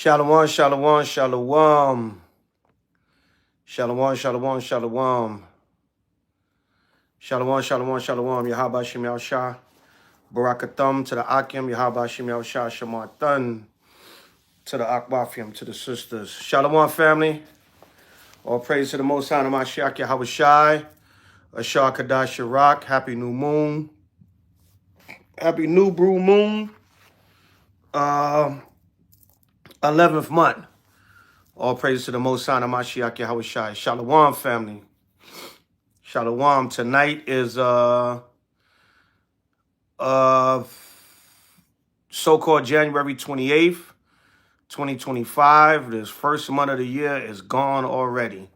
Shalom, shalom, shalom. Shalom, shalom, shalom. Shalom, shalom, shalom. Yahaba Shem Shah. Barakathum to the Akim. Yahaba Shem Shah. Shamarthun to the Akwafium, to the sisters. Shalom, family. All praise to the Most High, Mashiach Yahushai. Ashar Kadash Shirak. Happy new moon. Happy new brew moon. 11th month. All praise to the Most High, Mashiach Yahushai. Shalom, family. Shalom. Tonight is so-called January 28th, 2025. This first month of the year is gone already.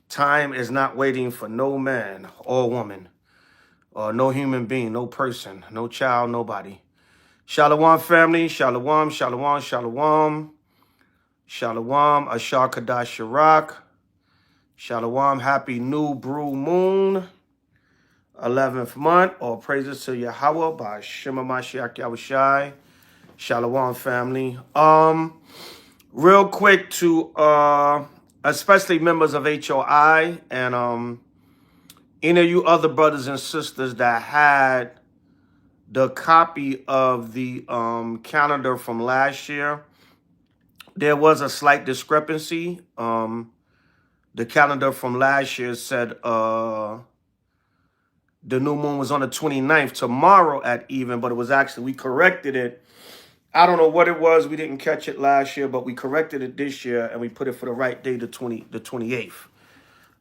Time is not waiting for no man or woman, or no human being, no person, no child, nobody. Shalom, family. Shalom, shalom, shalom. Shalom, Ashar Kadash Shirak. Shalom, happy new brew moon. 11th month. All praises to Yahweh by Shema Mashiach Yahushai. Shalom, family. Real quick to especially members of H.O.I. and any of you other brothers and sisters that had the copy of the calendar from last year. There was a slight discrepancy. The calendar from last year said the new moon was on the 29th, tomorrow at even, but it was actually, we corrected it. I don't know what it was. We didn't catch it last year, but we corrected it this year, and we put it for the right day, the 28th.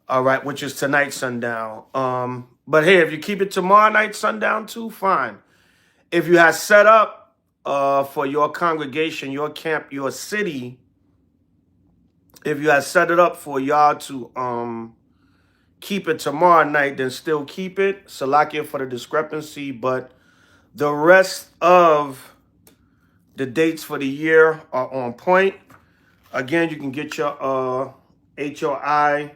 All right, which is tonight, sundown. But hey, if you keep it tomorrow night, sundown too, fine. If you had set up for your congregation, your camp, your city, if you had set it up for y'all to keep it tomorrow night, then still keep it. Salakia for the discrepancy, but the rest of the dates for the year are on point. Again, you can get your HOI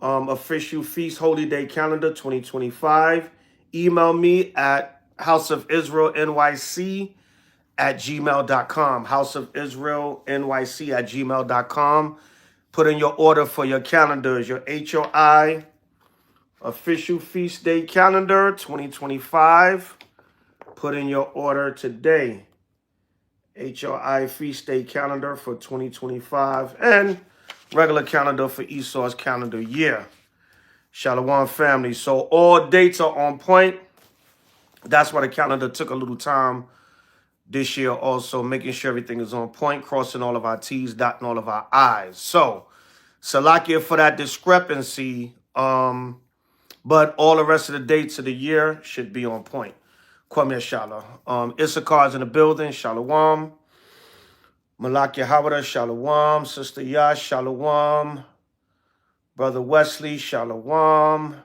official Feast Holy Day Calendar 2025. Email me at houseofisraelnyc@gmail.com. houseofisraelnyc@gmail.com. Put in your order for your calendars, your HOI official Feast Day Calendar 2025. Put in your order today. HOI Feast Day Calendar for 2025 and regular calendar for Esau's calendar year. Shalom, family. So all dates are on point. That's why the calendar took a little time this year also, making sure everything is on point, crossing all of our T's, dotting all of our I's. So, Salakia for that discrepancy, but all the rest of the dates of the year should be on point. Kwame Shala. Issachar's in the building. Shalom. Malakia Hawada. Shalom. Sister Yash. Shalom. Brother Wesley. Shalom.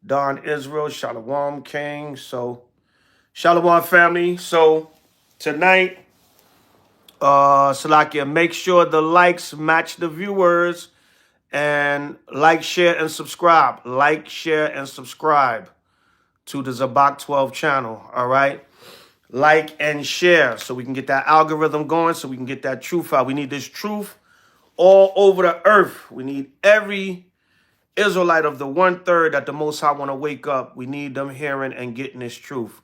Don Israel. Shalom King. So, Shalom family. So, tonight, Salakia, make sure the likes match the viewers. And like, share, and subscribe. Like, share, and subscribe to the Zabach 12 channel, all right? Like and share so we can get that algorithm going, so we can get that truth out. We need this truth all over the earth. We need every Israelite of the 1/3 that the Most High want to wake up. We need them hearing and getting this truth.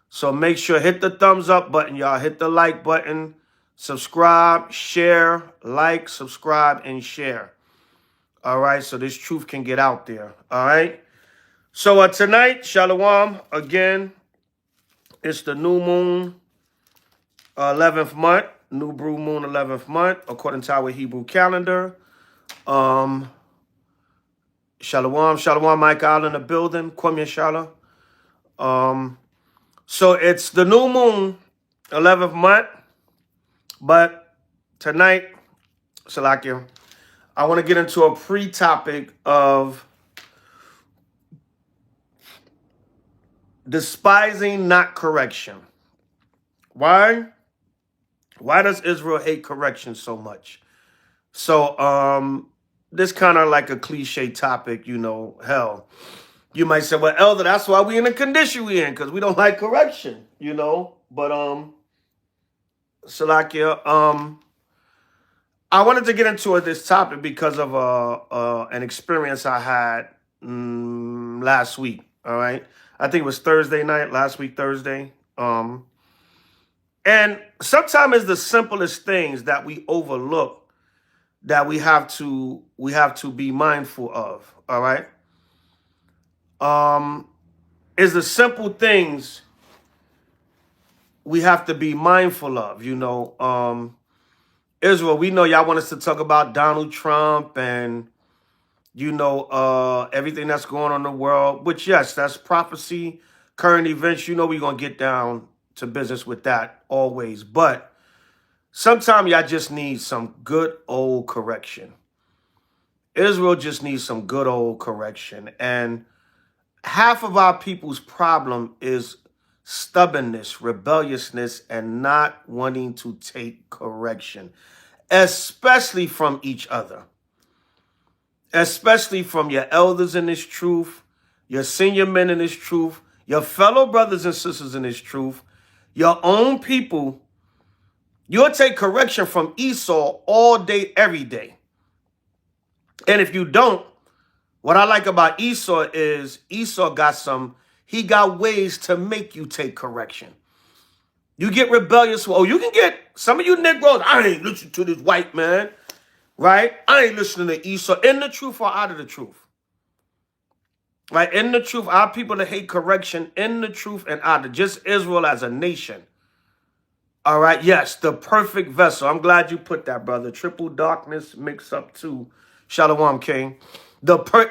So make sure, hit the thumbs up button, y'all. Hit the like button, subscribe, share, like, subscribe, and share. All right, so this truth can get out there, all right? So tonight, Shalom, again, it's the new moon, 11th month, new brew moon, 11th month, according to our Hebrew calendar. Shalom, Shalom, Mike Island in the building, Kwame Shala. So it's the new moon, 11th month, but tonight, Salakia, I want to get into a pre-topic of despising not correction. Why? Why does Israel hate correction so much? So, this kind of like a cliche topic, you know, hell. You might say, well, Elder, that's why we in the condition we in, because we don't like correction, you know. But Salakia. I wanted to get into this topic because of an experience I had last week. All right, I think it was Thursday night, last week Thursday. And sometimes it's the simplest things that we overlook that we have to be mindful of. All right, is the simple things we have to be mindful of. You know, Israel, we know y'all want us to talk about Donald Trump and, you know, everything that's going on in the world, which, yes, that's prophecy, current events. You know, we're going to get down to business with that always. But sometimes y'all just need some good old correction. Israel just needs some good old correction. And half of our people's problem is stubbornness, rebelliousness, and not wanting to take correction, especially from each other, especially from your elders in this truth, your senior men in this truth, your fellow brothers and sisters in this truth, your own people. You'll take correction from Esau all day, every day. And if you don't, what I like about Esau is Esau he got ways to make you take correction. You get rebellious. Oh, you can get some of you Negroes. I ain't listening to this white man, right? I ain't listening to Esau. In the truth or out of the truth? Right? In the truth, our people that hate correction, in the truth and out of just Israel as a nation. All right. Yes, the perfect vessel. I'm glad you put that, brother. Triple darkness mix up too. Shalom, King.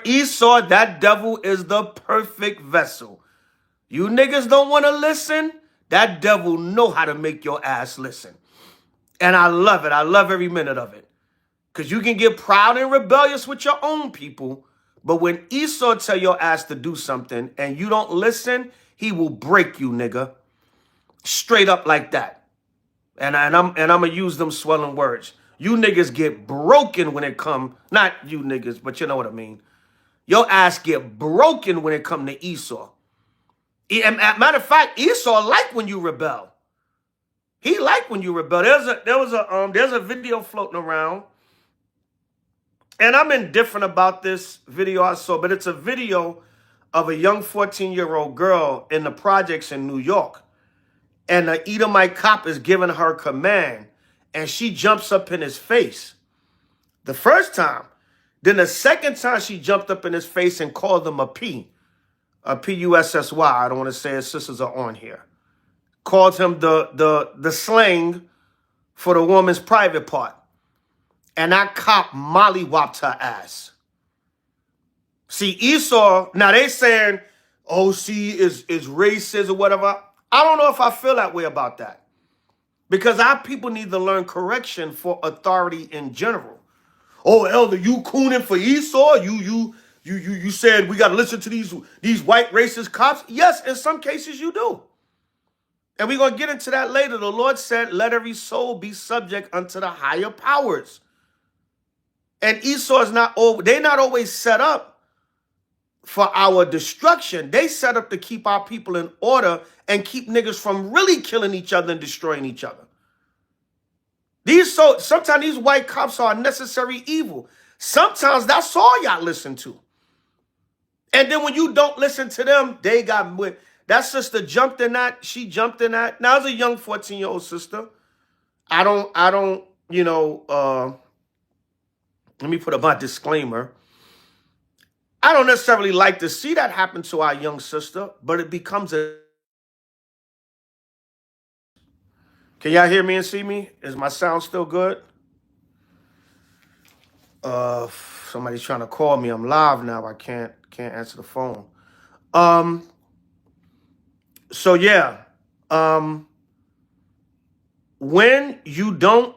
Esau, that devil is the perfect vessel. You niggas don't want to listen. That devil know how to make your ass listen. And I love it. I love every minute of it. Because you can get proud and rebellious with your own people. But when Esau tell your ass to do something and you don't listen, he will break you, nigga. Straight up like that. And I'm going to use them swelling words. You niggas get broken when it come, not you niggas, but you know what I mean. Your ass get broken when it come to Esau. Matter of fact, Esau like when you rebel. He like when you rebel. There's a video floating around, and I'm indifferent about this video I saw, but it's a video of a young 14-year-old girl in the projects in New York, and the Edomite cop is giving her command, and she jumps up in his face. The first time, then the second time she jumped up in his face and called him a P-U-S-S-Y. I don't want to say his sisters are on here. Called him the slang for the woman's private part. And that cop mollywopped her ass. See, Esau, now they saying, oh, she is racist or whatever. I don't know if I feel that way about that. Because our people need to learn correction for authority in general. Oh, elder, you cooning for Esau? You said we got to listen to these white racist cops? Yes, in some cases you do. And we're going to get into that later. The Lord said, let every soul be subject unto the higher powers. And Esau is they're not always set up for our destruction. They set up to keep our people in order and keep niggas from really killing each other and destroying each other. Sometimes these white cops are a necessary evil. Sometimes that's all y'all listen to. And then when you don't listen to them, they got with. That sister jumped in that. She jumped in that. Now, it's a young 14-year-old sister. I don't, you know, let me put up my disclaimer. I don't necessarily like to see that happen to our young sister, but it becomes a... Can y'all hear me and see me? Is my sound still good? Somebody's trying to call me. I'm live now. I can't answer the phone. So yeah. When you don't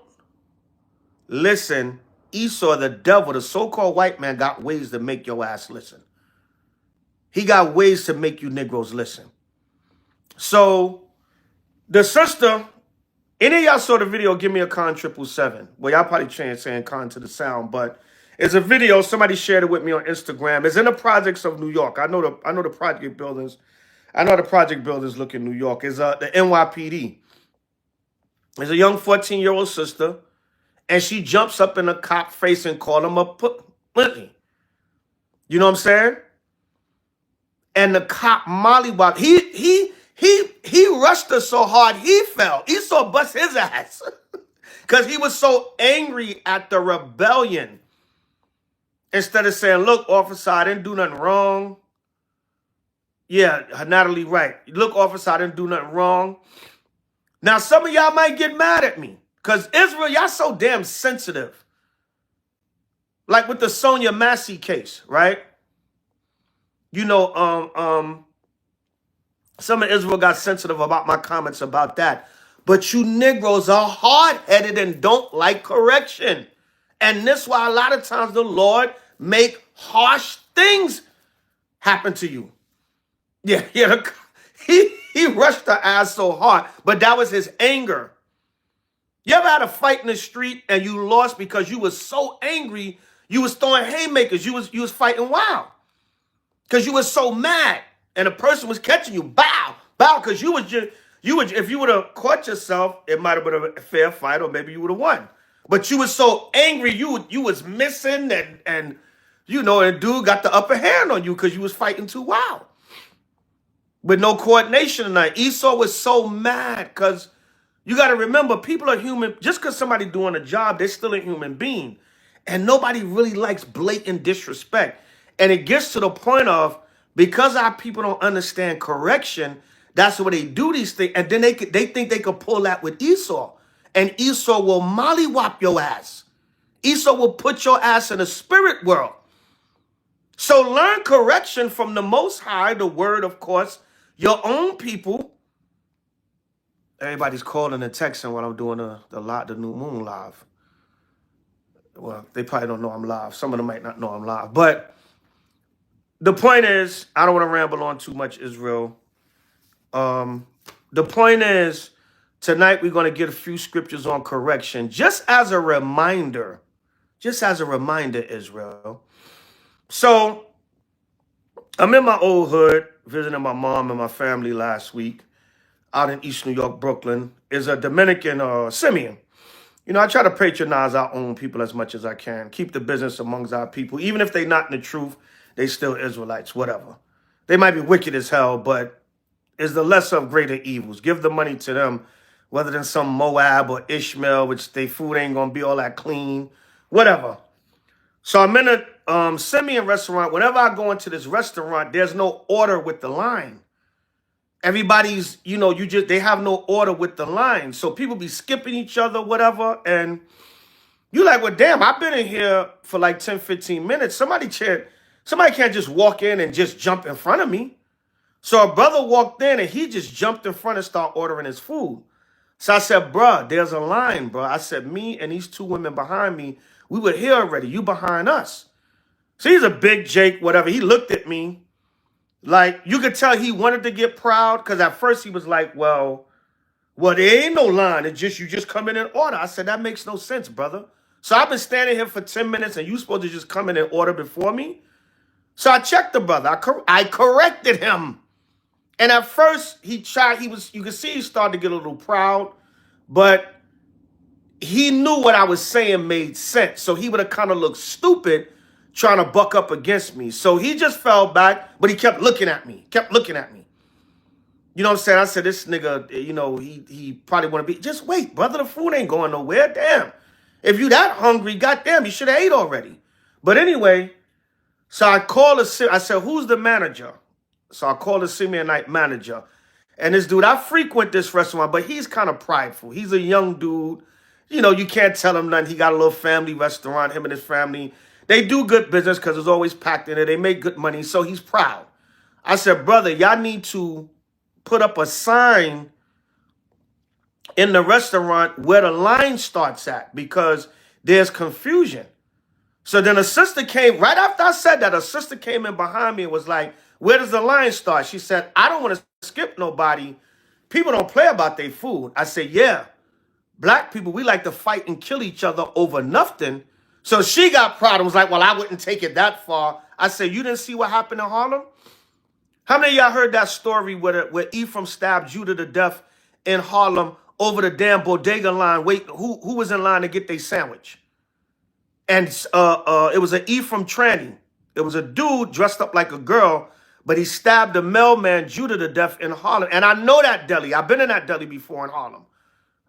listen, Esau, the devil, the so-called white man, got ways to make your ass listen. He got ways to make you Negroes listen. So the sister, any of y'all saw the video, give me a con 777. Well, y'all probably saying con to the sound, but it's a video. Somebody shared it with me on Instagram. It's in the projects of New York. I know the project buildings. I know the project buildings look in New York. It's the NYPD. There's a young 14-year-old sister, and she jumps up in a cop face and call him a pussy. You know what I'm saying? And the cop mollywopped. He rushed her so hard he fell. Esau bust his ass because he was so angry at the rebellion. Instead of saying, "Look, officer, I didn't do nothing wrong." Yeah, Natalie, right. "Look, officer, I didn't do nothing wrong." Now, some of y'all might get mad at me because Israel, y'all so damn sensitive. Like with the Sonia Massey case, right? You know, some of Israel got sensitive about my comments about that. But you Negroes are hard-headed and don't like correction. And this is why a lot of times the Lord make harsh things happen to you. Yeah, he rushed her ass so hard, but that was his anger. You ever had a fight in the street and you lost because you was so angry, you was throwing haymakers, you was fighting wild. Because you was so mad and the person was catching you, bow, because you would if you would have caught yourself, it might have been a fair fight or maybe you would have won. But you was so angry, you was missing and you know, and dude got the upper hand on you because you was fighting too wild. With no coordination tonight. Esau was so mad because you got to remember, people are human. Just because somebody doing a job, they're still a human being. And nobody really likes blatant disrespect. And it gets to the point of, because our people don't understand correction, that's why they do these things. And then they think they could pull that with Esau. And Esau will mollywop your ass. Esau will put your ass in the spirit world. So learn correction from the Most High, the word, of course, your own people. Everybody's calling and texting while I'm doing the new moon live. Well, they probably don't know I'm live. Some of them might not know I'm live. But the point is, I don't want to ramble on too much, Israel. The point is, tonight we're going to get a few scriptures on correction. Just as a reminder, Israel. So, I'm in my old hood, visiting my mom and my family last week, out in East New York, Brooklyn. Is a Dominican Simeon. You know, I try to patronize our own people as much as I can. Keep the business amongst our people. Even if they're not in the truth, they still Israelites, whatever. They might be wicked as hell, but it's the lesser of greater evils. Give the money to them, whether than some Moab or Ishmael, which their food ain't going to be all that clean, whatever. So I'm in a Simeon restaurant. Whenever I go into this restaurant, there's no order with the line. Everybody's, you know, they have no order with the line. So people be skipping each other, whatever. And you like, well, damn, I've been in here for like 10, 15 minutes. Somebody can't just walk in and just jump in front of me. So a brother walked in and he just jumped in front and started ordering his food. So I said, bruh, there's a line, bruh. I said, me and these two women behind me, we were here already. You behind us. So he's a big Jake, whatever. He looked at me. Like, you could tell he wanted to get proud because at first he was like, well, there ain't no line. It's just you just come in and order. I said, that makes no sense, brother. So I've been standing here for 10 minutes and you supposed to just come in and order before me? So I checked the brother. I corrected him. And at first you could see he started to get a little proud, but he knew what I was saying made sense. So he would have kind of looked stupid trying to buck up against me. So he just fell back, but he kept looking at me. You know what I'm saying? I said, this nigga, you know, he probably want to be, just wait, brother, the food ain't going nowhere. Damn. If you that hungry, goddamn, you should have ate already. But anyway, so I said, who's the manager? So I called the Simeon night manager. And this dude, I frequent this restaurant, but he's kind of prideful. He's a young dude. You know, you can't tell him nothing. He got a little family restaurant, him and his family. They do good business because it's always packed in there. They make good money, so he's proud. I said, brother, y'all need to put up a sign in the restaurant where the line starts at because there's confusion. So then a sister came, right after I said that, a sister came in behind me and was like, where does the line start? She said, I don't want to skip nobody. People don't play about their food. I said, yeah, black people, we like to fight and kill each other over nothing. So she got proud and was like, well, I wouldn't take it that far. I said, you didn't see what happened in Harlem? How many of y'all heard that story where Ephraim stabbed Judah to death in Harlem over the damn bodega line, wait, who was in line to get their sandwich. And it was an Ephraim tranny. It was a dude dressed up like a girl, but he stabbed the mailman Judah to death in Harlem. And I know that deli. I've been in that deli before in Harlem.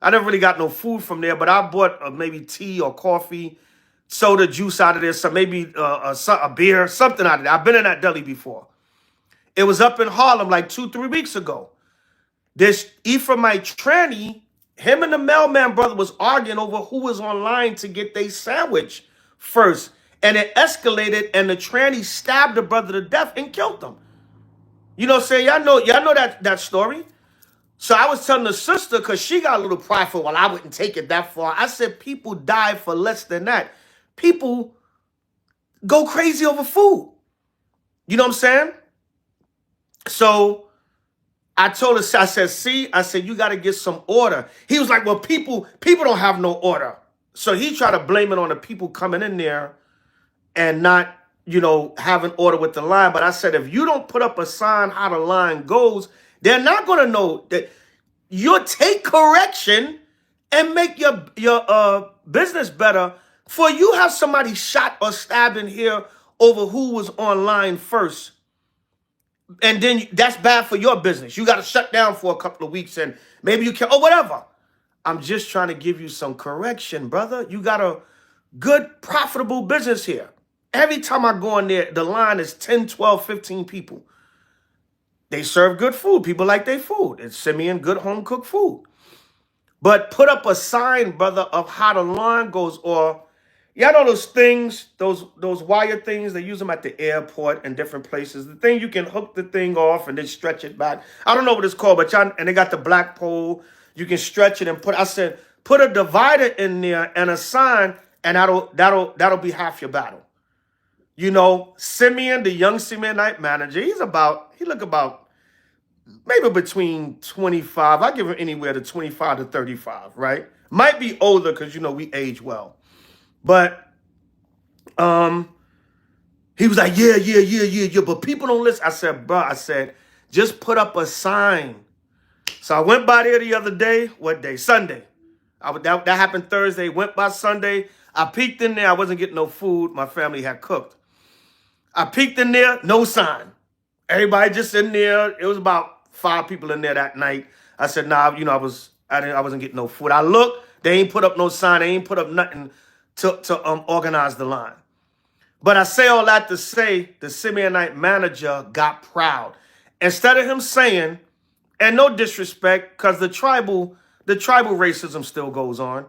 I never really got no food from there, but I bought maybe tea or coffee, soda juice out of there, so maybe a beer, something out of there. I've been in that deli before. It was up in Harlem like 2-3 weeks ago. This Ephraimite tranny, him and the mailman brother was arguing over who was online to get their sandwich first. And it escalated, and the tranny stabbed the brother to death and killed him. You know what I'm saying? Y'all know that story. So I was telling the sister, because she got a little prideful, well, I wouldn't take it that far. I said people die for less than that. People go crazy over food. You know what I'm saying? So I told her, I said, you got to get some order. He was like, well, people don't have no order. So he tried to blame it on the people coming in there and not, having order with the line. But I said, if you don't put up a sign how the line goes, they're not going to know that. You'll take correction and make your business better. For you have somebody shot or stabbed in here over who was online first. And then that's bad for your business. You got to shut down for a couple of weeks and maybe you can, or whatever. I'm just trying to give you some correction, brother. You got a good, profitable business here. Every time I go in there, the line is 10, 12, 15 people. They serve good food. People like their food. It's Simeon, good home-cooked food. But put up a sign, brother, of how the line goes. Or, y'all know those things, those wire things, they use them at the airport and different places. The thing you can hook the thing off and then stretch it back. I don't know what it's called, but and they got the black pole. You can stretch it and I said, put a divider in there and a sign, and that'll be half your battle. Simeon, the young Simeonite manager, he look about maybe between 25. I give him anywhere to 25 to 35, right? Might be older because, we age well. But he was like, yeah, but people don't listen. I said, bro, just put up a sign. So I went by there the other day. What day? Sunday. That happened Thursday. Went by Sunday. I peeked in there. I wasn't getting no food. My family had cooked. I peeked in there, no sign. Everybody just in there. It was about 5 people in there that night. I said, nah, I wasn't getting no food. I looked, they ain't put up no sign, they ain't put up nothing to organize the line. But I say all that to say the Simeonite manager got proud. Instead of him saying, and no disrespect, because the tribal racism still goes on.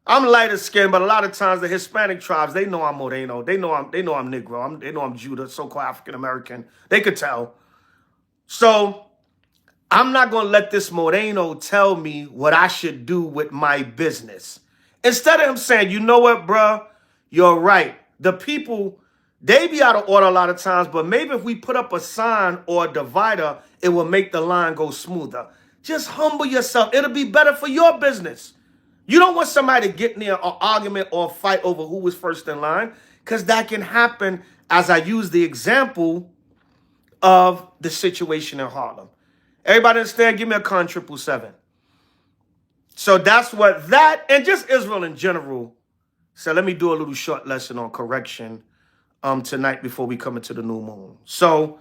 I'm lighter skinned, but a lot of times the Hispanic tribes, they know I'm Moreno. They know I'm Negro. They know I'm Judah, so-called African American. They could tell. So I'm not going to let this Moreno tell me what I should do with my business. Instead of him saying, you know what, bro, you're right. The people, they be out of order a lot of times, but maybe if we put up a sign or a divider, it will make the line go smoother. Just humble yourself. It'll be better for your business. You don't want somebody to get near an argument or a fight over who was first in line, because that can happen, as I use the example of the situation in Harlem. Everybody understand? Give me a con 777. So that's what that, and just Israel in general. So let me do a little short lesson on correction tonight before we come into the new moon. So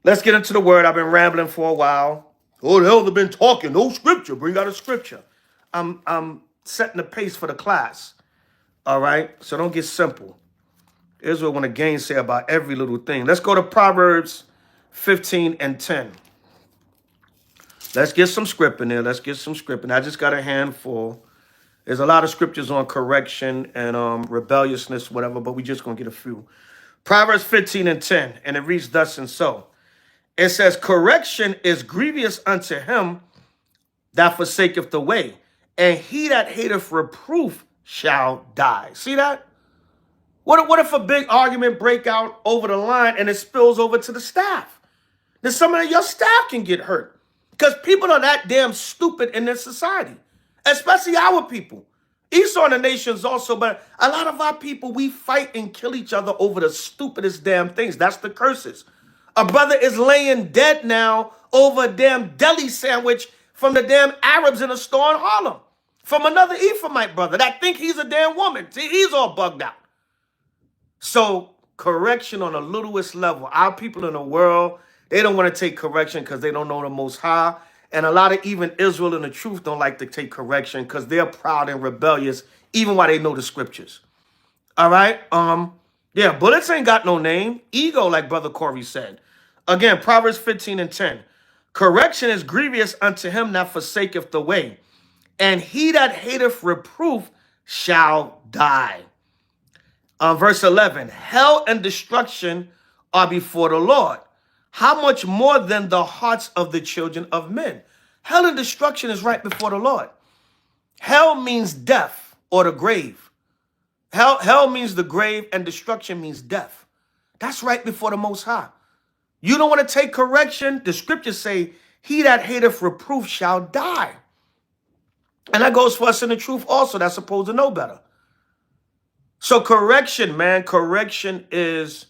let's get into the word. I've been rambling for a while. Oh, the hell, they've been talking. No scripture. Bring out a scripture. I'm setting the pace for the class. All right? So don't get simple. Israel want to gainsay about every little thing. Let's go to Proverbs 15 and 10. Let's get some script in there. I just got a handful. There's a lot of scriptures on correction and rebelliousness, whatever, but we just going to get a few. Proverbs 15 and 10, and it reads thus and so. It says, correction is grievous unto him that forsaketh the way, and he that hateth reproof shall die. See that? What if a big argument break out over the line and it spills over to the staff? Then some of your staff can get hurt. Because people are that damn stupid in this society, especially our people. Esau and the nations also, but a lot of our people, we fight and kill each other over the stupidest damn things. That's the curses. A brother is laying dead now over a damn deli sandwich from the damn Arabs in a store in Harlem, from another Ephraimite brother that think he's a damn woman. See, he's all bugged out. So correction on the littlest level. Our people in the world, they don't want to take correction because they don't know the Most High. And a lot of even Israel and the truth don't like to take correction because they're proud and rebellious, even while they know the scriptures. All right? Yeah, bullets ain't got no name. Ego, like Brother Corey said. Again, Proverbs 15:10. Correction is grievous unto him that forsaketh the way, and he that hateth reproof shall die. Verse 11, hell and destruction are before the Lord. How much more than the hearts of the children of men? Hell and destruction is right before the Lord. Hell means death or the grave. Hell means the grave, and destruction means death. That's right before the Most High. You don't want to take correction. The scriptures say, he that hateth reproof shall die. And that goes for us in the truth also. That's supposed to know better. So correction, man, correction is,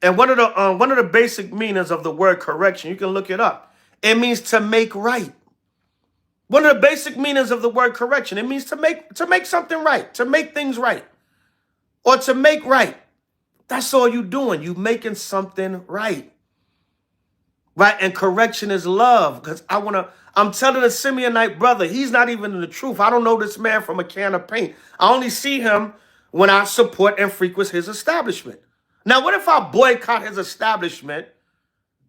and one of the basic meanings of the word correction, you can look it up. It means to make right. One of the basic meanings of the word correction, it means to make something right, to make things right, or to make right. That's all you doing. You making something right. Right? And correction is love. Because I'm telling a Simeonite brother, he's not even in the truth. I don't know this man from a can of paint. I only see him when I support and frequent his establishment. Now, what if I boycott his establishment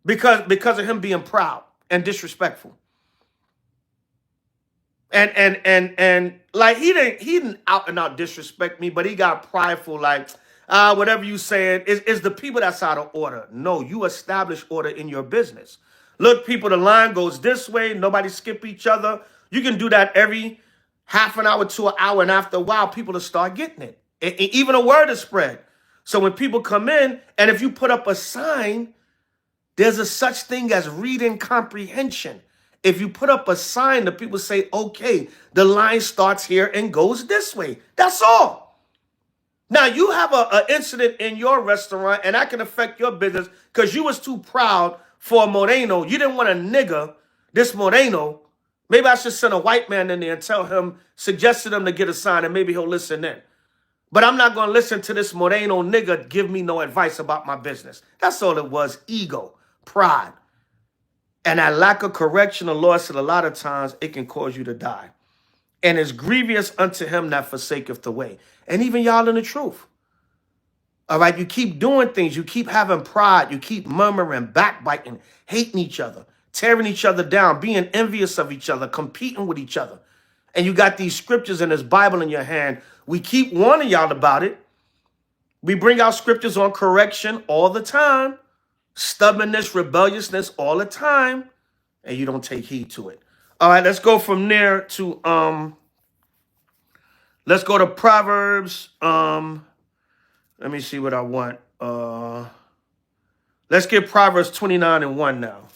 because of him being proud and disrespectful? And like he didn't out and out disrespect me, but he got prideful, like, whatever you saying is the people that's out of order. No, you establish order in your business. Look, people, the line goes this way. Nobody skip each other. You can do that every half an hour to an hour, and after a while, people will start getting it. Even a word is spread. So when people come in, and if you put up a sign, there's a such thing as reading comprehension. If you put up a sign, the people say, okay, the line starts here and goes this way. That's all. Now, you have an incident in your restaurant, and that can affect your business because you was too proud for a Moreno. You didn't want a nigga, this Moreno. Maybe I should send a white man in there and tell him, suggest to them to get a sign, and maybe he'll listen in. But I'm not going to listen to this Moreno nigga give me no advice about my business. That's all it was, ego, pride. And that lack of correction, the Lord said a lot of times it can cause you to die. And it's grievous unto him that forsaketh the way. And even y'all in the truth. All right, you keep doing things. You keep having pride. You keep murmuring, backbiting, hating each other, tearing each other down, being envious of each other, competing with each other. And you got these scriptures and this Bible in your hand. We keep warning y'all about it. We bring out scriptures on correction all the time. Stubbornness, rebelliousness all the time. And you don't take heed to it. All right, let's go from there to, let's go to Proverbs. Let me see what I want. Let's get Proverbs 29:1 now.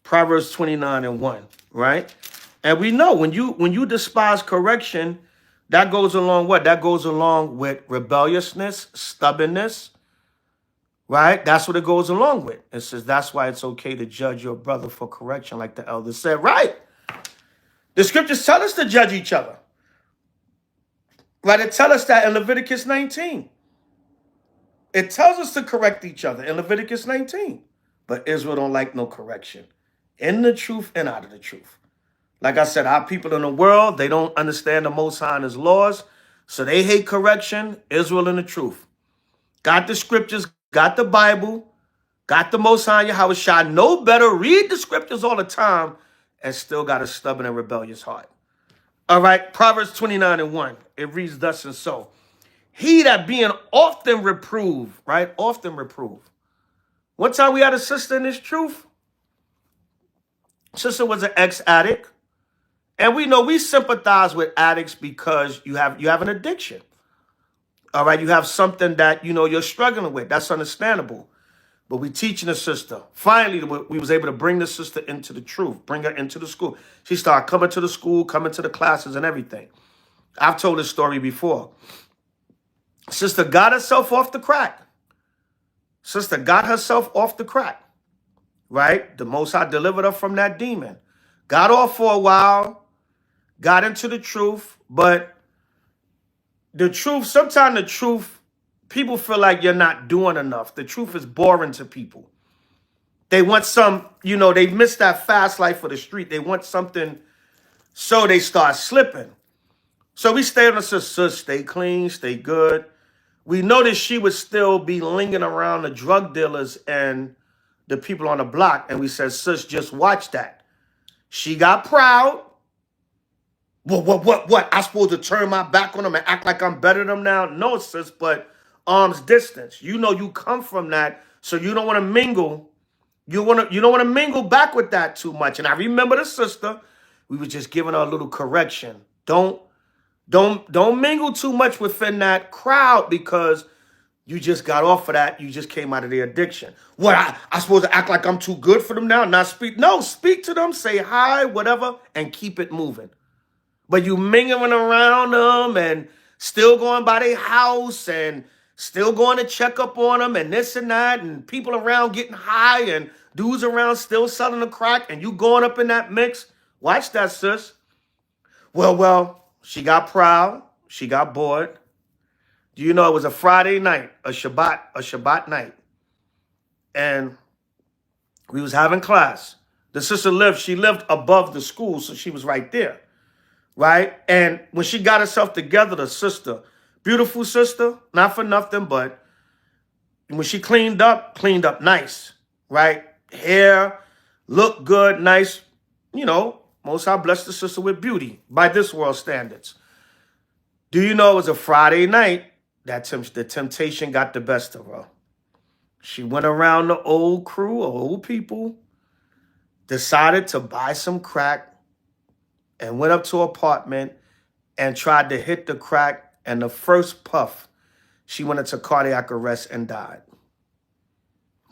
Proverbs 29:1, right? And we know when you despise correction, that goes along what? That goes along with rebelliousness, stubbornness, right? That's what it goes along with. It says that's why it's okay to judge your brother for correction, like the elder said, right? The scriptures tell us to judge each other. Right? It tells us that in Leviticus 19. It tells us to correct each other in Leviticus 19. But Israel don't like no correction. In the truth and out of the truth. Like I said, our people in the world, they don't understand the Most High and his laws. So they hate correction. Israel in the truth. Got the scriptures, got the Bible, got the Most High Yahweh, know better, read the scriptures all the time, and still got a stubborn and rebellious heart. All right, Proverbs 29:1. It reads thus and so. He that being often reproved, right? Often reproved. One time we had a sister in this truth. Sister was an ex-addict. And we know we sympathize with addicts because you have an addiction. All right, you have something that, you're struggling with. That's understandable. But we teaching the sister. Finally, we was able to bring the sister into the truth, bring her into the school. She started coming to the school, coming to the classes and everything. I've told this story before. Sister got herself off the crack. Sister got herself off the crack, right? The Most High delivered her from that demon. got off for a while, got into the truth, but the truth, sometimes the truth, people feel like you're not doing enough. The truth is boring to people. They want some, they miss that fast life of the street. They want something, so they start slipping. So we stayed on the sis, stay clean, stay good. We noticed she would still be lingering around the drug dealers and the people on the block. And we said, sis, just watch that. She got proud. What? I supposed to turn my back on them and act like I'm better than them now? No, sis, but arm's distance. You come from that, so you don't want to mingle. You don't want to mingle back with that too much. And I remember the sister, we were just giving her a little correction. Don't mingle too much within that crowd, because you just got off of that. You just came out of the addiction. What, I supposed to act like I'm too good for them now? Not speak? No, speak to them, say hi, whatever, and keep it moving. But you mingling around them and still going by their house and still going to check up on them and this and that, and people around getting high and dudes around still selling the crack, and you going up in that mix. Watch that, sis. Well, she got proud. She got bored. Do you know it was a Friday night, a Shabbat night, and we was having class. The sister she lived above the school, so she was right there. Right? And when she got herself together, the sister, beautiful sister, not for nothing, but when she cleaned up nice, right? Hair, looked good, nice. Most High blessed the sister with beauty by this world standards. Do you know it was a Friday night that the temptation got the best of her? She went around the old crew, old people, decided to buy some crack, and went up to her apartment and tried to hit the crack. And the first puff, she went into cardiac arrest and died.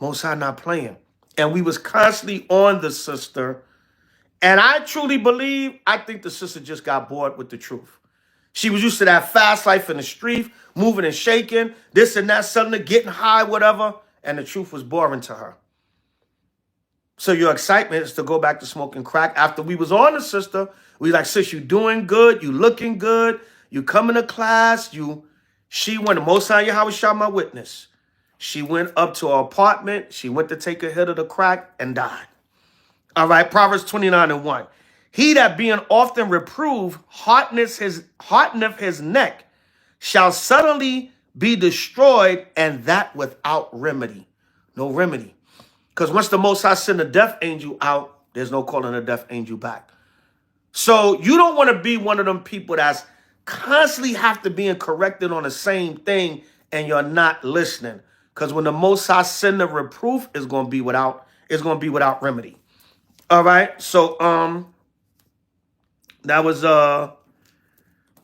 Most High not playing. And we was constantly on the sister. And I truly believe, I think the sister just got bored with the truth. She was used to that fast life in the street, moving and shaking, this and that, suddenly getting high, whatever. And the truth was boring to her. So your excitement is to go back to smoking crack. After we was on the sister, we like, sis, you doing good, you looking good, you coming to class, she went, the Most High Yahweh shall my witness. She went up to her apartment, she went to take a hit of the crack and died. All right, Proverbs 29:1. He that being often reproved hardeneth his neck shall suddenly be destroyed, and that without remedy. No remedy. Because once the Most High send a death angel out, there's no calling a death angel back. So you don't want to be one of them people that's constantly have to be corrected on the same thing and you're not listening. Because when the Most High send the reproof, it's going to be without remedy. All right. So that was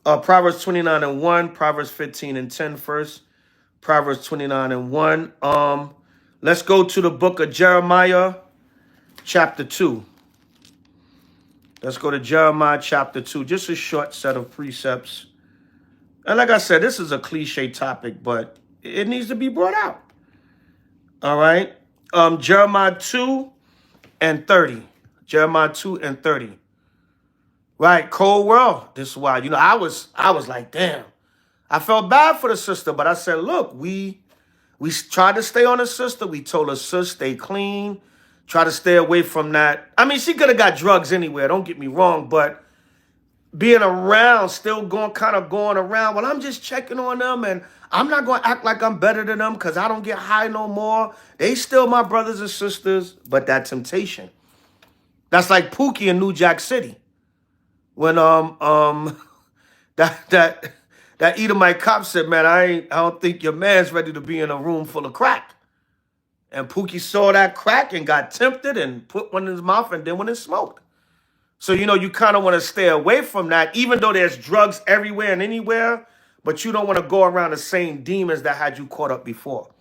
Proverbs 29:1, Proverbs 15:10 first. Proverbs 29:1. Let's go to the book of Jeremiah, chapter 2. Let's go to Jeremiah chapter 2. Just a short set of precepts. And like I said, this is a cliche topic, but it needs to be brought out. All right. Jeremiah 2:30. Jeremiah 2:30. Right. Cold world. This is why, I was like, damn. I felt bad for the sister, but I said, look, we tried to stay on the sister. We told her, sis, stay clean. Try to stay away from that. I mean, she could have got drugs anywhere. Don't get me wrong. But being around, still going around. Well, I'm just checking on them. And I'm not going to act like I'm better than them because I don't get high no more. They still my brothers and sisters. But that temptation. That's like Pookie in New Jack City. When that Edomite cop said, man, I don't think your man's ready to be in a room full of crack. And Pookie saw that crack and got tempted and put one in his mouth and then went and smoked. So, you kind of want to stay away from that, even though there's drugs everywhere and anywhere, but you don't want to go around the same demons that had you caught up before.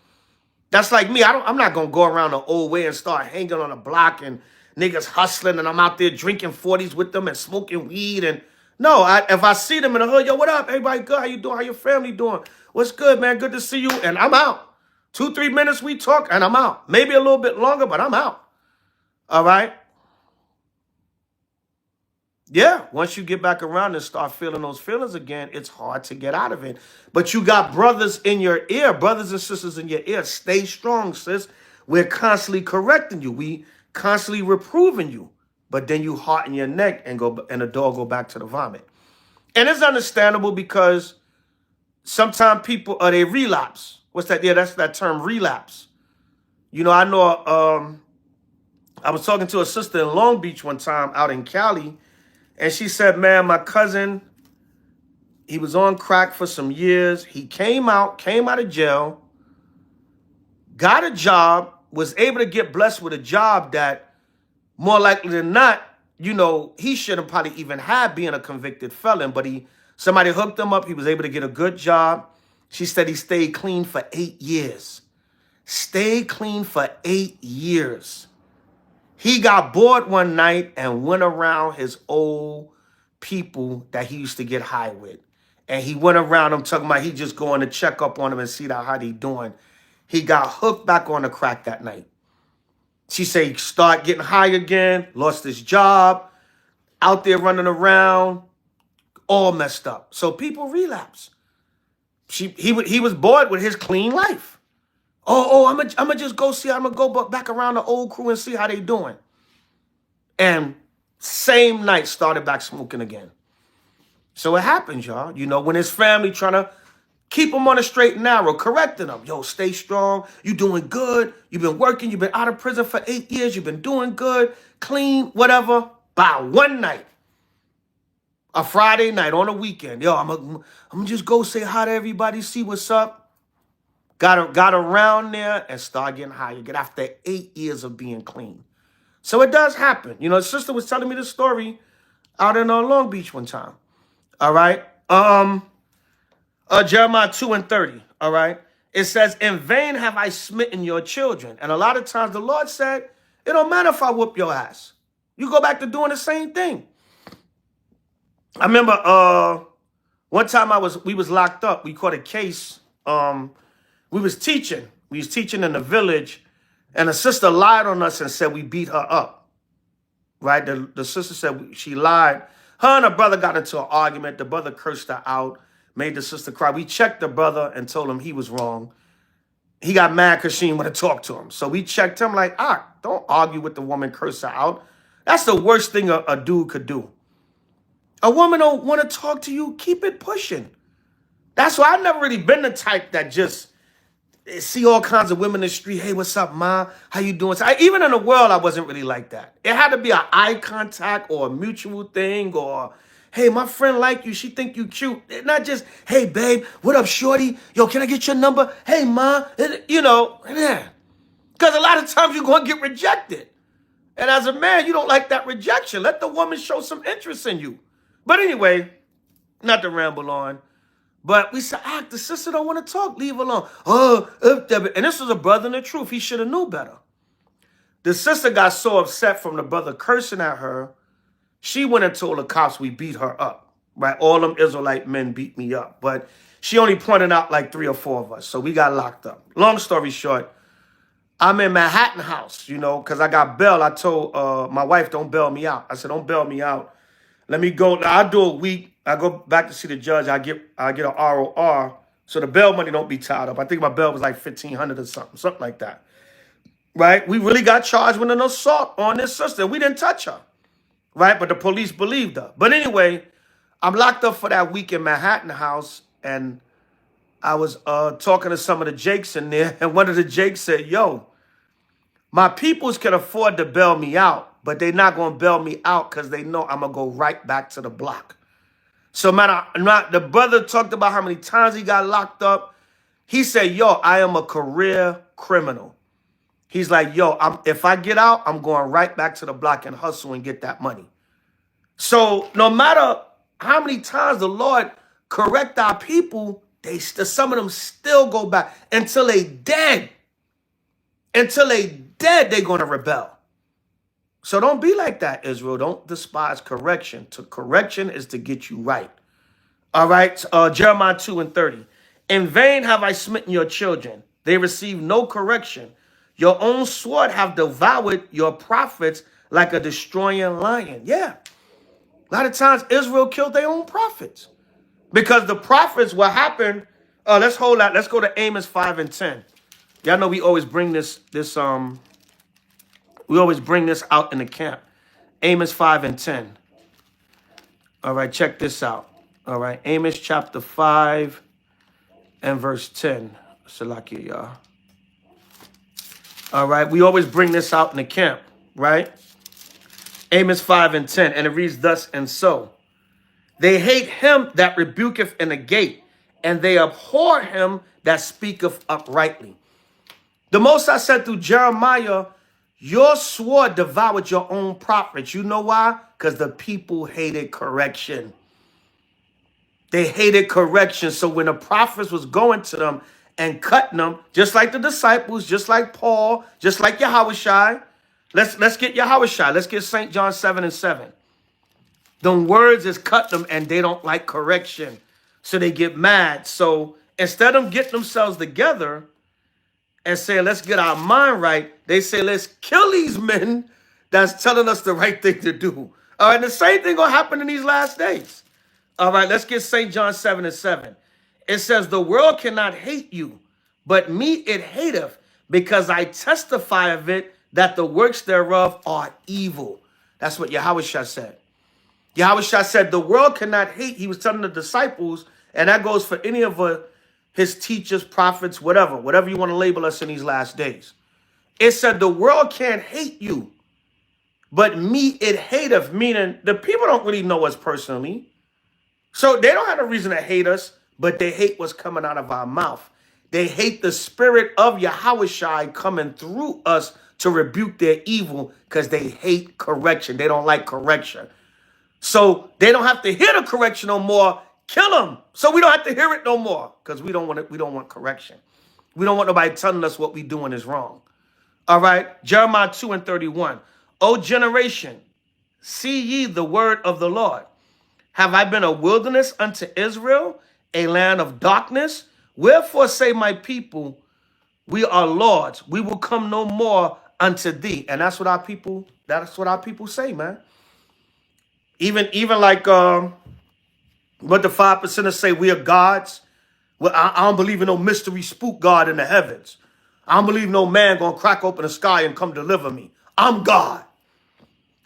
That's like me. I'm not going to go around the old way and start hanging on the block and niggas hustling and I'm out there drinking 40s with them and smoking weed and no, if I see them in the hood, yo, what up? Everybody good? How you doing? How your family doing? What's good, man? Good to see you. And I'm out. 2-3 minutes we talk and I'm out. Maybe a little bit longer, but I'm out. All right? Yeah, once you get back around and start feeling those feelings again, it's hard to get out of it. But you got brothers in your ear, brothers and sisters in your ear. Stay strong, sis. We're constantly correcting you. We constantly reproving you. But then you harden your neck and the dog go back to the vomit. And it's understandable because sometimes people, they relapse. What's that? Yeah, that's that term, relapse. You know, I know I was talking to a sister in Long Beach one time out in Cali, and she said, man, my cousin, he was on crack for some years. He came out of jail, got a job, was able to get blessed with a job that more likely than not, you know, he shouldn't probably even have being a convicted felon, but somebody hooked him up. He was able to get a good job. She said he stayed clean for 8 years. Stayed clean for 8 years. He got bored one night and went around his old people that he used to get high with. And he went around them talking about he just going to check up on them and see how they doing. He got hooked back on the crack that night. She said he started getting high again, lost his job, out there running around, all messed up. So people relapse. He was bored with his clean life. I'm gonna just go see. I'm gonna go back around the old crew and see how they doing. And same night started back smoking again. So it happens, y'all. You know, when his family trying to keep him on the straight and narrow, correcting him. Yo, stay strong. You doing good. You've been working. You've been out of prison for 8 years. You've been doing good, clean, whatever. By one night, a Friday night on a weekend, yo, I'm gonna just go say hi to everybody, see what's up. Got around there and start getting higher. Get after 8 years of being clean. So it does happen. You know, the sister was telling me the story out in Long Beach one time. All right. Jeremiah 2:30. All right. It says, in vain have I smitten your children. And a lot of times the Lord said, it don't matter if I whoop your ass. You go back to doing the same thing. I remember one time we was locked up. We caught a case. We was teaching in the village, and the sister lied on us and said we beat her up. Right? The sister said she lied. Her and her brother got into an argument. The brother cursed her out, made the sister cry. We checked the brother and told him he was wrong. He got mad because she didn't want to talk to him. So we checked him like, don't argue with the woman, curse her out. That's the worst thing a dude could do. A woman don't want to talk to you, keep it pushing. That's why I've never really been the type that just see all kinds of women in the street. Hey, what's up, ma? How you doing? So even in the world, I wasn't really like that. It had to be an eye contact or a mutual thing or, hey, my friend like you. She think you cute. Not just, hey, babe, what up, shorty? Yo, can I get your number? Hey, ma. You know, yeah. Because a lot of times you're going to get rejected. And as a man, you don't like that rejection. Let the woman show some interest in you. But anyway, not to ramble on. But we said, the sister don't want to talk. Leave her alone. And this was a brother in the truth. He should have knew better. The sister got so upset from the brother cursing at her, she went and told the cops we beat her up. Right? All them Israelite men beat me up. But she only pointed out like 3 or 4 of us. So we got locked up. Long story short, I'm in Manhattan House, you know, because I got bail. I told my wife, don't bail me out. I said, don't bail me out. Let me go. I'll do a week. I go back to see the judge. I get an ROR, so the bail money don't be tied up. I think my bail was like $1,500 or something like that. Right? We really got charged with an assault on this sister. We didn't touch her. Right? But the police believed her. But anyway, I'm locked up for that week in Manhattan House, and I was talking to some of the Jakes in there, and one of the Jakes said, yo, my peoples can afford to bail me out, but they're not going to bail me out because they know I'm going to go right back to the block. So, man, the brother talked about how many times he got locked up. He said, yo, I am a career criminal. He's like, yo, if I get out, I'm going right back to the block and hustle and get that money. So no matter how many times the Lord correct our people, some of them still go back until they dead. Until they dead, they're going to rebel. So don't be like that, Israel. Don't despise correction. Correction is to get you right. All right. Jeremiah 2:30. In vain have I smitten your children. They receive no correction. Your own sword have devoured your prophets like a destroying lion. Yeah. A lot of times Israel killed their own prophets. Because the prophets, what happened, let's hold that. Let's go to Amos 5 and 10. Y'all know we always bring this out in the camp. Amos 5 and 10. All right, check this out. All right, Amos chapter 5 and verse 10. Salakia, y'all. All right, we always bring this out in the camp, right? Amos 5 and 10, and it reads thus and so. They hate him that rebuketh in the gate, and they abhor him that speaketh uprightly. The Most High said through Jeremiah, your sword devoured your own prophets. You know why? Because the people hated correction. They hated correction. So when the prophets was going to them and cutting them, just like the disciples, just like Paul, just like Yahushua, let's get Yahushua. Let's get St. John 7 and 7. Them words is cut them and they don't like correction. So they get mad. So instead of getting themselves together and saying, let's get our mind right, they say, let's kill these men that's telling us the right thing to do. All right, the same thing going to happen in these last days. All right, let's get St. John 7 and 7. It says, the world cannot hate you, but me it hateth, because I testify of it that the works thereof are evil. That's what Yahushua said. Yahushua said, the world cannot hate. He was telling the disciples, and that goes for any of his teachers, prophets, whatever you want to label us in these last days. It said the world can't hate you, but me it hateth, meaning the people don't really know us personally. So they don't have a reason to hate us, but they hate what's coming out of our mouth. They hate the spirit of Yahushua coming through us to rebuke their evil because they hate correction. They don't like correction. So they don't have to hear the correction no more. Kill them. So we don't have to hear it no more because we don't want it. We don't want correction. We don't want nobody telling us what we're doing is wrong. All right. Jeremiah 2 and 31. O generation, see ye the word of the Lord. Have I been a wilderness unto Israel, a land of darkness? Wherefore say my people, we are lords. We will come no more unto thee. And that's what our people say, man. Even like what the 5%ers say, we are gods. Well, I don't believe in no mystery spook God in the heavens. I don't believe no man gonna crack open the sky and come deliver me. I'm God.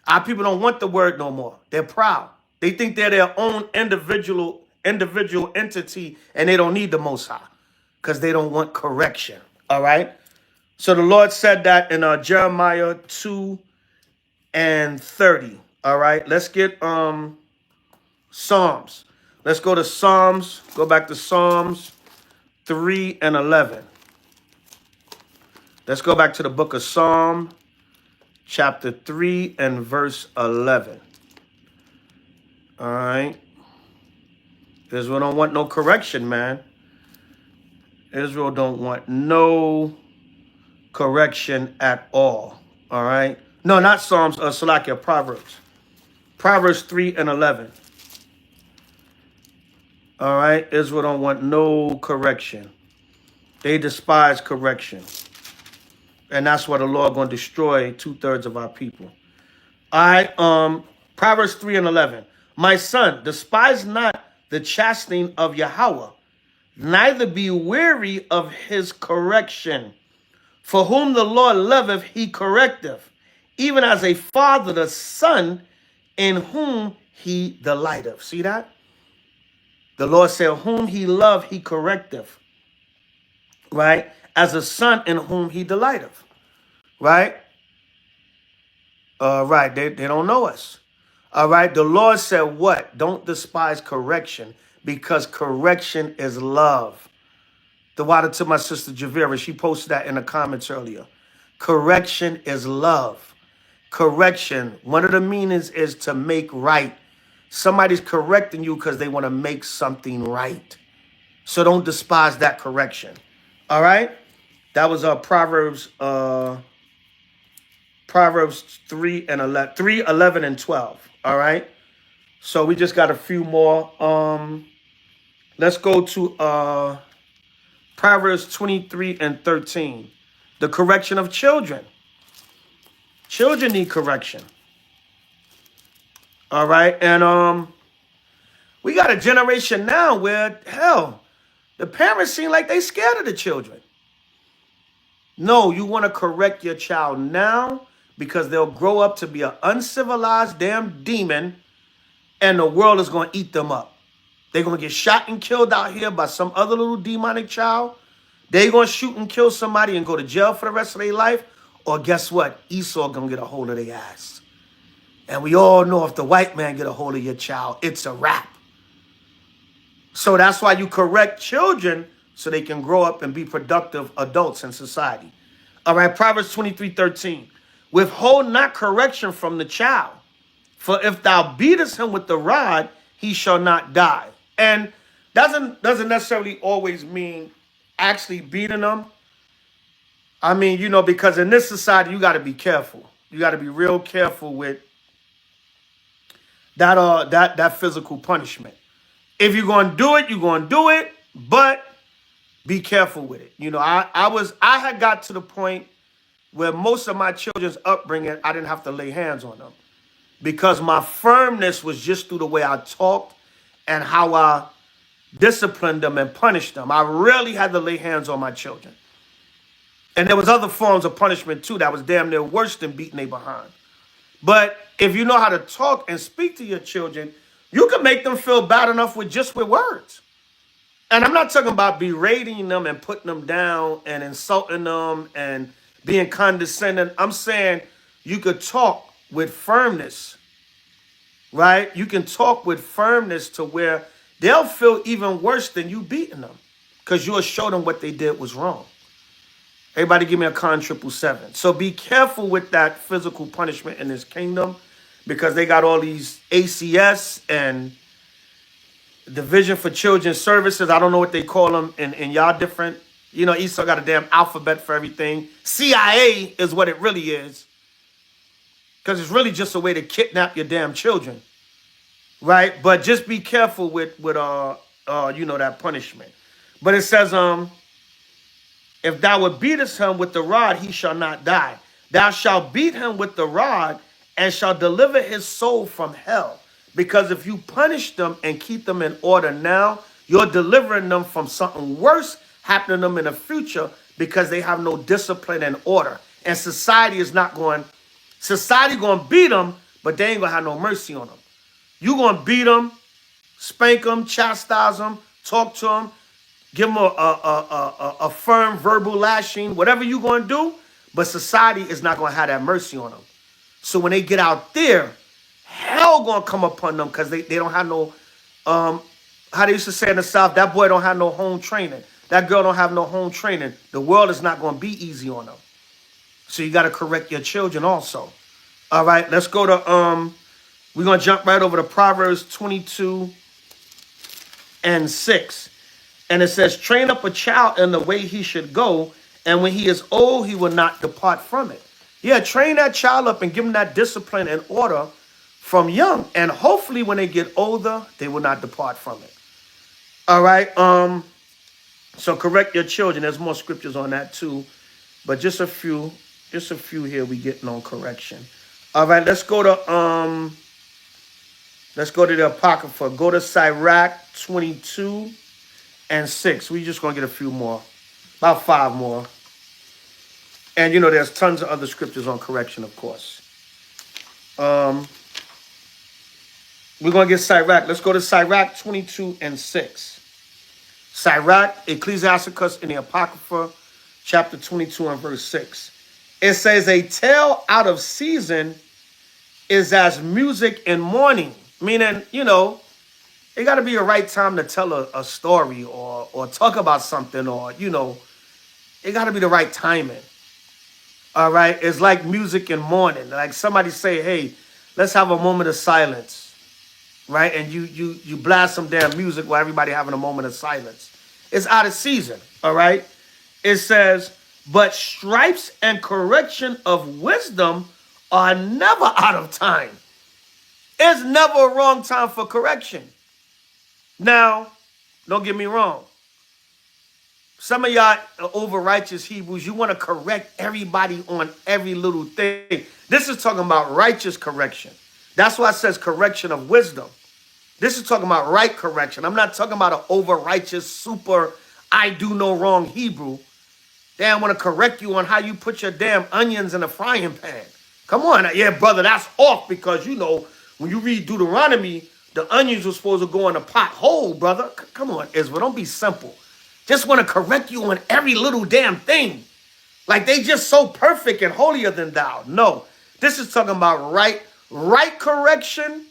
Our people don't want the word no more. They're proud. They think they're their own individual entity, and they don't need the Most High because they don't want correction. All right. So the Lord said that in Jeremiah 2 and 30. All right. Let's get Psalms. Let's go to Psalms. Go back to Psalms 3 and 11. Let's go back to the book of Psalm, chapter 3 and verse 11. All right. Israel don't want no correction, man. Israel don't want no correction at all. All right. No, not Psalms, Salakia, Proverbs. Proverbs 3 and 11. All right. Israel don't want no correction. They despise correction. And that's why the Lord going to destroy 2/3 of our people. All right. Proverbs 3 and 11. My son, despise not the chastening of Yahweh, neither be weary of his correction. For whom the Lord loveth, he correcteth, even as a father the son in whom he delighteth. See that? The Lord said, whom he loved, he correcteth. Right? As a son in whom he delighteth. Right? Right. They don't know us. All right. The Lord said what? Don't despise correction, because correction is love. The water to my sister Javera, she posted that in the comments earlier. Correction is love. Correction, one of the meanings is to make right. Somebody's correcting you because they want to make something right. So don't despise that correction. All right? That was Proverbs 3 and 11, 3, 11 and 12. All right? So we just got a few more. Let's go to Proverbs 23 and 13. The correction of children. Children need correction. All right. And we got a generation now where, hell, the parents seem like they scared of the children. No, you want to correct your child now because they'll grow up to be an uncivilized damn demon and the world is going to eat them up. They're going to get shot and killed out here by some other little demonic child. They're going to shoot and kill somebody and go to jail for the rest of their life. Or guess what? Esau going to get a hold of their ass. And we all know if the white man get a hold of your child, it's a wrap. So that's why you correct children so they can grow up and be productive adults in society. All right, Proverbs 23:13. Withhold not correction from the child, for if thou beatest him with the rod, he shall not die. And doesn't necessarily always mean actually beating them. I mean, because in this society, you got to be careful. You got to be real careful with that physical punishment. If you're going to do it, you're going to do it, but be careful with it. I had got to the point where most of my children's upbringing, I didn't have to lay hands on them because my firmness was just through the way I talked and how I disciplined them and punished them. I rarely had to lay hands on my children. And there was other forms of punishment too that was damn near worse than beating their behind. But if you know how to talk and speak to your children, you can make them feel bad enough with words. And I'm not talking about berating them and putting them down and insulting them and being condescending. I'm saying you could talk with firmness, right? You can talk with firmness to where they'll feel even worse than you beating them because you'll show them what they did was wrong. Everybody give me a con 777. So be careful with that physical punishment in this kingdom because they got all these ACS and Division for Children's Services. I don't know what they call them in y'all different. Esau got a damn alphabet for everything. CIA is what it really is. Because it's really just a way to kidnap your damn children. Right? But just be careful with that punishment. But it says, if thou would beatest him with the rod, he shall not die. Thou shalt beat him with the rod and shall deliver his soul from hell. Because if you punish them and keep them in order now, you're delivering them from something worse happening to them in the future because they have no discipline and order. And society going to beat them, but they ain't going to have no mercy on them. You're going to beat them, spank them, chastise them, talk to them, give them a firm verbal lashing, whatever you're going to do, but society is not going to have that mercy on them. So when they get out there, hell going to come upon them because they don't have no, how they used to say in the South, that boy don't have no home training. That girl don't have no home training. The world is not going to be easy on them. So you got to correct your children also. All right, let's go to, we're going to jump right over to Proverbs 22:6. And it says, train up a child in the way he should go, and when he is old, he will not depart from it. Yeah, train that child up and give them that discipline and order from young. And hopefully when they get older, they will not depart from it. All right. So correct your children. There's more scriptures on that too. But just a few here we getting on correction. All right, let's go to the Apocrypha. Go to Sirach 22:6. We just gonna get a few more. About 5 more. And there's tons of other scriptures on correction, of course. We're going to get Sirach. Let's go to Sirach 22:6. Sirach, Ecclesiasticus in the Apocrypha, chapter 22 and verse 6. It says, a tale out of season is as music in mourning. Meaning, it got to be a right time to tell a story or talk about something or, it got to be the right timing. All right. It's like music in mourning. Like somebody say, hey, let's have a moment of silence. Right. And you blast some damn music while everybody having a moment of silence. It's out of season. All right. It says, but stripes and correction of wisdom are never out of time. It's never a wrong time for correction. Now, don't get me wrong. Some of y'all over righteous Hebrews, you want to correct everybody on every little thing. This is talking about righteous correction. That's why it says correction of wisdom. This is talking about right correction. I'm not talking about an over-righteous, super, I do no wrong Hebrew. They want to correct you on how you put your damn onions in a frying pan. Come on. Yeah, brother, that's off because, you know, when you read Deuteronomy, the onions were supposed to go in a pot whole, brother. Come on, Israel, don't be simple. Just want to correct you on every little damn thing. Like they just so perfect and holier than thou. No, this is talking about right correction.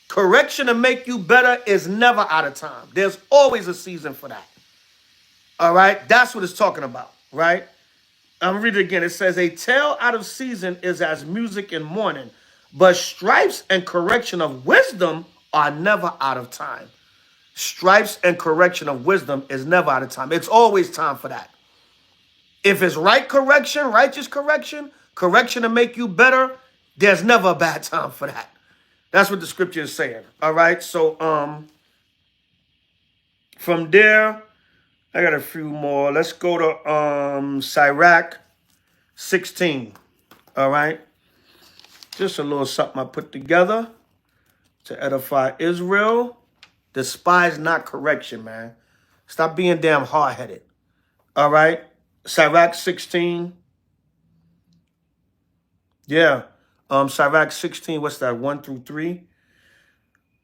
Correction to make you better is never out of time. There's always a season for that. All right, that's what it's talking about, right? I'm reading it again. It says, a tale out of season is as music in mourning, but stripes and correction of wisdom are never out of time. Stripes and correction of wisdom is never out of time. It's always time for that. If it's right correction, righteous correction, correction to make you better, there's never a bad time for that. That's what the scripture is saying. All right. So from there, I got a few more. Let's go to Sirach 16. All right. Just a little something I put together to edify Israel. Despise not correction, man. Stop being damn hard-headed. All right. Sirach 16. Yeah. Sirach 16, what's that? 1 through 3.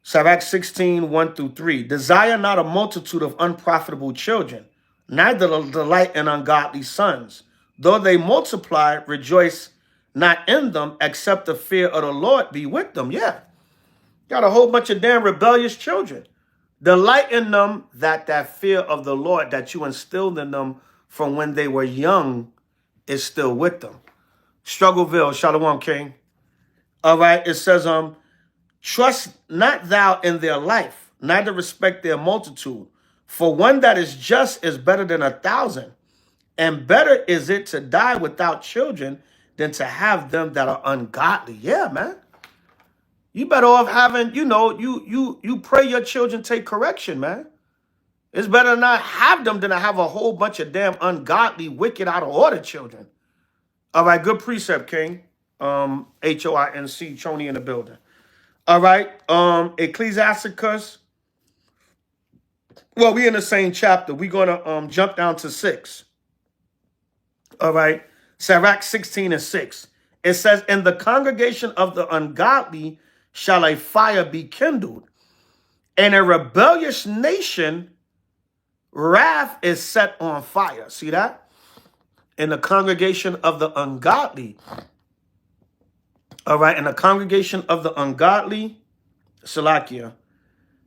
Sirach 16, 1 through 3. Desire not a multitude of unprofitable children, neither delight in ungodly sons. Though they multiply, rejoice not in them, except the fear of the Lord be with them. Yeah. Got a whole bunch of damn rebellious children. Delight in them that fear of the Lord that you instilled in them from when they were young is still with them. Struggleville, Shalom King. All right, it says, trust not thou in their life, neither respect their multitude. For one that is just is better than 1,000. And better is it to die without children than to have them that are ungodly. Yeah, man. You better off having, you know, you pray your children take correction, man. It's better to not have them than to have a whole bunch of damn ungodly, wicked, out of order children. All right, good precept, King. H.O.I.N.C. Choni in the building. All right. Ecclesiasticus. Well, we in the same chapter. We're gonna jump down to 6. All right. Sirach 16 and 6. It says, in the congregation of the ungodly shall a fire be kindled. In a rebellious nation, wrath is set on fire. See that? In the congregation of the ungodly. All right. In the congregation of the ungodly, Salakia,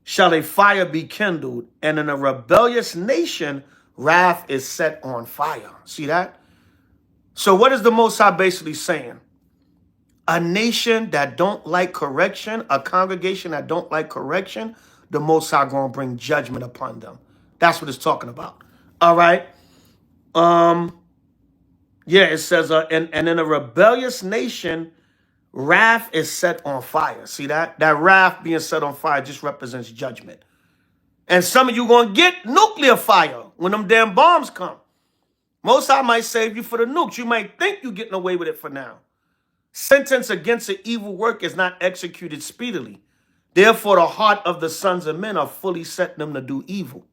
shall a fire be kindled, and in a rebellious nation, wrath is set on fire. See that? So what is the Most High basically saying? A nation that don't like correction, a congregation that don't like correction, the Most High going to bring judgment upon them. That's what it's talking about. All right. Yeah, it says, and in a rebellious nation, wrath is set on fire. See that? That wrath being set on fire just represents judgment. And some of you going to get nuclear fire when them damn bombs come. Most High might save you for the nukes. You might think you're getting away with it for now. Sentence against an evil work is not executed speedily. Therefore, the heart of the sons of men are fully setting them to do evil.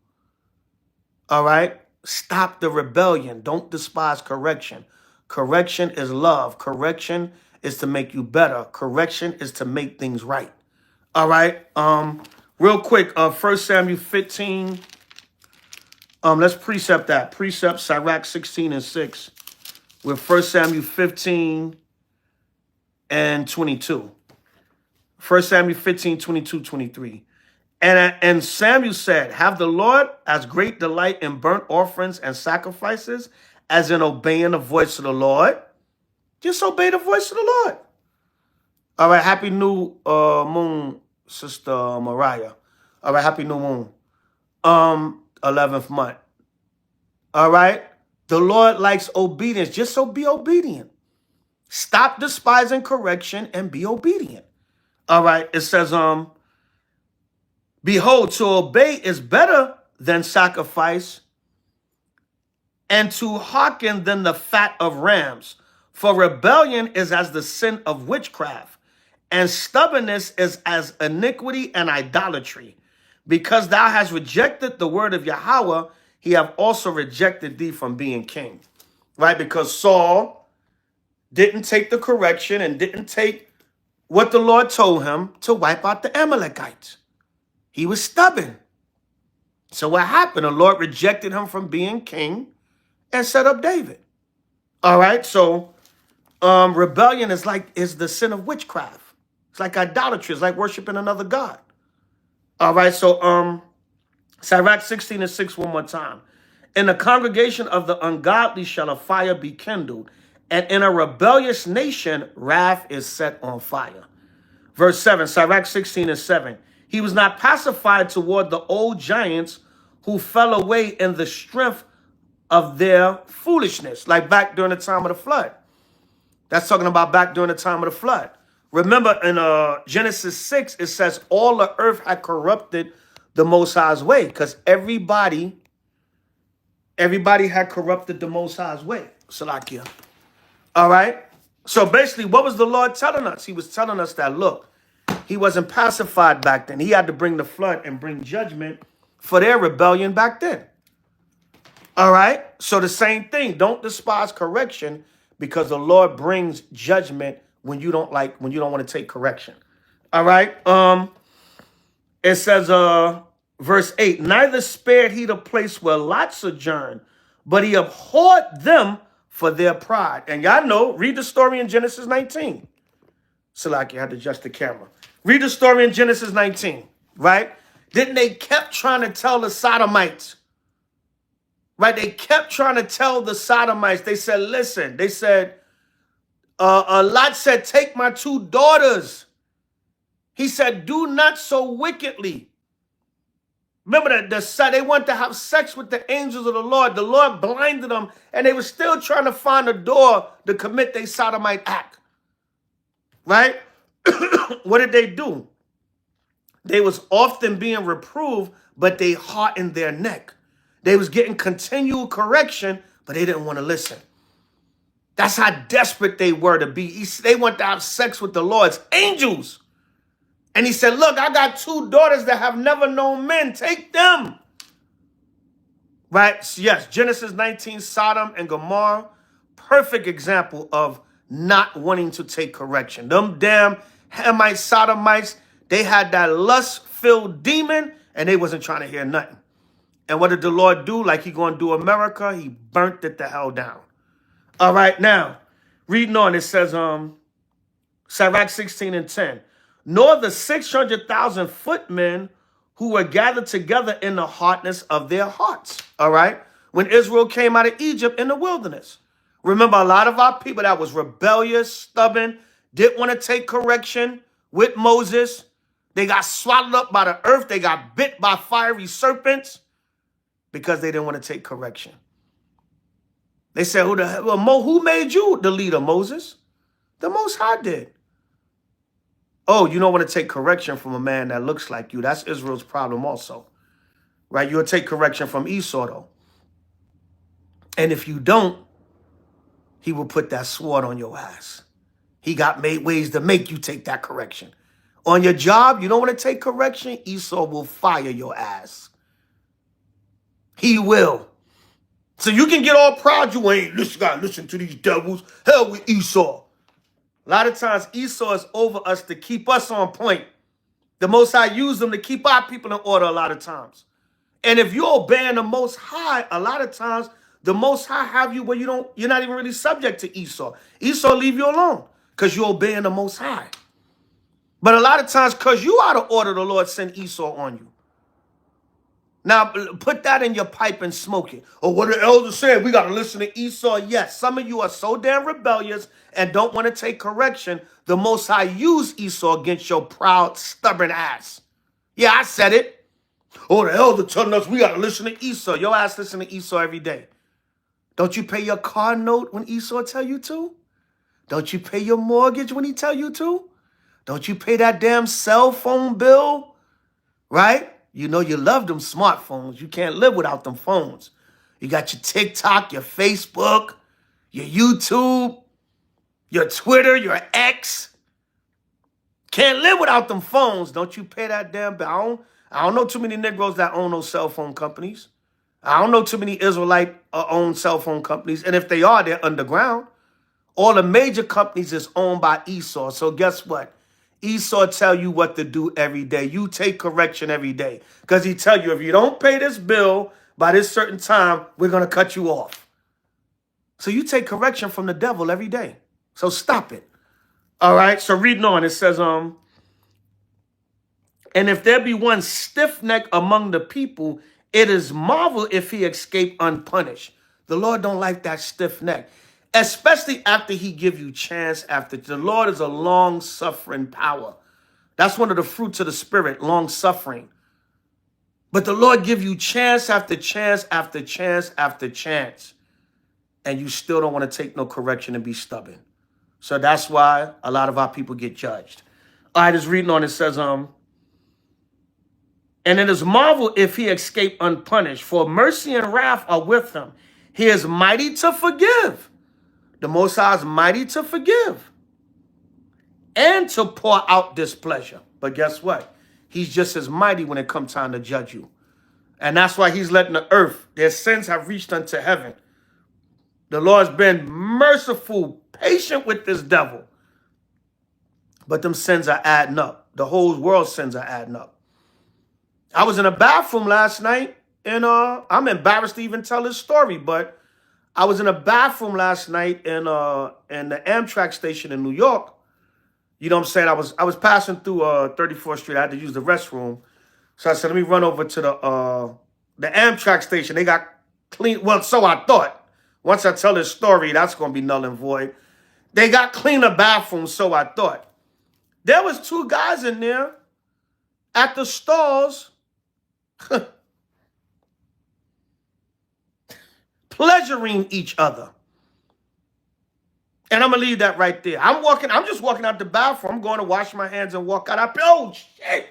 All right? Stop the rebellion. Don't despise correction. Correction is love. Correction is to make you better. Correction is to make things right. All right? Real quick, 1 Samuel 15. Let's precept that. Precept Sirach 16 and 6 with 1 Samuel 15 and 22. 1 Samuel 15, 22, 23. And Samuel said, have the Lord as great delight in burnt offerings and sacrifices as in obeying the voice of the Lord. Just obey the voice of the Lord. All right, happy new moon, Sister Mariah. All right, happy new moon. 11th month. All right, the Lord likes obedience. Just so be obedient. Stop despising correction and be obedient. All right, it says, behold, to obey is better than sacrifice, and to hearken than the fat of rams. For rebellion is as the sin of witchcraft, And stubbornness is as iniquity and idolatry. Because thou hast rejected the word of Yahweh, he have also rejected thee from being king. Right? Because Saul didn't take the correction and didn't take what the Lord told him to wipe out the Amalekites. He was stubborn. So what happened? The Lord rejected him from being king and set up David. All right, so rebellion is the sin of witchcraft. It's like idolatry. It's like worshiping another god. All right, so Sirach 16:6 one more time. In the congregation of the ungodly shall a fire be kindled, and in a rebellious nation wrath is set on fire. Verse 7, Sirach 16:7. He was not pacified toward the old giants who fell away in the strength of their foolishness, like back during the time of the flood. That's talking about back during the time of the flood. Remember in Genesis 6, it says all the earth had corrupted the Most High's way, because everybody had corrupted the Most High's way. Salakia. All right. So basically, what was the Lord telling us? He was telling us that, look, he wasn't pacified back then. He had to bring the flood and bring judgment for their rebellion back then. All right. So the same thing. Don't despise correction, because the Lord brings judgment when you don't want to take correction. All right. It says, verse 8, neither spared he the place where Lot sojourned, but he abhorred them for their pride. And y'all know, read the story in Genesis 19. Salaki, I had to adjust the camera. Read the story in Genesis 19, right? Then they kept trying to tell the Sodomites, right? They kept trying to tell the Sodomites. They said, listen, they said, Lot said, take my 2 daughters. He said, do not so wickedly. Remember that they wanted to have sex with the angels of the Lord. The Lord blinded them, and they were still trying to find a door to commit their sodomite act. Right? What did they do? They was often being reproved, but they hardened their neck. They was getting continual correction, but they didn't want to listen. That's how desperate they were to be. They wanted to have sex with the Lord's angels. And he said, look, I got 2 daughters that have never known men. Take them. Right? Yes, Genesis 19, Sodom and Gomorrah, perfect example of not wanting to take correction. Them damn Hamites, Sodomites, they had that lust-filled demon, and they wasn't trying to hear nothing. And what did the Lord do? Like he going to do America, he burnt it the hell down. All right, now, reading on, it says, Sirach 16:10. Nor the 600,000 footmen who were gathered together in the hardness of their hearts. All right? When Israel came out of Egypt in the wilderness. Remember, a lot of our people that was rebellious, stubborn, didn't want to take correction with Moses. They got swallowed up by the earth. They got bit by fiery serpents because they didn't want to take correction. They said, who made you the leader, Moses? The Most High did. Oh, you don't want to take correction from a man that looks like you. That's Israel's problem also. Right? You'll take correction from Esau, though. And if you don't, he will put that sword on your ass. He got ways to make you take that correction. On your job, you don't want to take correction, Esau will fire your ass. He will. So you can get all proud you ain't listen to these devils. Hell with Esau. A lot of times Esau is over us to keep us on point. The Most High used them to keep our people in order a lot of times. And if you're obeying the Most High, a lot of times the Most High have you where you're not even really subject to Esau. Esau leave you alone because you're obeying the Most High. But a lot of times because you out of order, the Lord send Esau on you. Now, put that in your pipe and smoke it. Or what the elder said, we got to listen to Esau. Yes, some of you are so damn rebellious and don't want to take correction. The Most High used Esau against your proud, stubborn ass. Yeah, I said it. Oh, the elder telling us we got to listen to Esau. Your ass listen to Esau every day. Don't you pay your car note when Esau tell you to? Don't you pay your mortgage when he tell you to? Don't you pay that damn cell phone bill? Right? You know you love them smartphones. You can't live without them phones. You got your TikTok, your Facebook, your YouTube, your Twitter, your X. Can't live without them phones. Don't you pay that damn bill. I don't know too many Negroes that own those cell phone companies. I don't know too many Israelite owned cell phone companies. And if they are, they're underground. All the major companies is owned by Esau. So guess what? Esau tell you what to do every day. You take correction every day. Because he tell you, if you don't pay this bill by this certain time, we're going to cut you off. So you take correction from the devil every day. So stop it. All right. So reading on, it says, and if there be one stiff-necked among the people, it is marvel if he escape unpunished. The Lord don't like that stiff neck, especially after he give you chance after. The Lord is a long-suffering power. That's one of the fruits of the Spirit, long-suffering. But the Lord give you chance after chance after chance after chance, and you still don't want to take no correction and be stubborn. So that's why a lot of our people get judged. All right, it's reading on, it says, and it is marvel if he escape unpunished, for mercy and wrath are with him. He is mighty to forgive. The Most High is mighty to forgive and to pour out displeasure. But guess what? He's just as mighty when it comes time to judge you. And that's why he's letting the earth, their sins have reached unto heaven. The Lord's been merciful, patient with this devil. But them sins are adding up. The whole world's sins are adding up. I was in a bathroom last night, and I'm embarrassed to even tell this story, but I was in a bathroom last night in the Amtrak station in New York. You know what I'm saying? I was passing through 34th Street. I had to use the restroom. So I said, let me run over to the Amtrak station. They got clean. Well, so I thought. Once I tell this story, that's going to be null and void. They got cleaner bathrooms, so I thought. There was two guys in there at the stalls pleasuring each other. And I'm going to leave that right there. I'm just walking out the bathroom. I'm going to wash my hands and walk out. Oh, shit.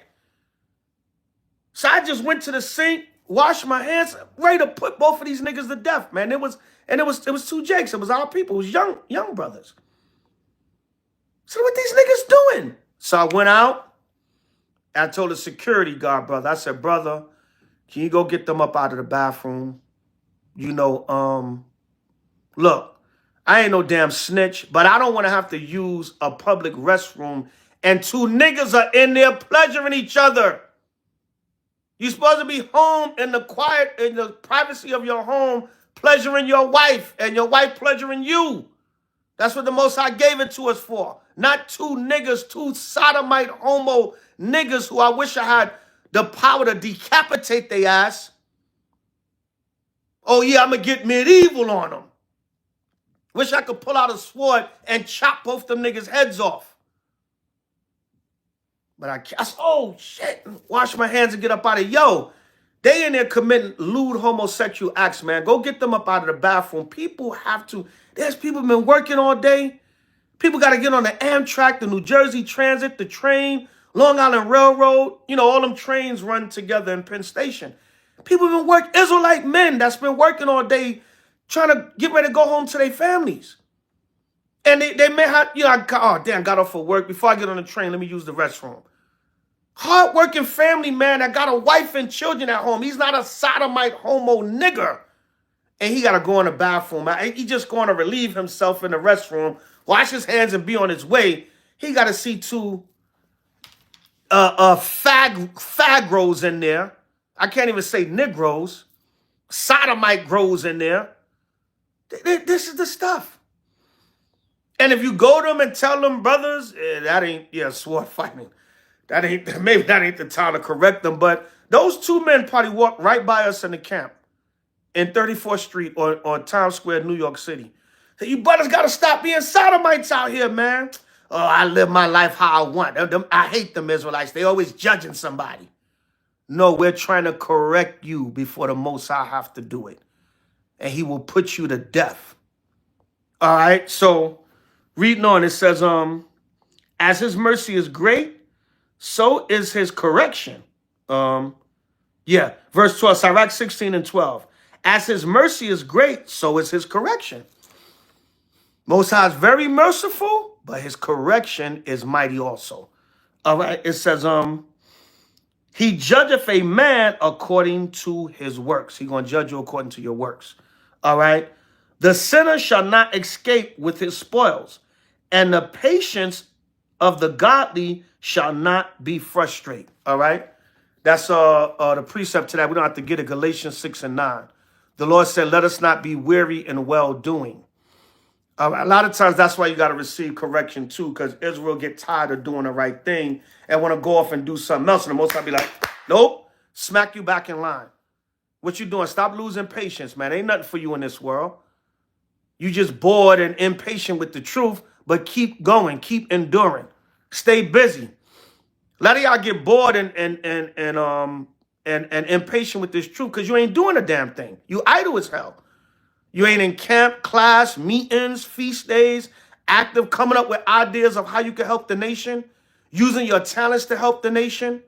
So I just went to the sink, washed my hands, ready to put both of these niggas to death, man. It was two Jakes. It was our people. It was young brothers. So what these niggas doing? So I went out. I told the security guard, brother, I said, brother, can you go get them up out of the bathroom? You know, look, I ain't no damn snitch, but I don't want to have to use a public restroom and two niggas are in there pleasuring each other. You're supposed to be home in the quiet, in the privacy of your home, pleasuring your wife and your wife pleasuring you. That's what the Most High gave it to us for. Not two niggas, two sodomite homo niggas who I wish I had the power to decapitate their ass. Oh yeah, I'm going to get medieval on them. Wish I could pull out a sword and chop both them niggas' heads off. But I oh shit, wash my hands and get up out of yo. They in there committing lewd homosexual acts, man. Go get them up out of the bathroom. People have to, there's people been working all day. People got to get on the Amtrak, the New Jersey Transit, the train, Long Island Railroad. You know, all them trains run together in Penn Station. People been working, Israelite men that's been working all day trying to get ready to go home to their families. And they may have, you know, oh damn, got off for work. Before I get on the train, let me use the restroom. Hard-working family man that got a wife and children at home. He's not a sodomite homo nigger. And he got to go in the bathroom. He just going to relieve himself in the restroom, wash his hands and be on his way. He got to see two fagros in there. I can't even say Negroes. Sodomite grows in there. This is the stuff. And if you go to them and tell them, brothers, that ain't, sword fighting. Maybe that ain't the time to correct them. But those two men probably walked right by us in the camp in 34th Street or Times Square, New York City. So you brothers got to stop being sodomites out here, man. Oh, I live my life how I want. I hate them Israelites. They always judging somebody. No, we're trying to correct you before the Most High have to do it. And he will put you to death. All right, so reading on, it says, as his mercy is great, so is his correction. Verse 12, Sirach 16 and 12. As his mercy is great, so is his correction. Most High is very merciful, but his correction is mighty also. All right, it says, he judgeth a man according to his works. He gonna judge you according to your works. All right. The sinner shall not escape with his spoils, and the patience of the godly shall not be frustrated. All right. That's the precept to that. We don't have to get it. Galatians 6 and 9. The Lord said, let us not be weary in well doing. A lot of times that's why you got to receive correction too, because Israel get tired of doing the right thing and want to go off and do something else. And the Most High be like, nope, smack you back in line. What you doing? Stop losing patience, man. Ain't nothing for you in this world. You just bored and impatient with the truth, but keep going, keep enduring. Stay busy. A lot of y'all get bored and impatient with this truth because you ain't doing a damn thing. You idle as hell. You ain't in camp, class, meetings, feast days, active, coming up with ideas of how you can help the nation, using your talents to help the nation.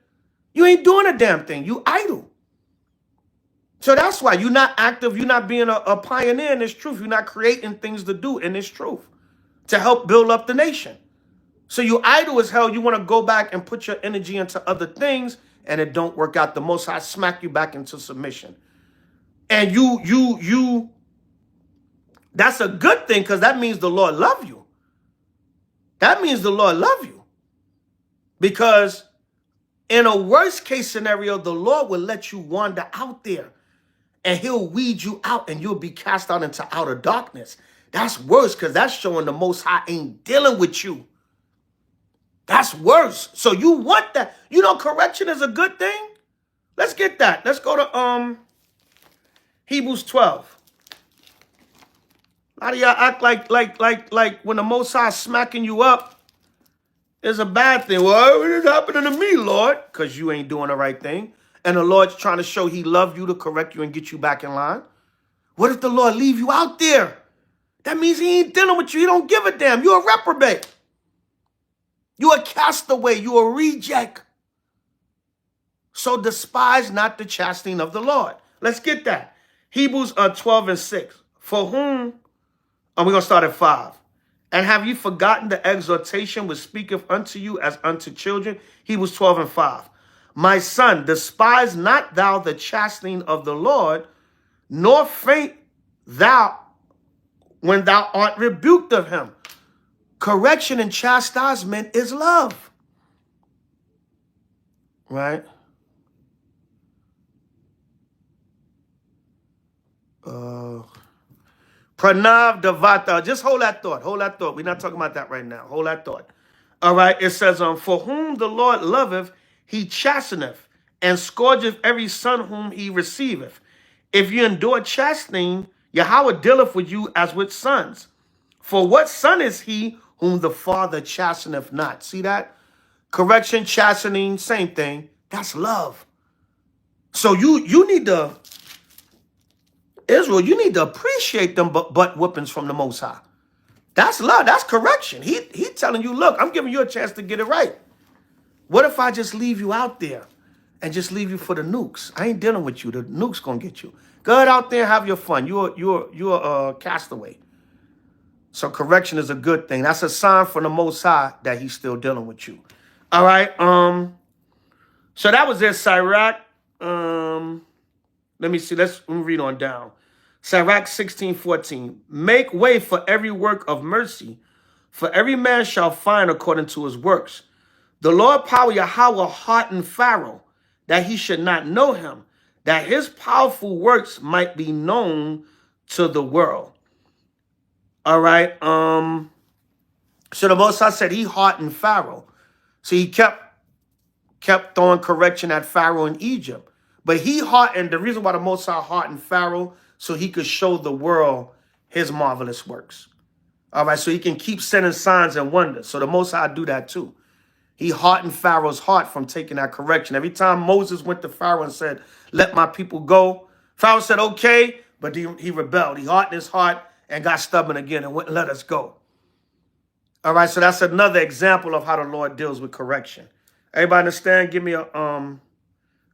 You ain't doing a damn thing. You idle. So that's why you're not active. You're not being a pioneer in this truth. You're not creating things to do in this truth to help build up the nation. So you idle as hell. You want to go back and put your energy into other things, and it don't work out. The Most High smack you back into submission. And that's a good thing, because that means the Lord love you. That means the Lord love you. Because in a worst case scenario, the Lord will let you wander out there and he'll weed you out and you'll be cast out into outer darkness. That's worse, because that's showing the Most High ain't dealing with you. That's worse. So you want that. You know, correction is a good thing. Let's get that. Let's go to Hebrews 12. A lot of y'all act like when the Most High smacking you up is a bad thing. Well, what is happening to me, Lord? Because you ain't doing the right thing. And the Lord's trying to show he loved you to correct you and get you back in line. What if the Lord leave you out there? That means he ain't dealing with you. He don't give a damn. You're a reprobate. You're a castaway. You're a reject. So despise not the chastening of the Lord. Let's get that. Hebrews 12 and 6. For whom... And we're going to start at 5. And have you forgotten the exhortation which speaketh unto you as unto children? Hebrews 12 and 5. My son, despise not thou the chastening of the Lord, nor faint thou when thou art rebuked of him. Correction and chastisement is love. Right? Pranav Devata. Just hold that thought. Hold that thought. We're not talking about that right now. Hold that thought. All right. It says, for whom the Lord loveth, he chasteneth, and scourgeth every son whom he receiveth. If you endure chastening, Yahweh dealeth with you as with sons. For what son is he whom the Father chasteneth not? See that? Correction, chastening, same thing. That's love. So you need to... Israel, you need to appreciate them butt whoopings from the Most High. That's love. That's correction. He telling you, look, I'm giving you a chance to get it right. What if I just leave you out there and just leave you for the nukes? I ain't dealing with you. The nukes gonna get you. Go ahead out there and have your fun. You're a castaway. So correction is a good thing. That's a sign from the Most High that he's still dealing with you. All right. So that was it, Sirach. Let me see. Let me read on down. Sirach 16:14. Make way for every work of mercy, for every man shall find according to his works. The Lord power Yahweh heartened Pharaoh, that he should not know him, that his powerful works might be known to the world. All right. So the Most High said he heartened Pharaoh. So he kept throwing correction at Pharaoh in Egypt. But he heartened, the reason why the Most High heartened Pharaoh, so he could show the world his marvelous works. All right, so he can keep sending signs and wonders. So the Most High do that too. He hardened Pharaoh's heart from taking that correction. Every time Moses went to Pharaoh and said, let my people go, Pharaoh said, okay, but he rebelled. He hardened his heart and got stubborn again and wouldn't let us go. All right, so that's another example of how the Lord deals with correction. Everybody understand? Give me a Con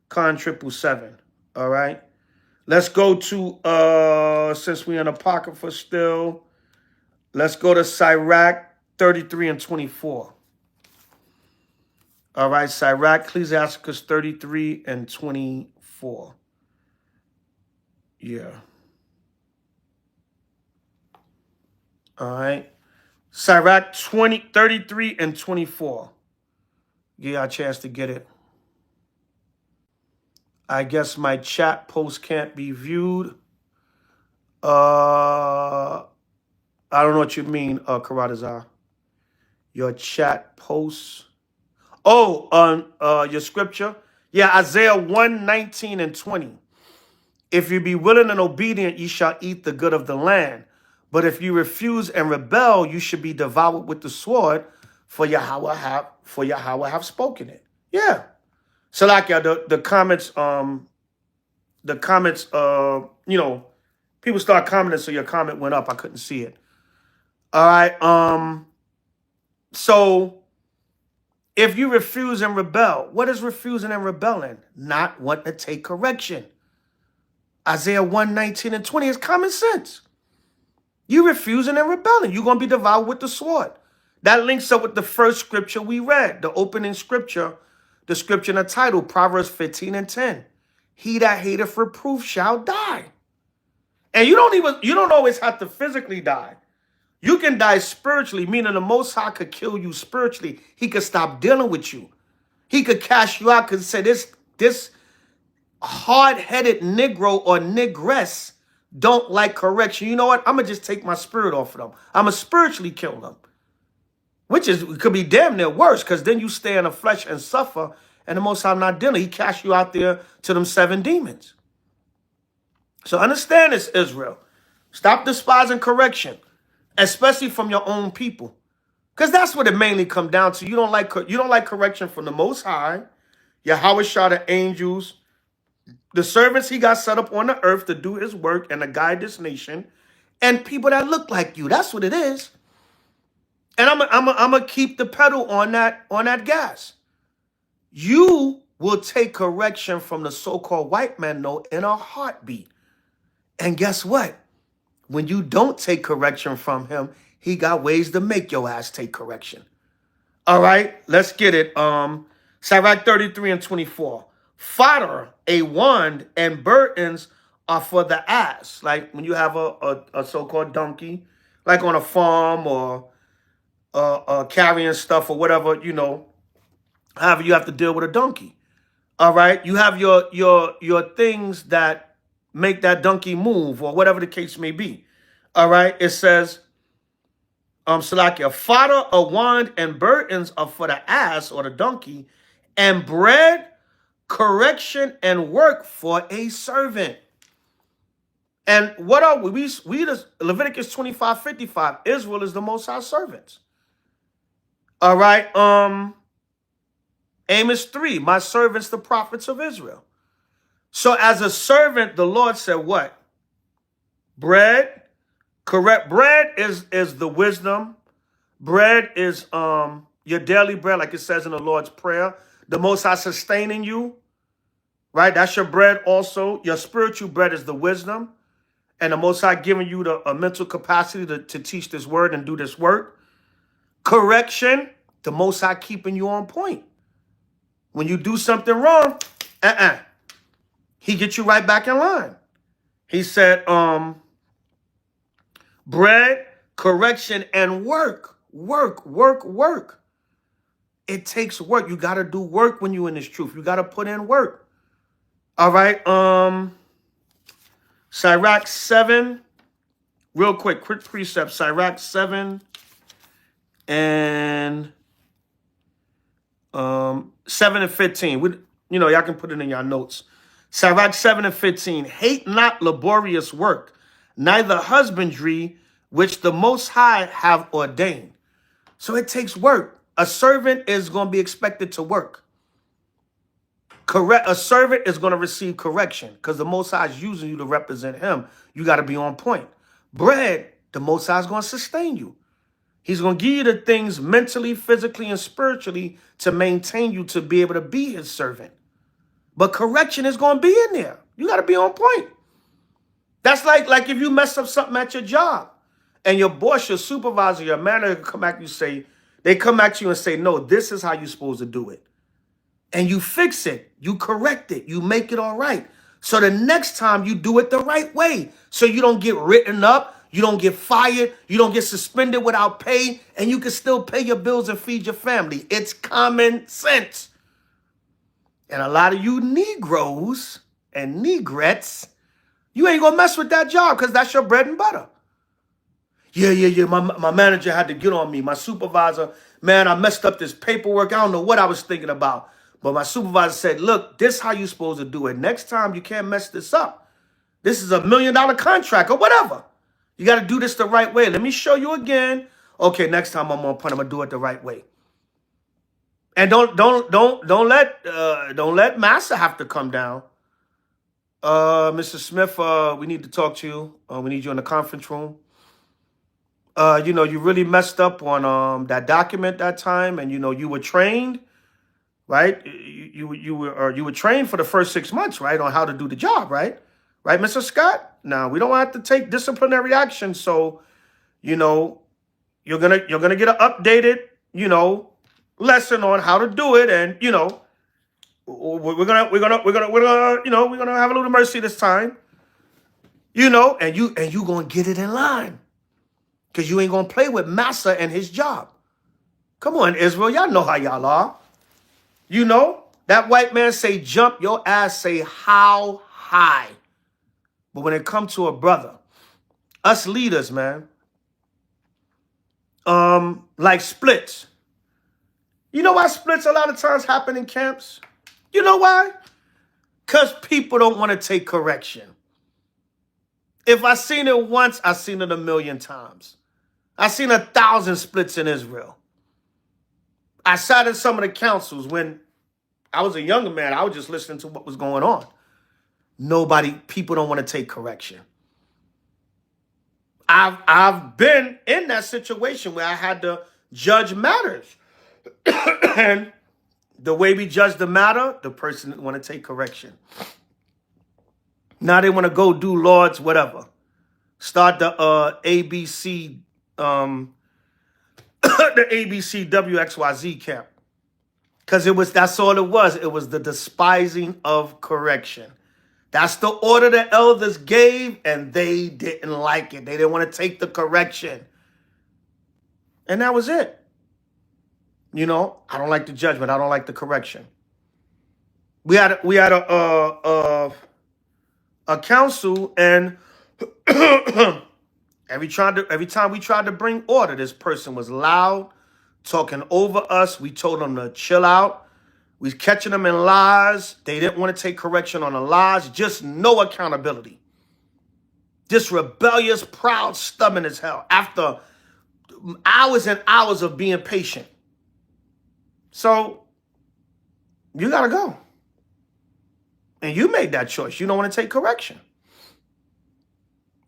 777. All right. Let's go to, since we're in Apocrypha still, let's go to Sirach 33 and 24. All right, Sirach, Ecclesiasticus 33 and 24. Yeah. All right. Sirach 33 and 24. Give you a chance to get it. I guess my chat post can't be viewed. I don't know what you mean, Karadazar. Your chat post. Oh, on your scripture. Yeah, Isaiah 1:19 and 20. If you be willing and obedient, ye shall eat the good of the land. But if you refuse and rebel, you should be devoured with the sword, for Yahweh have spoken it. Yeah. So like the comments, people start commenting, so your comment went up. I couldn't see it. All right. So if you refuse and rebel, what is refusing and rebelling? Not wanting to take correction. Isaiah 1:19 and 20 is common sense. You refusing and rebelling, you're going to be devoured with the sword. That links up with the first scripture we read, the opening scripture, the scripture in the title, Proverbs 15 and 10. He that hateth reproof shall die. And you don't always have to physically die. You can die spiritually, meaning the Most High could kill you spiritually. He could stop dealing with you. He could cast you out because say this hard-headed Negro or Negress don't like correction. You know what? I'm going to just take my spirit off of them. I'm going to spiritually kill them. Which could be damn near worse, because then you stay in the flesh and suffer, and the Most High not dealing. He cast you out there to them 7 demons. So understand this, Israel. Stop despising correction, especially from your own people. Because that's what it mainly comes down to. You don't like correction from the Most High, Yahweh shot the angels, the servants he got set up on the earth to do his work and to guide this nation, and people that look like you. That's what it is. And I'm gonna keep the pedal on that gas. You will take correction from the so-called white man, though, in a heartbeat. And guess what? When you don't take correction from him, he got ways to make your ass take correction. All right, let's get it. Sirach 33 and 24. Fodder, a wand, and burdens are for the ass. Like when you have a so-called donkey, like on a farm or carrying stuff or whatever, however you have to deal with a donkey. All right, you have your things that make that donkey move or whatever the case may be. All right, it says, Salakia, fodder, a wand, and burdens are for the ass or the donkey, and bread, correction, and work for a servant. And what are we Leviticus 25:55, Israel is the Most High servants. All right, Amos 3, my servants, the prophets of Israel. So as a servant, the Lord said what? Bread, correct. Bread is the wisdom. Bread is your daily bread, like it says in the Lord's Prayer. The Most High sustaining you, right? That's your bread also. Your spiritual bread is the wisdom. And the Most High giving you the mental capacity to teach this word and do this work. Correction, the Most High keeping you on point. When you do something wrong, he gets you right back in line. He said, bread, correction, and work. Work. It takes work. You got to do work when you're in this truth. You got to put in work. All right. Sirach 7. Real quick precept. Sirach 7 and 7 and 15. Y'all can put it in your notes. Sirach 7 and 15. Hate not laborious work, neither husbandry, which the Most High have ordained. So it takes work. A servant is going to be expected to work. A servant is going to receive correction because the Most High is using you to represent him. You got to be on point. Bread, the Most High is going to sustain you. He's going to give you the things mentally, physically, and spiritually to maintain you to be able to be his servant. But correction is going to be in there. You got to be on point. That's like if you mess up something at your job and your boss, your supervisor, your manager come at you and say, no, this is how you're supposed to do it. and you fix it, you correct it, you make it all right. So the next time you do it the right way. So you don't get written up, you don't get fired, you don't get suspended without pay, and you can still pay your bills and feed your family. It's common sense. And a lot of you Negroes and Negrettes, you ain't gonna mess with that job because that's your bread and butter. Yeah. My manager had to get on me. My supervisor, man, I messed up this paperwork. I don't know what I was thinking about. But my supervisor said, look, this is how you're supposed to do it. Next time, you can't mess this up. This is $1 million contract or whatever. You got to do this the right way. Let me show you again. Okay, next time I'm on point, I'm going to do it the right way. And don't let Massa have to come down. Mr. Smith, we need to talk to you. We need you in the conference room. You really messed up on that document that time, and you were trained, right? You were trained for the first 6 months, right, on how to do the job, right, Mr. Scott? Now we don't have to take disciplinary action, so you're gonna get an updated lesson on how to do it, and we're gonna have a little mercy this time, and you gonna get it in line. Because you ain't going to play with Massa and his job. Come on, Israel. Y'all know how y'all are. That white man say jump, your ass say how high. But when it comes to a brother, us leaders, man, like splits. You know why splits a lot of times happen in camps? You know why? Because people don't want to take correction. If I seen it once, I seen it 1,000,000 times. I seen 1,000 splits in Israel. I sat in some of the councils when I was a younger man. I was just listening to what was going on. People don't want to take correction. I've been in that situation where I had to judge matters. And the way we judge the matter, the person didn't want to take correction. Now they want to go do Lord's whatever. Start the ABC the ABC WXYZ camp. Because that's all it was. It was the despising of correction. That's the order the elders gave, and they didn't like it. They didn't want to take the correction. And that was it. I don't like the judgment. I don't like the correction. We had a council, and every time we tried to bring order, this person was loud, talking over us. We told them to chill out. We was catching them in lies. They didn't want to take correction on the lies. Just no accountability. Just rebellious, proud, stubborn as hell. After hours and hours of being patient. So, you got to go. And you made that choice. You don't want to take correction.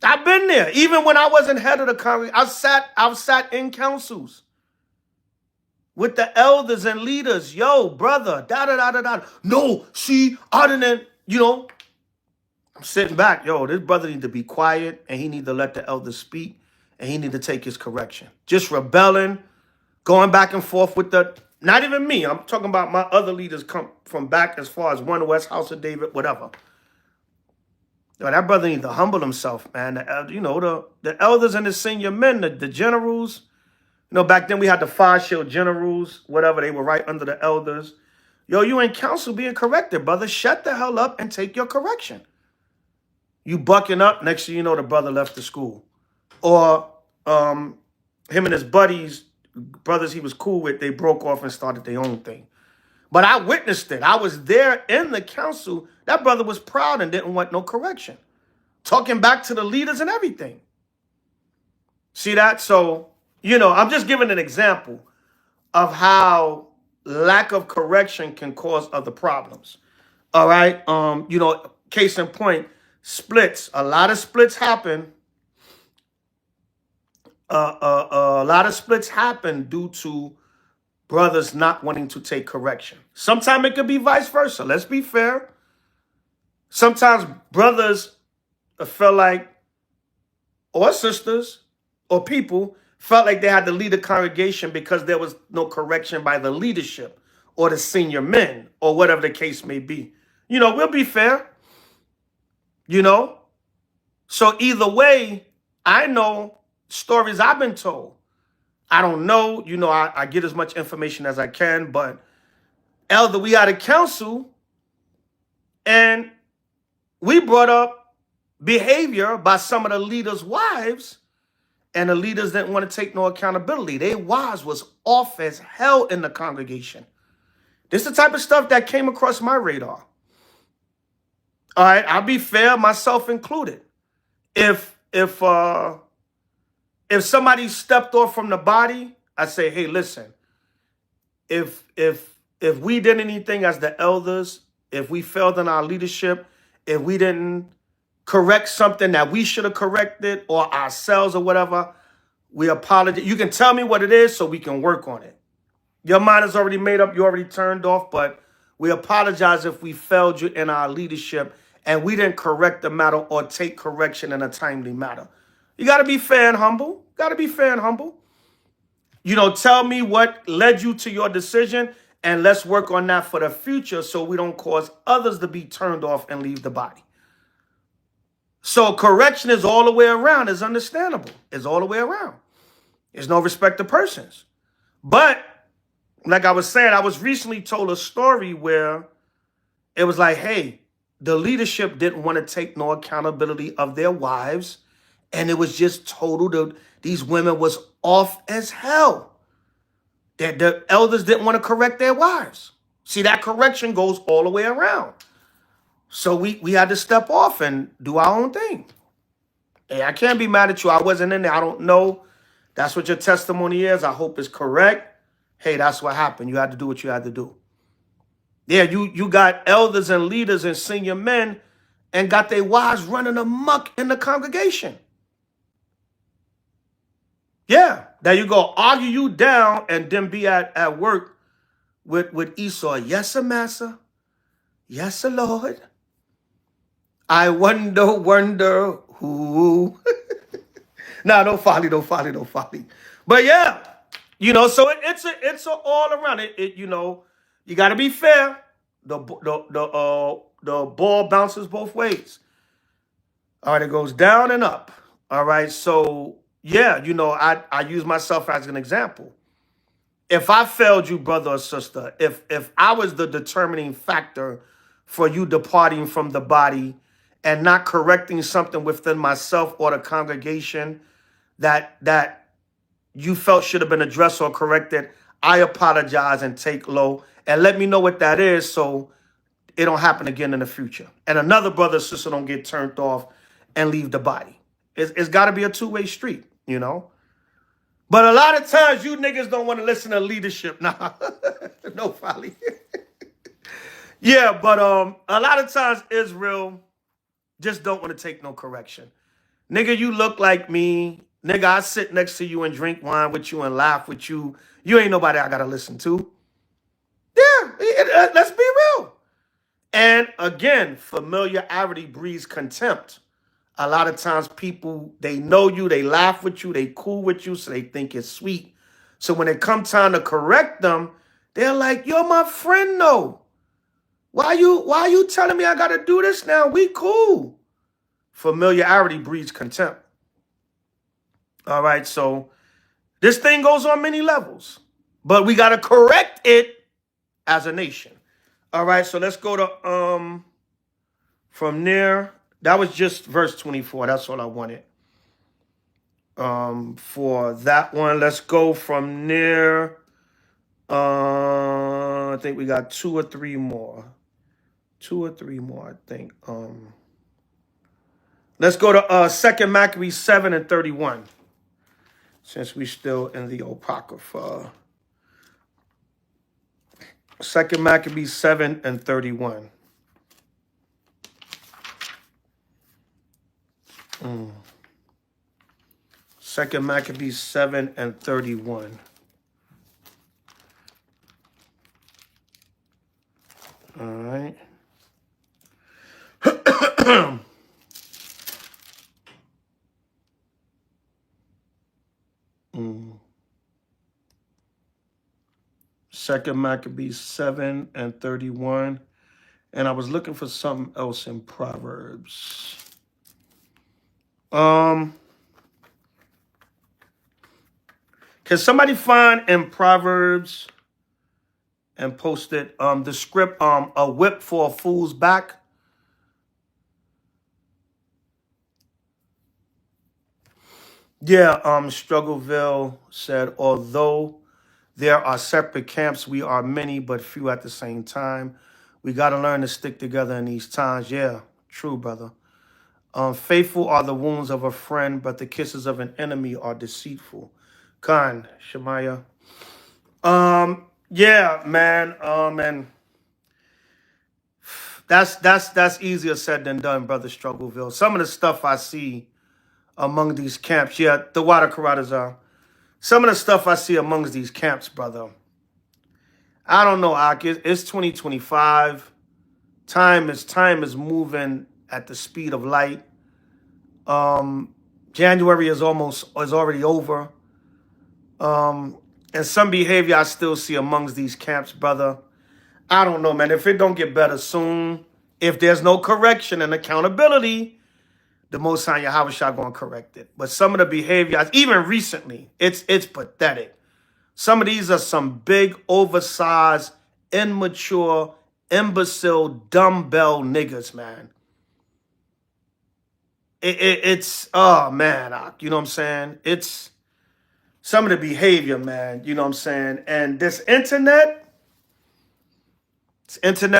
I've been there. Even when I wasn't head of the congregation, I've sat in councils with the elders and leaders. Yo, brother, da-da-da-da-da. No, see, other than, I'm sitting back. Yo, this brother need to be quiet, and he need to let the elders speak, and he need to take his correction. Just rebelling, going back and forth with not even me. I'm talking about my other leaders come from back as far as One West, House of David, whatever. Yo, that brother need to humble himself, man. The elders and the senior men, the generals. Back then we had the five-shield generals, whatever. They were right under the elders. Yo, you in council being corrected, brother. Shut the hell up and take your correction. You bucking up, next thing you know, the brother left the school. Or him and his brothers he was cool with, they broke off and started their own thing. But I witnessed it. I was there in the council. That brother was proud and didn't want no correction. Talking back to the leaders and everything. See that? So, I'm just giving an example of how lack of correction can cause other problems. All right? Case in point, splits. A lot of splits happen. A lot of splits happen due to brothers not wanting to take correction. Sometimes it could be vice versa. Let's be fair. Sometimes brothers felt like, or sisters, or people felt like they had to lead a congregation because there was no correction by the leadership or the senior men or whatever the case may be. You know, we'll be fair, you know. So either way, I know stories I've been told. I don't know, you know, I get as much information as I can, but elder, we had a council and we brought up behavior by some of the leaders' wives, and the leaders didn't want to take no accountability. Their wives was off as hell in the congregation. This is the type of stuff that came across my radar. All right, I'll be fair, myself included. If somebody stepped off from the body, I say, hey, listen, if we did anything as the elders, if we failed in our leadership, if we didn't correct something that we should have corrected or ourselves or whatever, we apologize. You can tell me what it is so we can work on it. Your mind is already made up. You already turned off, but we apologize if we failed you in our leadership and we didn't correct the matter or take correction in a timely manner. You got to be fair and humble. Got to be fair and humble. You know, tell me what led you to your decision, and let's work on that for the future so we don't cause others to be turned off and leave the body. So correction is all the way around. It's understandable. It's all the way around. There's no respect to persons. But like I was saying, I was recently told a story where it was like, hey, the leadership didn't want to take no accountability of their wives. And it was just total, these women was off as hell. That the elders didn't want to correct their wives. See, that correction goes all the way around. So we had to step off and do our own thing. Hey, I can't be mad at you. I wasn't in there. I don't know. That's what your testimony is. I hope it's correct. Hey, that's what happened. You had to do what you had to do. Yeah, you got elders and leaders and senior men and got their wives running amok in the congregation. Yeah, there you go. Argue you down and then be at work with Esau. Yes, sir, massa. Yes, sir, Lord. I wonder who. No, don't folly. But yeah, you know, so it's a all around. You know, you got to be fair. The ball bounces both ways. All right, it goes down and up. All right, so yeah, you know, I use myself as an example. If I failed you, brother or sister, if I was the determining factor for you departing from the body and not correcting something within myself or the congregation that you felt should have been addressed or corrected, I apologize and take low and let me know what that is so it don't happen again in the future. And another brother or sister don't get turned off and leave the body. It's got to be a two-way street, you know? But a lot of times you niggas don't want to listen to leadership. Nah, no folly. Yeah, but a lot of times Israel just don't want to take no correction. Nigga, you look like me. Nigga, I sit next to you and drink wine with you and laugh with you. You ain't nobody I got to listen to. Yeah, let's be real. And again, familiarity breeds contempt. A lot of times people, they know you, they laugh with you, they cool with you, so they think it's sweet. So when it come time to correct them, they're like, you're my friend, though. Why you telling me I got to do this now? We cool. Familiarity breeds contempt. All right, so this thing goes on many levels, but we got to correct it as a nation. All right, so let's go to from there. That was just verse 24. That's all I wanted. For that one, let's go from there. I think we got two or three more. I think. Let's go to 2 Maccabees 7 and 31. Since we still in the Apocrypha. 2 Maccabees 7 and 31. 2 Maccabees 7 and 31. All right. Second Maccabees 7 and 31. And I was looking for something else in Proverbs. Can somebody find in Proverbs and post it the script a whip for a fool's back? Yeah, Struggleville said, although there are separate camps, we are many but few at the same time. We got to learn to stick together in these times. Yeah, true, brother. Faithful are the wounds of a friend, but the kisses of an enemy are deceitful. Khan, Shemaiah. Yeah, man. And that's easier said than done, brother Struggleville. Some of the stuff I see among these camps, yeah, the water Karatazar. Some of the stuff I see amongst these camps, brother. I don't know, Ak. It's 2025. Time is moving at the speed of light. January is already over. And some behavior I still see amongst these camps, brother. I don't know, man. If it don't get better soon, if there's no correction and accountability, the Most High Yahweh Shah gonna correct it. But some of the behavior, even recently, it's pathetic. Some of these are some big, oversized, immature, imbecile, dumbbell niggas, man. It's oh man, you know what I'm saying? It's some of the behavior, man. You know what I'm saying? And this internet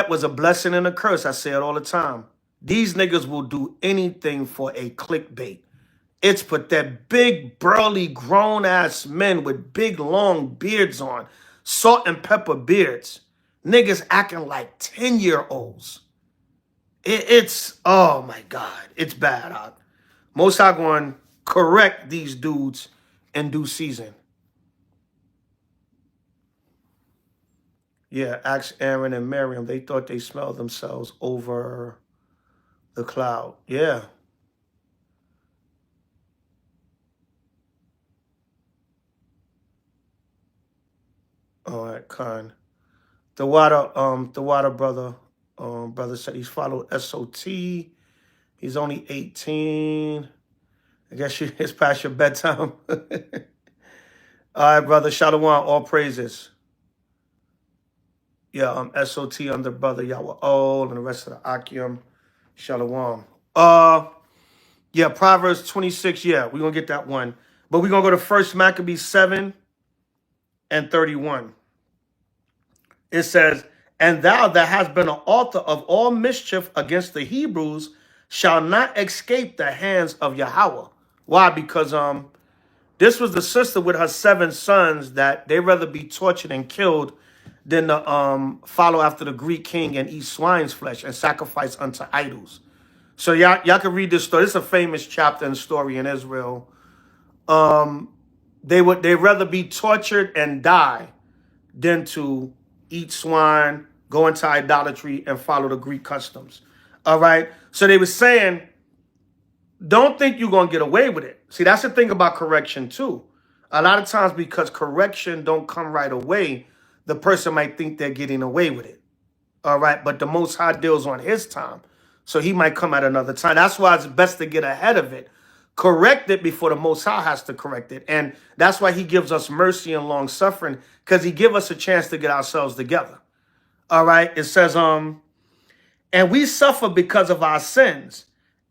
was a blessing and a curse. I say it all the time. These niggas will do anything for a clickbait. It's put that big, burly, grown-ass men with big, long beards on, salt and pepper beards. Niggas acting like 10-year-olds. It's, oh my God, it's bad. Most High going to correct these dudes in due season. Yeah, ask Aaron and Miriam. They thought they smelled themselves over the cloud. Yeah. All right, Khan. The water brother, brother said he's followed SOT. He's only 18. I guess it's past your bedtime. All right, brother. Shalom, all praises. Yeah, SOT under brother Yahweh and the rest of the Akim. Shalom. Yeah, Proverbs 26. Yeah, we're gonna get that one. But we're gonna go to First Maccabees 7 and 31. It says, and thou that hast been an author of all mischief against the Hebrews shall not escape the hands of Yahweh. Why? Because this was the sister with her 7 sons that they rather be tortured and killed than to follow after the Greek king and eat swine's flesh and sacrifice unto idols. So y'all can read this story. It's a famous chapter and story in Israel. They'd rather be tortured and die than to eat swine, go into idolatry, and follow the Greek customs. All right? So they were saying, don't think you're going to get away with it. See, that's the thing about correction, too. A lot of times because correction don't come right away, the person might think they're getting away with it. All right? But the Most High deals on his time. So he might come at another time. That's why it's best to get ahead of it. Correct it before the Most High has to correct it. And that's why he gives us mercy and long suffering, because he gives us a chance to get ourselves together. All right. It says, and we suffer because of our sins.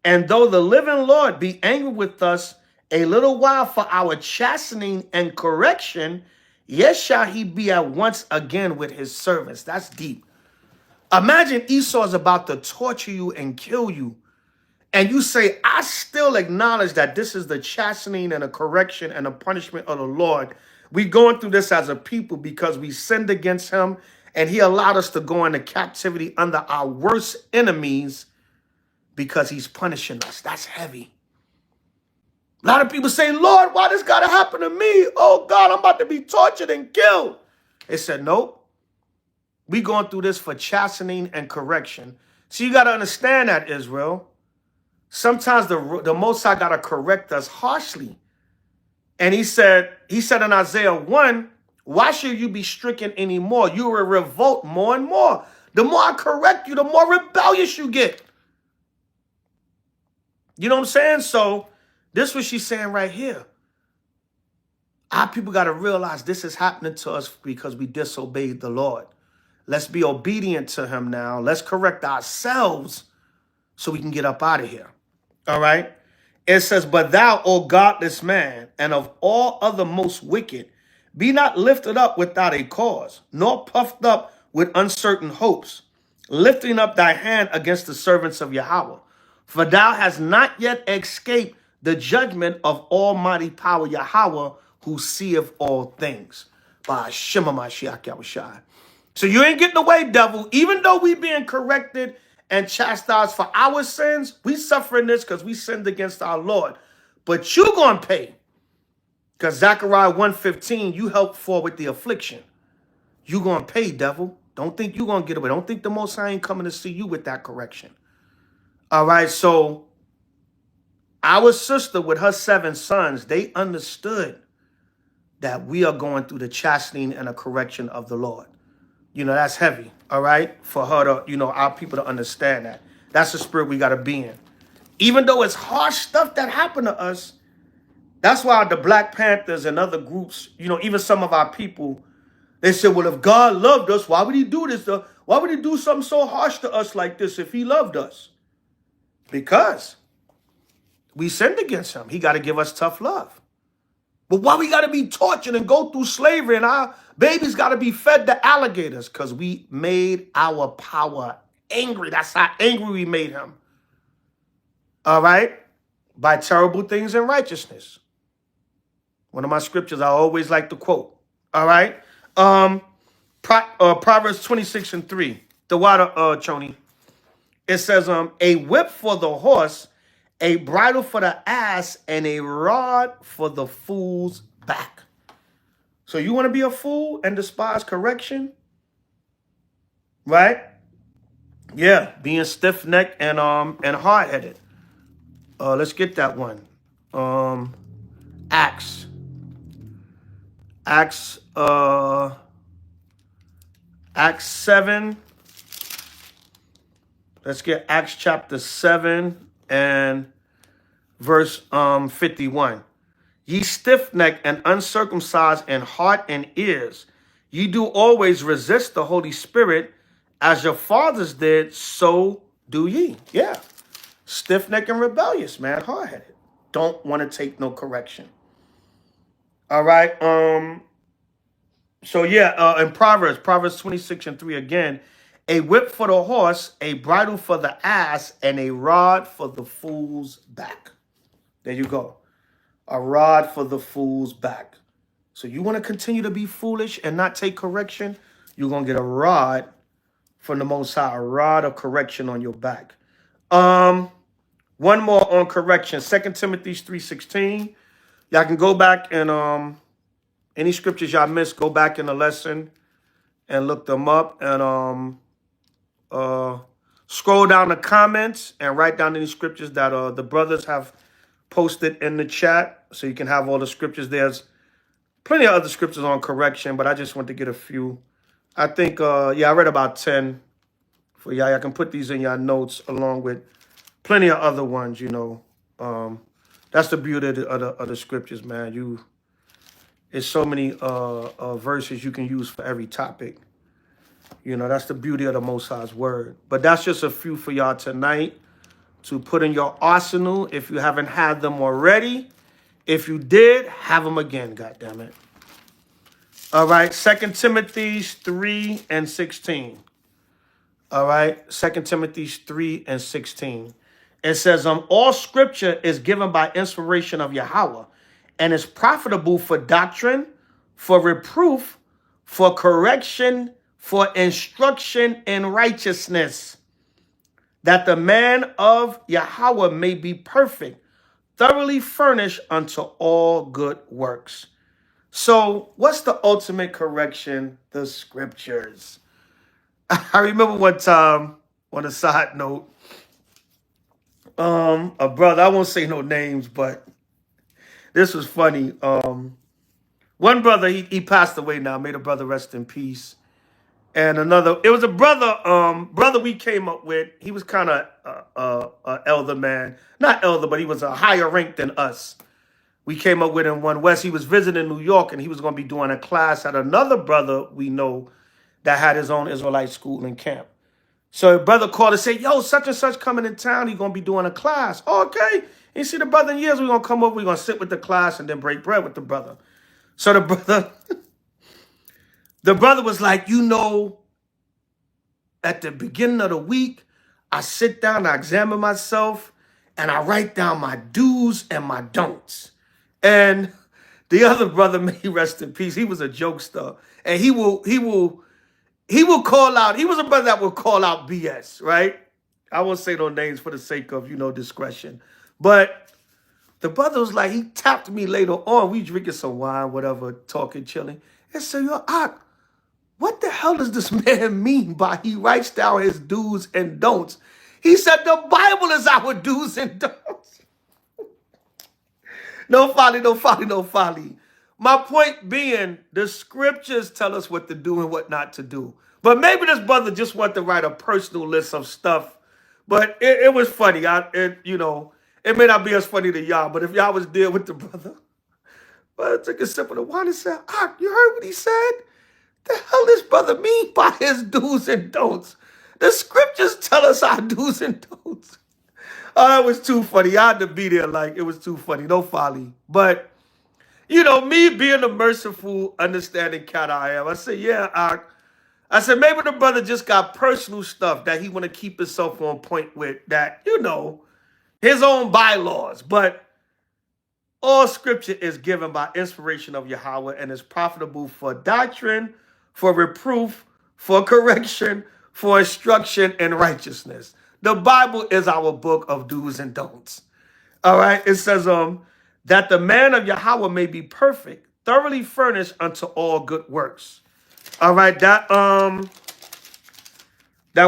And though the living Lord be angry with us a little while for our chastening and correction, yet shall he be at once again with his servants. That's deep. Imagine Esau is about to torture you and kill you. And you say, I still acknowledge that this is the chastening and a correction and a punishment of the Lord. We're going through this as a people because we sinned against him and he allowed us to go into captivity under our worst enemies because he's punishing us. That's heavy. A lot of people say, Lord, why this got to happen to me? Oh, God, I'm about to be tortured and killed. They said, nope. We're going through this for chastening and correction. So you got to understand that, Israel. Sometimes the Most High got to correct us harshly. And he said in Isaiah 1, Why should you be stricken anymore? You will revolt more and more. The more I correct you, the more rebellious you get. You know what I'm saying? So this is what she's saying right here. Our people got to realize this is happening to us because we disobeyed the Lord. Let's be obedient to him now. Let's correct ourselves so we can get up out of here. All right? It says, but thou, O godless man, and of all other most wicked, be not lifted up without a cause, nor puffed up with uncertain hopes, lifting up thy hand against the servants of Yahweh. For thou hast not yet escaped the judgment of Almighty power Yahweh, who seeth all things. By Shema Mashiach Yahushua. So you ain't getting away, devil. Even though we being corrected and chastised for our sins, we suffering this because we sinned against our Lord. But you gonna pay. Because Zechariah 1:15, you helped for with the affliction. You gonna pay, devil. Don't think you gonna get away. Don't think the Most High ain't coming to see you with that correction. All right, so our sister with her 7 sons, they understood that we are going through the chastening and a correction of the Lord. You know, that's heavy, all right, for her to, you know, our people to understand that. That's the spirit we got to be in. Even though it's harsh stuff that happened to us, that's why the Black Panthers and other groups, you know, even some of our people, they said, well, if God loved us, why would he do this? Why would he do something so harsh to us like this if he loved us? Because we sinned against him. He got to give us tough love. But why we got to be tortured and go through slavery and our babies got to be fed to alligators? Because we made our power angry. That's how angry we made him. All right? By terrible things in righteousness. One of my scriptures I always like to quote. All right? Proverbs 26:3. The water, Choni. It says, a whip for the horse, a bridle for the ass, and a rod for the fool's back. So you want to be a fool and despise correction? Right? Yeah, being stiff-necked and hard-headed. Let's get that one. Acts 7. Let's get Acts chapter 7 and verse 51. Ye stiff-necked and uncircumcised in heart and ears, ye do always resist the Holy Spirit, as your fathers did, so do ye. Yeah. Stiff-necked and rebellious, man. Hard-headed. Don't want to take no correction. All right. So yeah, in Proverbs 26:3 again, a whip for the horse, a bridle for the ass, and a rod for the fool's back. There you go. A rod for the fool's back. So you want to continue to be foolish and not take correction? You're going to get a rod from the Most High, a rod of correction on your back. One more on correction, 2 Timothy 3:16. Y'all can go back and any scriptures y'all missed, go back in the lesson and look them up. And scroll down the comments and write down any scriptures that the brothers have posted in the chat, so you can have all the scriptures. There's plenty of other scriptures on correction, but I just want to get a few. I think, yeah, I read about 10 for y'all. I can put these in your notes along with plenty of other ones, you know. That's the beauty of the scriptures, man. There's so many verses you can use for every topic. You know, that's the beauty of the Most High's word. But that's just a few for y'all tonight to put in your arsenal if you haven't had them already. If you did, have them again, goddammit. All right, 2 Timothy 3:16. All right, 2 Timothy 3:16. It says, all scripture is given by inspiration of Yahweh and is profitable for doctrine, for reproof, for correction, for instruction in righteousness, that the man of Yahweh may be perfect, thoroughly furnished unto all good works. So what's the ultimate correction? The scriptures. I remember one time, on a side note, a brother, I won't say no names, but this was funny. One brother, he passed away now. May the brother rest in peace. And another, it was a brother, brother we came up with. He was kind of elder man, not elder, but he was a higher rank than us. We came up with in One West. He was visiting New York, and he was going to be doing a class at another brother we know that had his own Israelite school and camp. So a brother called and said, yo, such and such coming in town. He's going to be doing a class. Okay. You see the brother in years. We're going to come over. We're going to sit with the class and then break bread with the brother. So the brother was like, you know, at the beginning of the week, I sit down, I examine myself, and I write down my do's and my don'ts. And the other brother, may he rest in peace, he was a jokester. And he will call out, he was a brother that will call out BS, right? I won't say no names for the sake of, discretion. But the brother was like, he tapped me later on. We drinking some wine, whatever, talking, chilling. And so, yo, what the hell does this man mean by he writes down his do's and don'ts? He said the Bible is our do's and don'ts. No folly, no folly, no folly. My point being, the scriptures tell us what to do and what not to do. But maybe this brother just wanted to write a personal list of stuff. But it was funny. It may not be as funny to y'all, but if y'all was there with the brother, I took a sip of the wine and said, you heard what he said? The hell this brother mean by his do's and don'ts? The scriptures tell us our do's and don'ts. Oh, it was too funny. I had to be there. Like, it was too funny. No folly. But, me being the merciful, understanding cat I am, I said, yeah, I said, maybe the brother just got personal stuff that he want to keep himself on point with, that, his own bylaws. But all scripture is given by inspiration of Yahweh and is profitable for doctrine, for reproof, for correction, for instruction in righteousness. The Bible is our book of do's and don'ts. All right. It says that the man of Yahweh may be perfect, thoroughly furnished unto all good works. All right. That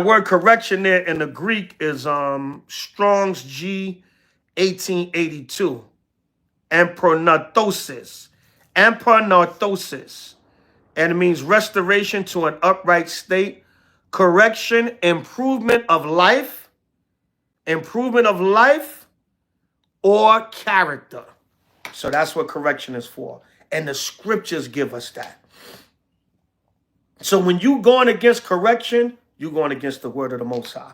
word correction there in the Greek is Strong's G 1882. Empronarthosis. And it means restoration to an upright state, correction, improvement of life, or character. So that's what correction is for. And the scriptures give us that. So when you're going against correction, you're going against the word of the Most High.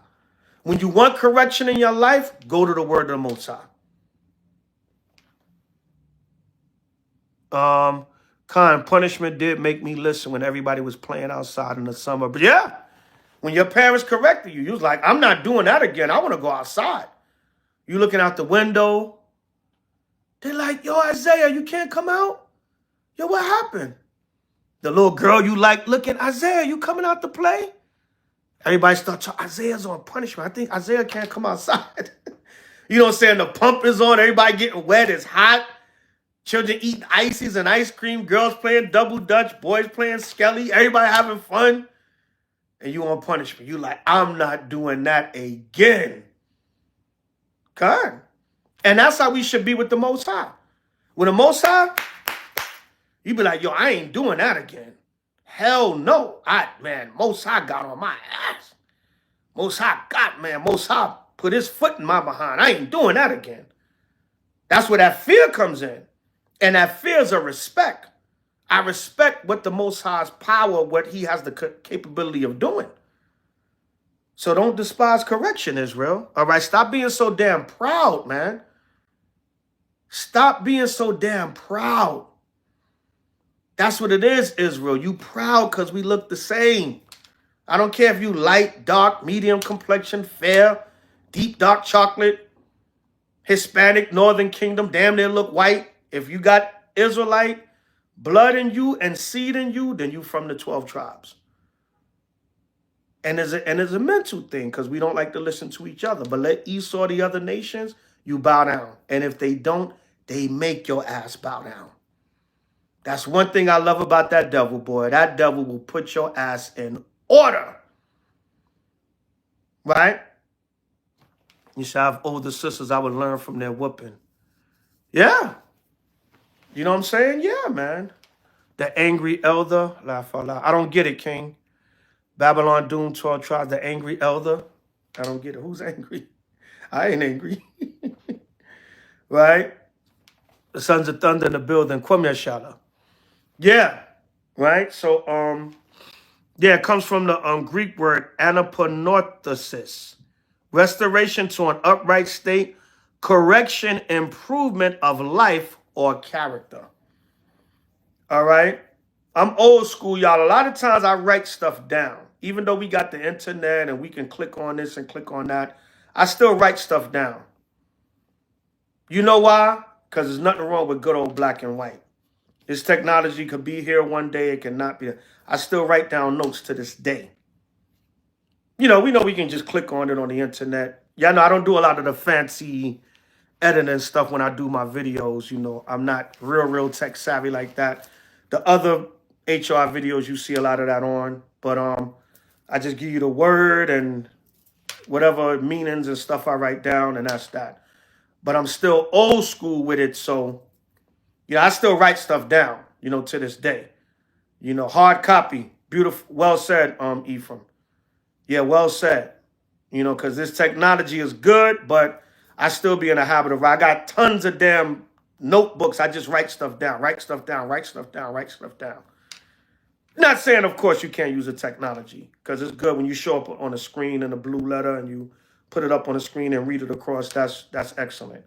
When you want correction in your life, go to the word of the Most High. Punishment did make me listen when everybody was playing outside in the summer. But yeah, when your parents corrected you, you was like, I'm not doing that again. I want to go outside. You looking out the window. They're like, yo, Isaiah, you can't come out? Yo, what happened? The little girl you like looking, Isaiah, you coming out to play? Everybody start talking, Isaiah's on punishment. I think Isaiah can't come outside. You know what I'm saying? The pump is on. Everybody getting wet. It's hot. Children eating ices and ice cream. Girls playing double dutch. Boys playing skelly. Everybody having fun. And you on punishment. You like, I'm not doing that again. God. And that's how we should be with the Most High. With the Most High, you be like, yo, I ain't doing that again. Hell no. Most High got on my ass. Most High put his foot in my behind. I ain't doing that again. That's where that fear comes in. And that fear is a respect. I respect what the Most High's power, what he has the capability of doing. So don't despise correction, Israel. All right, stop being so damn proud, man. Stop being so damn proud. That's what it is, Israel. You proud because we look the same. I don't care if you light, dark, medium complexion, fair, deep dark chocolate, Hispanic, Northern Kingdom, damn near look white. If you got Israelite blood in you and seed in you, then you from the 12 tribes. And it's a mental thing because we don't like to listen to each other. But let Esau, the other nations, you bow down. And if they don't, they make your ass bow down. That's one thing I love about that devil, boy. That devil will put your ass in order. Right? You should have older sisters I would learn from their whooping. Yeah. You know what I'm saying? Yeah, man. The angry elder. Laugh out loud. I don't get it, King. Babylon Doom 12 tribes. The angry elder. I don't get it. Who's angry? I ain't angry. Right? The sons of thunder in the building. Kwame Shala. Yeah. Right? So, yeah, it comes from the Greek word anaponorthosis. Restoration to an upright state, correction, improvement of life or character. All right? I'm old school, y'all. A lot of times I write stuff down. Even though we got the internet and we can click on this and click on that, I still write stuff down. You know why? Because there's nothing wrong with good old black and white. This technology could be here one day, it cannot be. I still write down notes to this day. You know, we can just click on it on the internet. Yeah, no, I don't do a lot of the fancy editing stuff when I do my videos. You know, I'm not real tech savvy like that. The other H.O.I videos, you see a lot of that on. But I just give you the word and whatever meanings and stuff I write down, and that's that. But I'm still old school with it, so yeah, I still write stuff down, you know, to this day. You know, hard copy, beautiful, well said, Ephraim. Yeah, well said. You know, because this technology is good, but I still be in a habit of, I got tons of damn notebooks. I just write stuff down, write stuff down, write stuff down, write stuff down. Not saying, of course, you can't use the technology, because it's good when you show up on a screen in a blue letter and you put it up on the screen and read it across. That's excellent.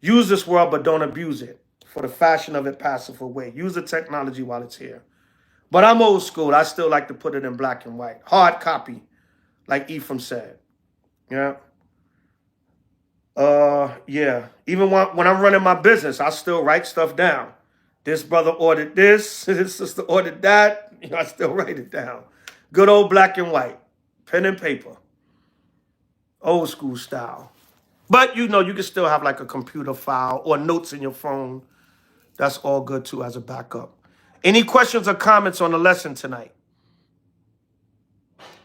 Use this world, but don't abuse it. For the fashion of it passeth away. Use the technology while it's here. But I'm old school. I still like to put it in black and white. Hard copy, like Ephraim said. Yeah. Yeah. Even when I'm running my business, I still write stuff down. This brother ordered this. This sister ordered that. You know, I still write it down. Good old black and white. Pen and paper. Old school style. But, you know, you can still have like a computer file or notes in your phone. That's all good, too, as a backup. Any questions or comments on the lesson tonight?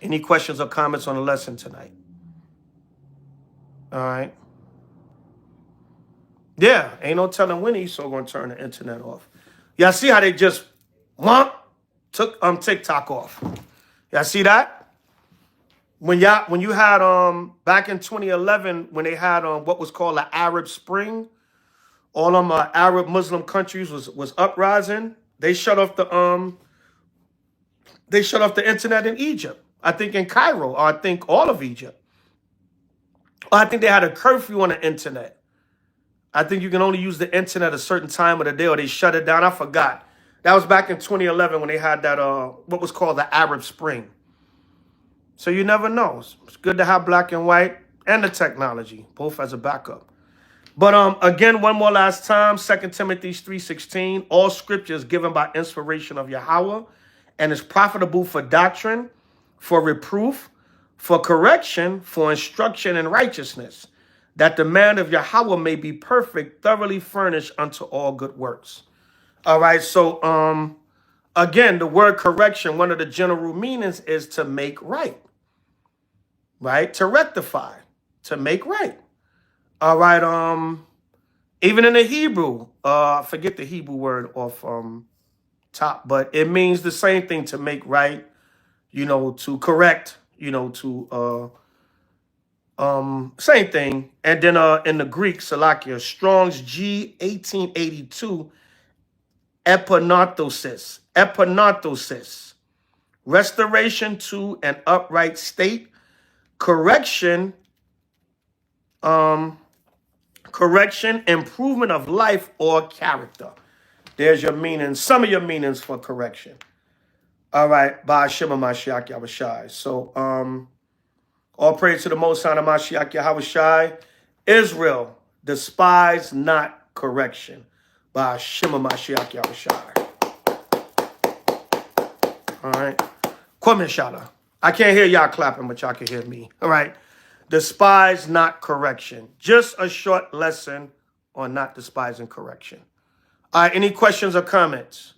Any questions or comments on the lesson tonight? All right. Yeah, ain't no telling when Esau going to turn the internet off. Y'all see how they just took TikTok off? Y'all see that? When you had back in 2011 when they had what was called the Arab Spring, all them Arab Muslim countries was uprising. They shut off the internet in Egypt. I think in Cairo, or I think all of Egypt. Or I think they had a curfew on the internet. I think you can only use the internet a certain time of the day, or they shut it down. I forgot. That was back in 2011 when they had that what was called the Arab Spring. So you never know. It's good to have black and white and the technology, both as a backup. But again, one more last time, 2 Timothy 3:16, all scripture is given by inspiration of Yahweh and is profitable for doctrine, for reproof, for correction, for instruction in righteousness, that the man of Yahweh may be perfect, thoroughly furnished unto all good works. All right, so again, the word correction, one of the general meanings is to make right. Right? To rectify, to make right. All right, even in the Hebrew, I forget the Hebrew word off top, but it means the same thing, to make right, you know, to correct, you know, to same thing. And then in the Greek, Salakia, Strong's G 1882, eponarthosis, restoration to an upright state, correction, improvement of life or character. There's your meaning, some of your meanings for correction. All right, by Shema Mashiach Yahushai. So, all praise to the Most High Mashiach Yahushai. Israel, despise not correction. By Shema Mashiach Yahushai. All right. Kwame Shala. I can't hear y'all clapping, but y'all can hear me. All right. Despise not correction. Just a short lesson on not despising correction. All right. Any questions or comments?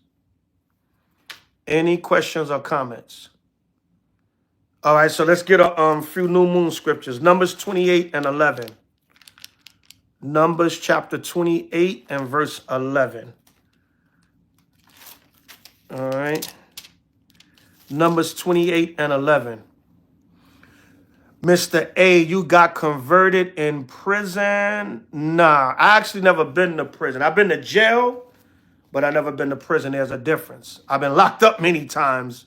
Any questions or comments? All right. So let's get a few new moon scriptures. Numbers 28 and 11. Numbers chapter 28 and verse 11. All right. Numbers 28 and 11. Mr. A, you got converted in prison? Nah, I actually never been to prison. I've been to jail, but I never been to prison. There's a difference. I've been locked up many times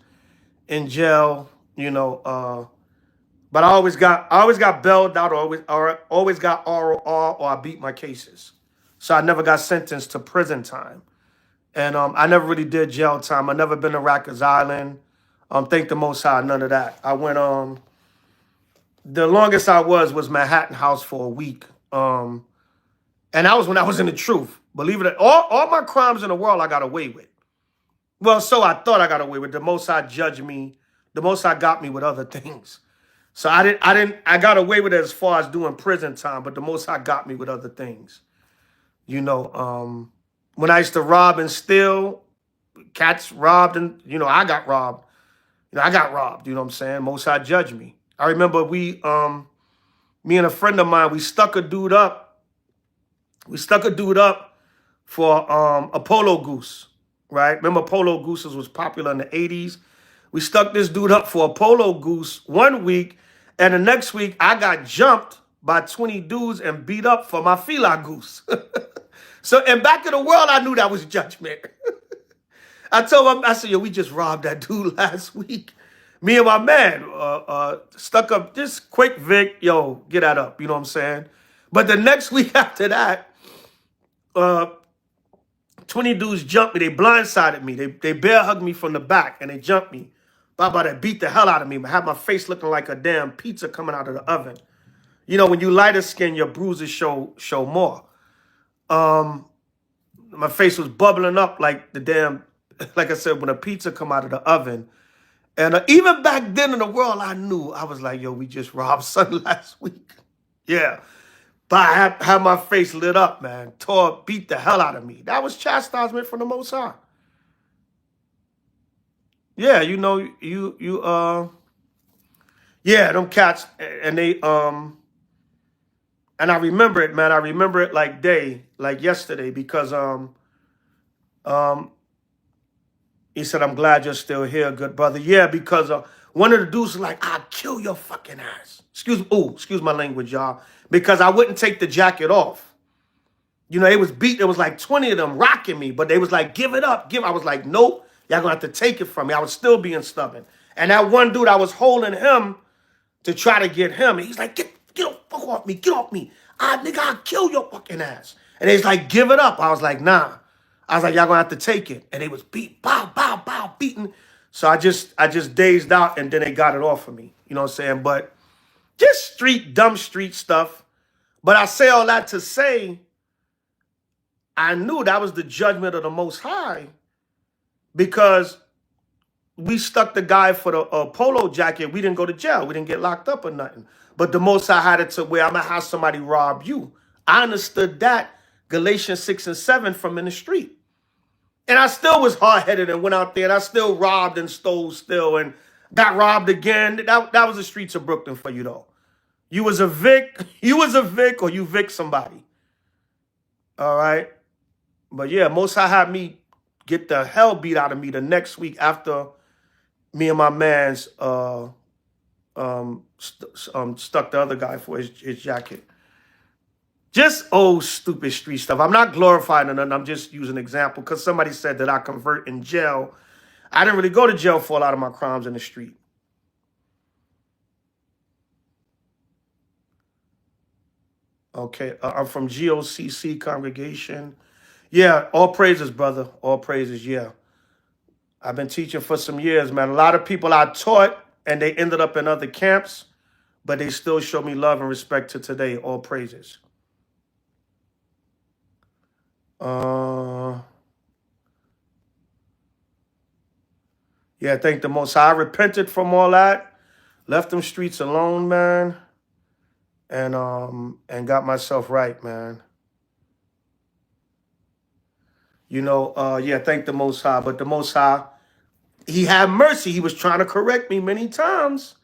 in jail, you know, but I always got bailed out, or always got ROR, or I beat my cases. So I never got sentenced to prison time. And I never really did jail time. I never been to Rikers Island. Thank the Most High, none of that. I went the longest I was Manhattan House for a week. And that was when I was in the truth. Believe it or not, all my crimes in the world I got away with. Well, so I thought I got away with. The Most High judged me. The Most High got me with other things. So I got away with it as far as doing prison time, but the Most High got me with other things. You know, when I used to rob and steal, cats robbed, and, you know, I got robbed. You know, I got robbed, you know what I'm saying? Most High judged me. I remember me and a friend of mine, we stuck a dude up. We stuck a dude up for a polo goose, right? Remember polo gooses was popular in the 80s? We stuck this dude up for a polo goose one week, and the next week I got jumped by 20 dudes and beat up for my fila goose. So, and back in the world, I knew that was judgment. I told him, I said, yo, we just robbed that dude last week. Me and my man stuck up this quick Vic, yo, get that up, you know what I'm saying? But the next week after that, 20 dudes jumped me. They blindsided me. They bear hugged me from the back and they jumped me. Baba, they beat the hell out of me. I had my face looking like a damn pizza coming out of the oven. You know, when you lighter skin, your bruises show more. My face was bubbling up like the damn, like I said, when a pizza come out of the oven. And even back then in the world, I knew. I was like, yo, we just robbed son last week. Yeah. But I had my face lit up, man. Beat the hell out of me. That was chastisement from the Most High. Yeah, you know, yeah, them cats, and they, and I remember it, man. I remember it like yesterday, because, he said, I'm glad you're still here, good brother. Yeah, because one of the dudes was like, I'll kill your fucking ass. Excuse my language, y'all. Because I wouldn't take the jacket off. You know, it was beat. There was like 20 of them rocking me, but they was like, give it up. I was like, nope, y'all gonna have to take it from me. I was still being stubborn. And that one dude, I was holding him to try to get him. And he's like, get the fuck off me. Get off me. Nigga, I'll kill your fucking ass. And he's like, give it up. I was like, nah. I was like, y'all gonna have to take it. And they was beat, bow, bow, bow, beating. So I just dazed out, and then they got it off of me. You know what I'm saying? But just dumb street stuff. But I say all that to say, I knew that was the judgment of the Most High, because we stuck the guy for the polo jacket. We didn't go to jail. We didn't get locked up or nothing. But the Most High had it to where I'm going to have somebody rob you. I understood that, Galatians 6 and 7, from in the street. And I still was hard-headed and went out there, and I still robbed and stole still and got robbed again. That was the streets of Brooklyn for you, though. You was a Vic, or you Vic somebody. All right? But yeah, Most High had me get the hell beat out of me the next week after me and my mans stuck the other guy for his jacket. Just old stupid street stuff. I'm not glorifying it, I'm just using an example, because somebody said that I convert in jail. I didn't really go to jail for a lot of my crimes in the street. Okay, I'm from GOCC congregation. Yeah, all praises, brother. All praises, yeah. I've been teaching for some years, man. A lot of people I taught, and they ended up in other camps, but they still show me love and respect to today. All praises. Yeah, thank the Most High. I repented from all that, left them streets alone, man, and got myself right, man. You know, yeah, thank the Most High. But the Most High, he had mercy. He was trying to correct me many times.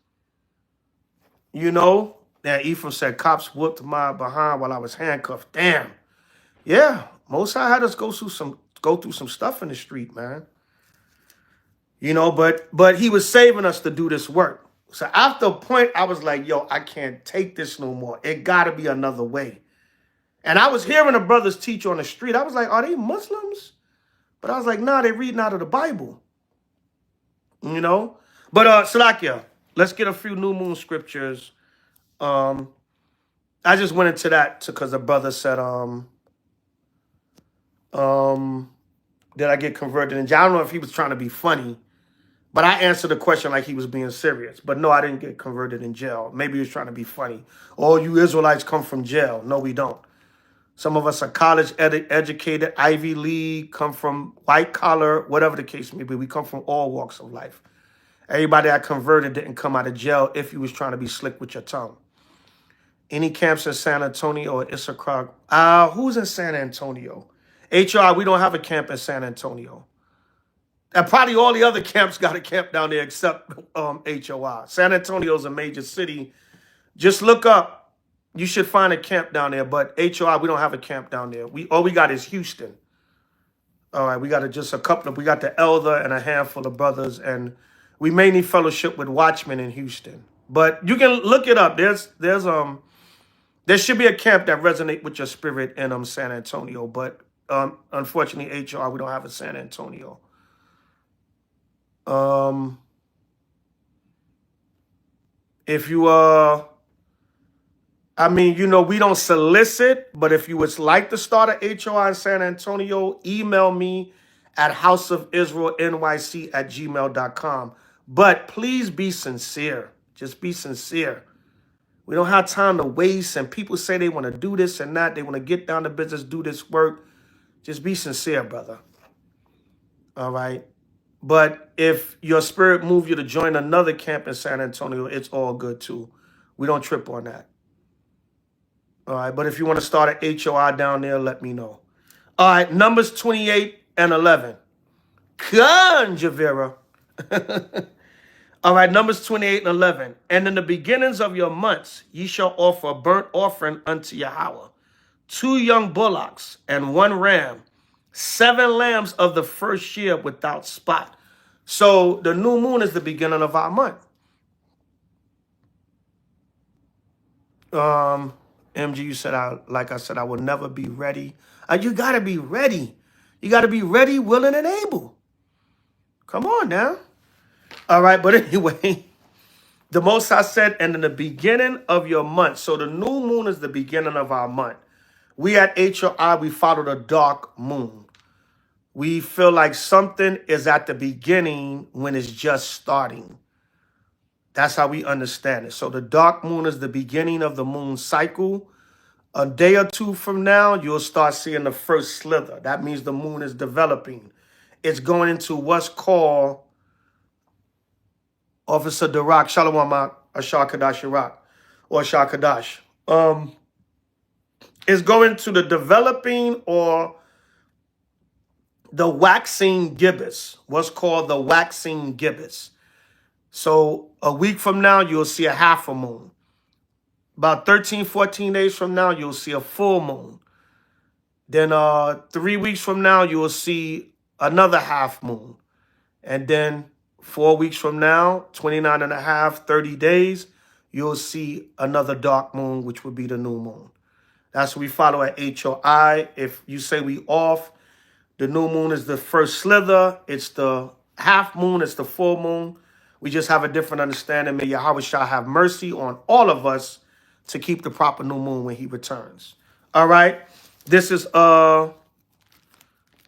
You know, that Ephraim said, cops whooped my behind while I was handcuffed. Damn. Yeah, Most High had us go through some stuff in the street, man. You know, but he was saving us to do this work. So after a point, I was like, yo, I can't take this no more. It got to be another way. And I was hearing the brothers teach on the street. I was like, are they Muslims? But I was like, nah, they reading out of the Bible. You know? But Salakia, let's get a few new moon scriptures. I just went into that because the brother said, did I get converted in jail? I don't know if he was trying to be funny, but I answered the question like he was being serious. But no, I didn't get converted in jail. Maybe he was trying to be funny. All you Israelites come from jail. No, we don't. Some of us are college educated, Ivy League, come from white collar, whatever the case may be. We come from all walks of life. Everybody I converted didn't come out of jail if you was trying to be slick with your tongue. Any camps in San Antonio or Issachar? Who's in San Antonio? H.O.I, we don't have a camp in San Antonio. And probably all the other camps got a camp down there except H.O.I. San Antonio is a major city. Just look up. You should find a camp down there. But H.O.I, we don't have a camp down there. All we got is Houston. All right, we got just a couple of, we got the elder and a handful of brothers, and we mainly fellowship with watchmen in Houston. But you can look it up. There should be a camp that resonate with your spirit in San Antonio. But unfortunately, H.O.I, we don't have a San Antonio. If you I mean, you know, we don't solicit, but if you would like to start an HOI in San Antonio, email me at houseofisraelnyc@gmail.com. But please be sincere. Just be sincere. We don't have time to waste, and people say they want to do this and that. They want to get down to business, do this work. Just be sincere, brother. All right? But if your spirit move you to join another camp in San Antonio, it's all good too. We don't trip on that. All right, but if you want to start an HOI down there, let me know. All right, Numbers 28 and 11. Conjavera. All right, Numbers 28 and 11. And in the beginnings of your months, ye shall offer a burnt offering unto Yahweh, 2 young bullocks and 1 ram, 7 lambs of the first year without spot. So the new moon is the beginning of our month. MG, you said, like I said, I will never be ready. You got to be ready. You got to be ready, willing, and able. Come on now. All right, but anyway, the Most High said, and in the beginning of your month. So the new moon is the beginning of our month. We at HOI, we follow the dark moon. We feel like something is at the beginning when it's just starting. That's how we understand it. So the dark moon is the beginning of the moon cycle. A day or two from now, you'll start seeing the first slither. That means the moon is developing. It's going into what's called Officer Darak, Shalom Ashar Kadash Iraq, or Ashar Kadash. It's going to the developing or the waxing gibbous, what's called the waxing gibbous. So a week from now, you'll see a half a moon. About 13, 14 days from now, you'll see a full moon. Then 3 weeks from now, you will see another half moon. And then 4 weeks from now, 29 and a half, 30 days, you'll see another dark moon, which would be the new moon. That's what we follow at HOI. If you say we off, the new moon is the first slither. It's the half moon. It's the full moon. We just have a different understanding. May Yahweh Shah have mercy on all of us to keep the proper new moon when he returns. All right. This is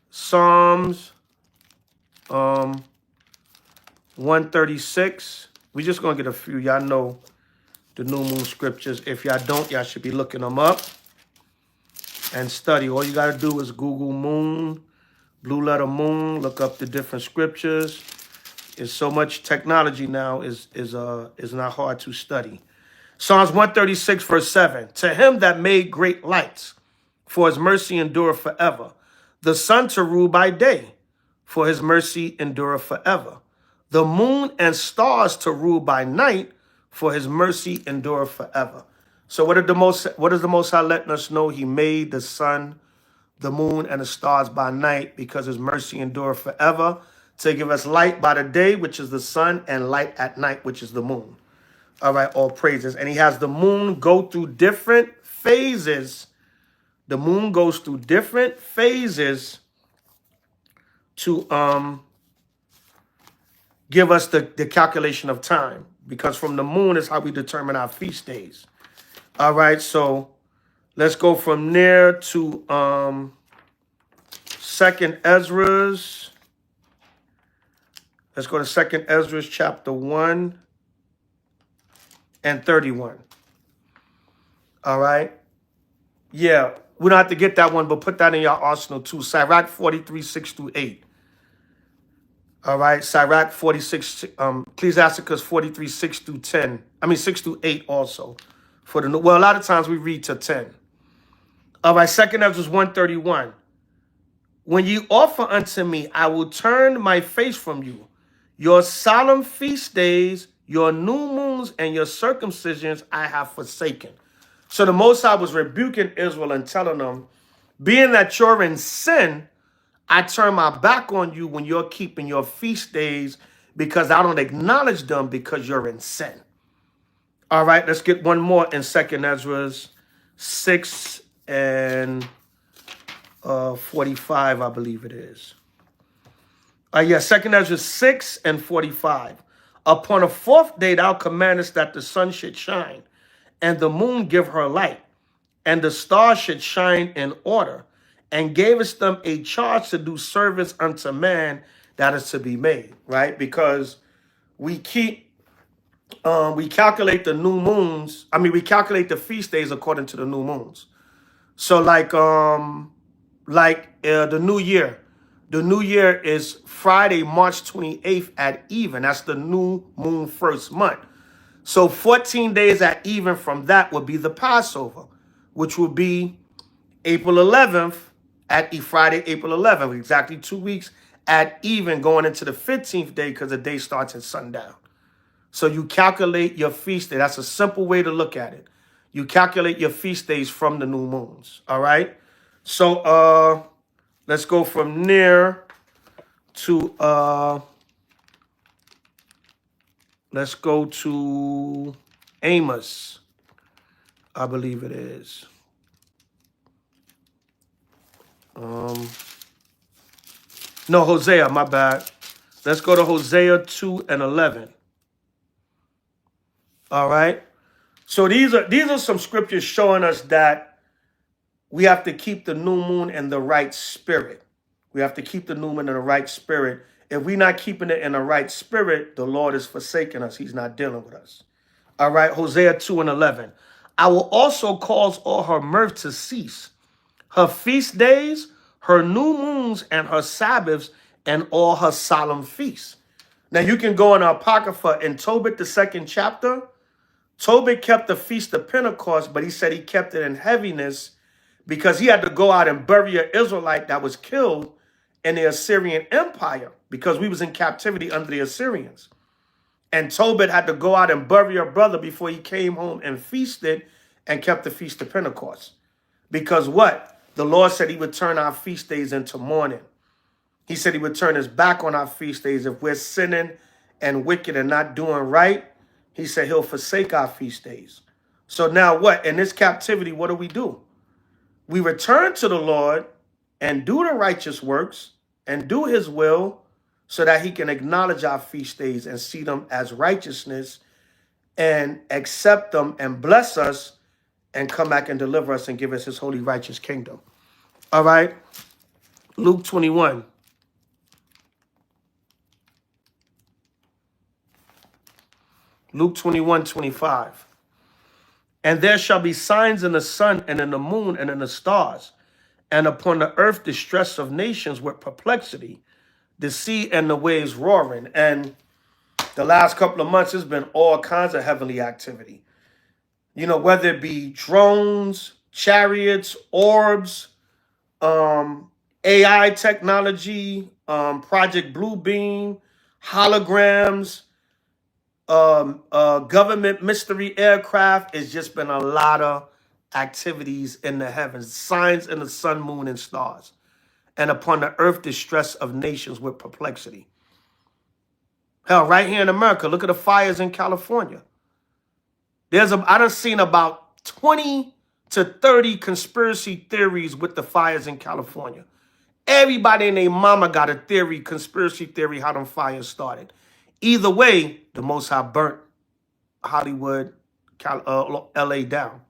Psalms 136. We're just going to get a few. Y'all know the new moon scriptures. If y'all don't, y'all should be looking them up and study. All you got to do is Google moon, blue letter moon, look up the different scriptures. It's so much technology now is not hard to study. Psalms 136, verse 7. To him that made great lights, for his mercy endureth forever. The sun to rule by day, for his mercy endureth forever. The moon and stars to rule by night, for his mercy endureth forever. So what is the Most High letting us know? He made the sun, the moon, and the stars by night because his mercy endureth forever. to give us light by the day, which is the sun, and light at night, which is the moon. All right, all praises. And he has the moon go through different phases. The moon goes through different phases to give us the calculation of time. Because from the moon is how we determine our feast days. All right, so let's go from there to Second Ezra's. Let's go to Second Ezra's chapter 1 and 31. All right. Yeah, we don't have to get that one, but put that in your arsenal too. Sirach 43, 6-8. All right. Sirach 46, Ecclesiasticus 43, 6-10. I mean 6-8 also. For the well, a lot of times we read to 10. All right, Second Ezra 1:31. When you offer unto me, I will turn my face from you. Your solemn feast days, your new moons, and your circumcisions I have forsaken. So the Most High was rebuking Israel and telling them, being that you're in sin, I turn my back on you when you're keeping your feast days because I don't acknowledge them because you're in sin. All right, let's get one more in Second Ezra 6 and 45, I believe it is. Yeah, Second Ezra 6 and 45. Upon the fourth day thou commandest that the sun should shine, and the moon give her light, and the stars should shine in order, and gavest them a charge to do service unto man that is to be made, right? Because we calculate the new moons. I mean, we calculate the feast days according to the new moons. So like the New Year. The New Year is Friday, March 28th at even. That's the new moon first month. So 14 days at even from that would be the Passover, which would be April 11th at Friday, April 11th. Exactly 2 weeks at even going into the 15th day because the day starts at sundown. So you calculate your feast day. That's a simple way to look at it. You calculate your feast days from the new moons. All right. So let's go from there to let's go to Amos. I believe it is. No, Hosea, my bad. Let's go to Hosea 2 and 11. All right. So these are some scriptures showing us that we have to keep the new moon in the right spirit. We have to keep the new moon in the right spirit. If we're not keeping it in the right spirit, the Lord is forsaking us. He's not dealing with us. All right, Hosea 2 and 11. I will also cause all her mirth to cease, her feast days, her new moons, and her Sabbaths, and all her solemn feasts. Now you can go in Apocrypha in Tobit, the 2nd chapter. Tobit kept the Feast of Pentecost, but he said he kept it in heaviness because he had to go out and bury an Israelite that was killed in the Assyrian Empire because we was in captivity under the Assyrians. And Tobit had to go out and bury a brother before he came home and feasted and kept the Feast of Pentecost. Because what? The Lord said he would turn our feast days into mourning. He said he would turn his back on our feast days. If we're sinning and wicked and not doing right, he said he'll forsake our feast days. So now what? In this captivity, what do? We return to the Lord and do the righteous works and do his will so that he can acknowledge our feast days and see them as righteousness and accept them and bless us and come back and deliver us and give us his holy righteous kingdom. All right. Luke 21. Luke 21:25. And there shall be signs in the sun and in the moon and in the stars, and upon the earth distress of nations with perplexity, the sea and the waves roaring. And the last couple of months has been all kinds of heavenly activity. You know, whether it be drones, chariots, orbs, AI technology, Project Bluebeam, holograms, government mystery aircraft. It's just been a lot of activities in the heavens, signs in the sun, moon, and stars. And upon the earth, distress of nations with perplexity. Hell, right here in America, look at the fires in California. I done seen about 20 to 30 conspiracy theories with the fires in California. Everybody and their mama got a theory, conspiracy theory, how them fires started. Either way, the Most High burnt Hollywood, LA down.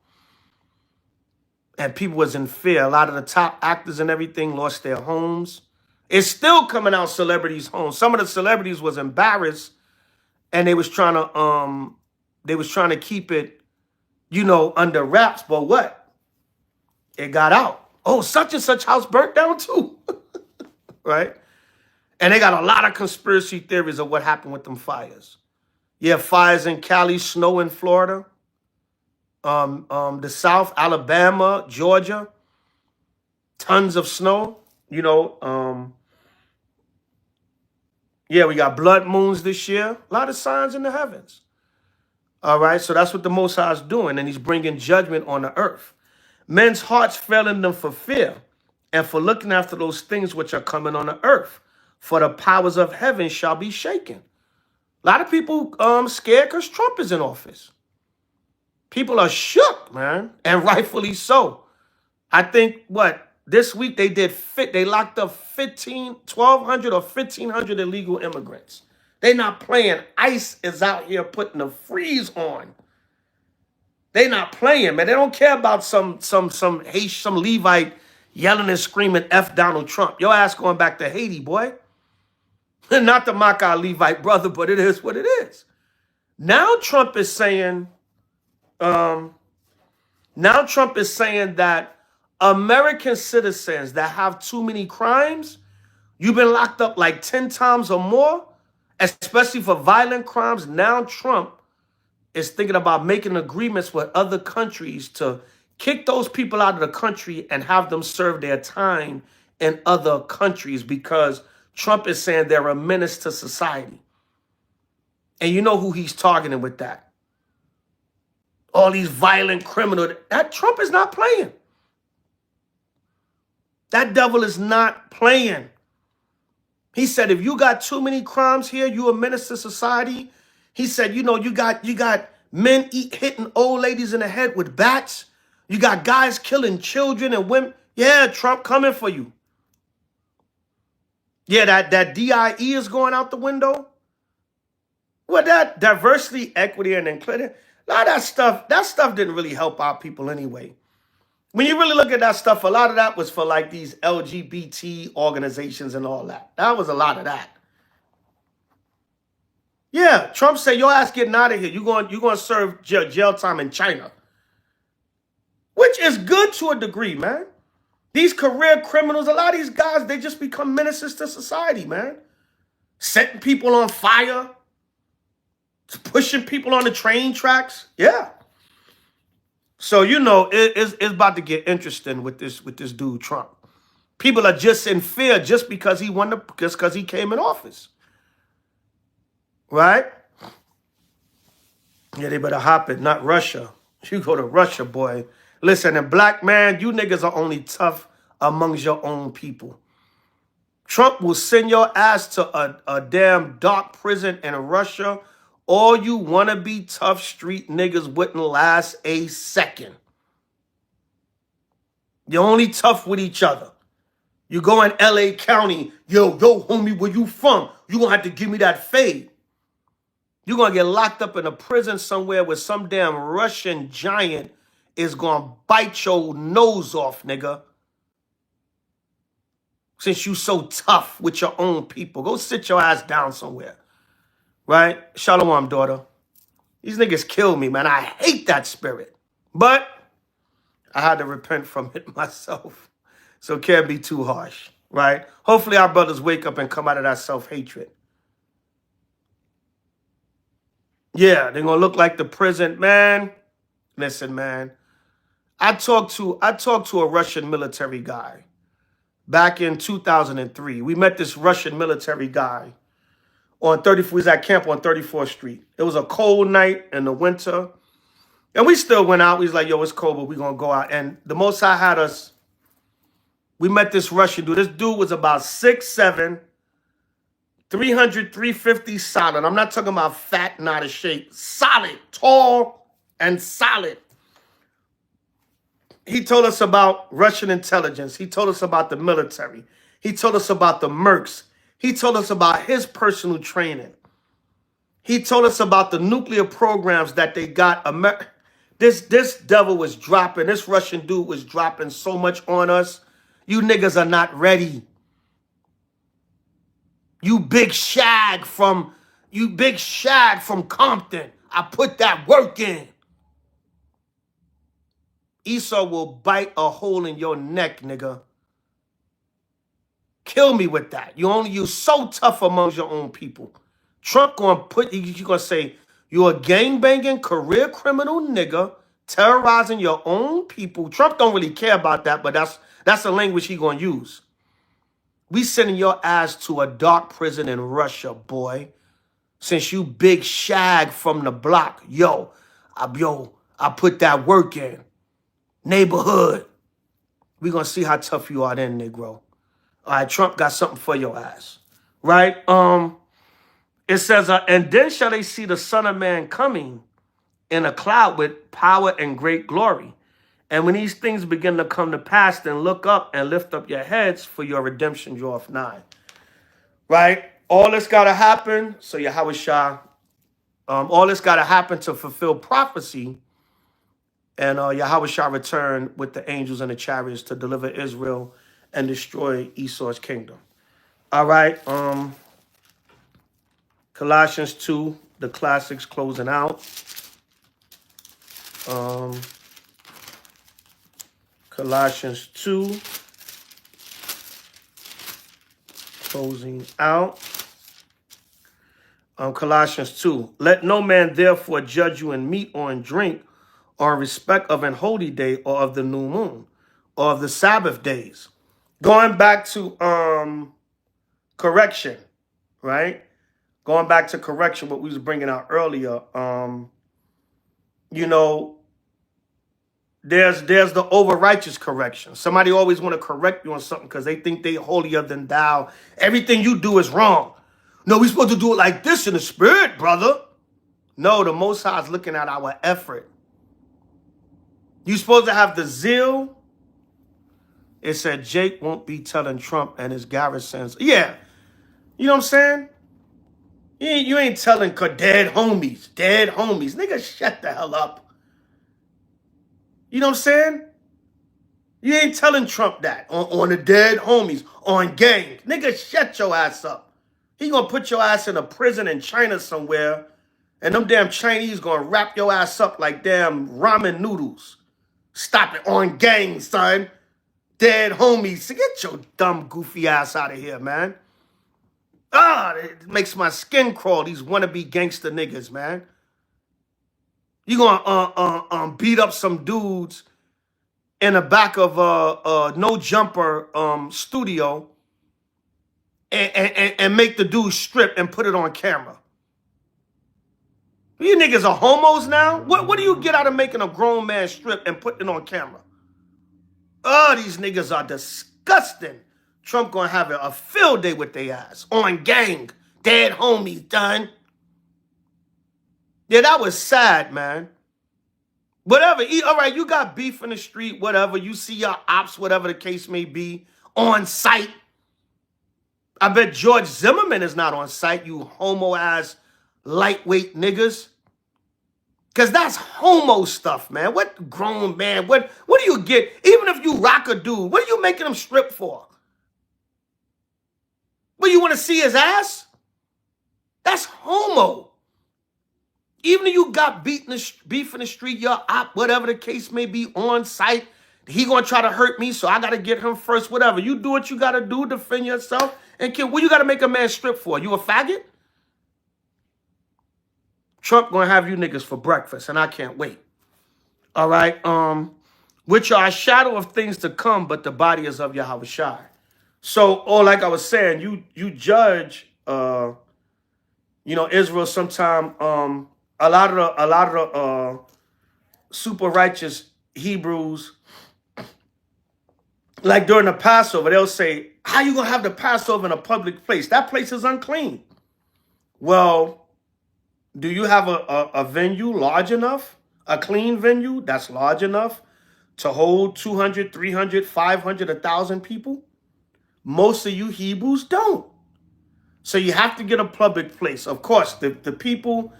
And people was in fear. A lot of the top actors and everything lost their homes. It's still coming out celebrities' homes. Some of the celebrities was embarrassed, and they was trying to keep it, under wraps. But what? It got out. Oh, such and such house burnt down too. Right? And they got a lot of conspiracy theories of what happened with them fires. Yeah, fires in Cali, snow in Florida, the South, Alabama, Georgia, tons of snow. Yeah, we got blood moons this year. A lot of signs in the heavens. All right, so that's what the Most High is doing, and he's bringing judgment on the earth. Men's hearts failing them for fear and for looking after those things which are coming on the earth. For the powers of heaven shall be shaken. A lot of people scared because Trump is in office. People are shook, man, and rightfully so. I think, this week they locked up 1,200 or 1,500 illegal immigrants. They not playing. ICE is out here putting the freeze on. They not playing, man. They don't care about some Levite yelling and screaming F Donald Trump. Your ass going back to Haiti, boy. Not to mock our Levite brother, but it is what it is. Now Trump is saying, that American citizens that have too many crimes, you've been locked up like 10 times or more, especially for violent crimes. Now Trump is thinking about making agreements with other countries to kick those people out of the country and have them serve their time in other countries, because Trump is saying they're a menace to society. And you know who he's targeting with that? All these violent criminals. That Trump is not playing. That devil is not playing. He said, if you got too many crimes here, you a menace to society. He said, you got men hitting old ladies in the head with bats. You got guys killing children and women. Yeah, Trump coming for you. Yeah, that DIE is going out the window. Well, that diversity, equity, and inclusion, a lot of that stuff didn't really help our people anyway. When you really look at that stuff, a lot of that was for like these LGBT organizations and all that. That was a lot of that. Yeah, Trump said, your ass getting out of here. You're going to serve jail time in China. Which is good to a degree, man. These career criminals, a lot of these guys, they just become menaces to society, man. Setting people on fire. Pushing people on the train tracks. Yeah. So, it's about to get interesting with this dude, Trump. People are just in fear just because he came in office. Right? Yeah, they better hop it, not Russia. You go to Russia, boy. Listen, and black man, you niggas are only tough amongst your own people. Trump will send your ass to a damn dark prison in Russia. All you wannabe tough street niggas wouldn't last a second. You're only tough with each other. You go in LA County, yo, homie, where you from? You gonna have to give me that fade. You're gonna get locked up in a prison somewhere where some damn Russian giant is gonna bite your nose off, nigga. Since you so tough with your own people. Go sit your ass down somewhere. Right? Shalom, daughter. These niggas kill me, man. I hate that spirit. But I had to repent from it myself. So it can't be too harsh. Right? Hopefully our brothers wake up and come out of that self-hatred. Yeah, they're going to look like the prison. Man, listen, man. I talked to a Russian military guy back in 2003. We met this Russian military guy on 34th. We was at camp on 34th Street. It was a cold night in the winter. And we still went out. We was like, yo, it's cold, but we're going to go out. And the Most High had us. We met this Russian dude. This dude was about 6'7", 300, 350 solid. I'm not talking about fat and out of shape. Solid, tall, and solid. He told us about Russian intelligence. He told us about the military. He told us about the mercs. He told us about his personal training. He told us about the nuclear programs that they got. This devil was dropping. This Russian dude was dropping so much on us. You niggas are not ready. You big shag from Compton. I put that work in. Esau will bite a hole in your neck, nigga. Kill me with that. You so tough amongst your own people. Trump gonna you gonna say you're a gangbanging career criminal nigga terrorizing your own people. Trump don't really care about that, but that's the language he gonna use. We sending your ass to a dark prison in Russia, boy. Since you big shag from the block, I put that work in. Neighborhood. We gonna see how tough you are then, Negro. All right, Trump got something for your ass. Right? It says, and then shall they see the Son of Man coming in a cloud with power and great glory. And when these things begin to come to pass, then look up and lift up your heads, for your redemption draweth nigh. Right? All this got to happen. So Yahweh Shah, all this got to happen to fulfill prophecy. And Yahweh Shah returned with the angels and the chariots to deliver Israel and destroy Esau's kingdom. All right. Colossians 2, the classics closing out. Colossians 2, closing out. Colossians 2. Let no man therefore judge you in meat or in drink, or in respect of an holy day, or of the new moon, or of the Sabbath days. Going back to correction, right? Going back to correction, what we was bringing out earlier. There's the over-righteous correction. Somebody always want to correct you on something because they think they holier than thou. Everything you do is wrong. No, we're supposed to do it like this in the spirit, brother. No, the Most High is looking at our effort. You're supposed to have the zeal. It said Jake won't be telling Trump and his garrisons. Yeah. You know what I'm saying? You ain't telling dead homies. Nigga, shut the hell up. You know what I'm saying? You ain't telling Trump that on the dead homies, on gang. Nigga, shut your ass up. He gonna put your ass in a prison in China somewhere, and them damn Chinese gonna wrap your ass up like damn ramen noodles. Stop it, on gang, son. Dead homies. Get your dumb, goofy ass out of here, man. It makes my skin crawl, these wannabe gangster niggas, man. You gonna beat up some dudes in the back of a no jumper studio and make the dude strip and put it on camera. You niggas are homos now? What do you get out of making a grown man strip and putting it on camera? These niggas are disgusting. Trump gonna have a field day with their ass. On gang. Dead homies, done. Yeah, that was sad, man. Whatever. All right, you got beef in the street, whatever. You see your ops, whatever the case may be, on site. I bet George Zimmerman is not on site, you homo-ass lightweight niggas. Because that's homo stuff, man. What grown man, what do you get? Even if you rock a dude, what are you making him strip for? What, you want to see his ass? That's homo. Even if you got beef in the street, your op, whatever the case may be, on site, he gonna try to hurt me, so I gotta get him first, whatever. You do what you gotta do, defend yourself, and kill. What you gotta make a man strip for? You a faggot? Trump gonna have you niggas for breakfast, and I can't wait. All right? Which are a shadow of things to come, but the body is of Yahweh Shai. So, like I was saying, you judge, Israel sometime. A lot of the super righteous Hebrews, like during the Passover, they'll say How you going to have the Passover in a public place? That place is unclean. Well, do you have a venue large enough? A clean venue that's large enough to hold 200, 300, 500, 1,000 people? Most of you Hebrews don't. So you have to get a public place. Of course, the people,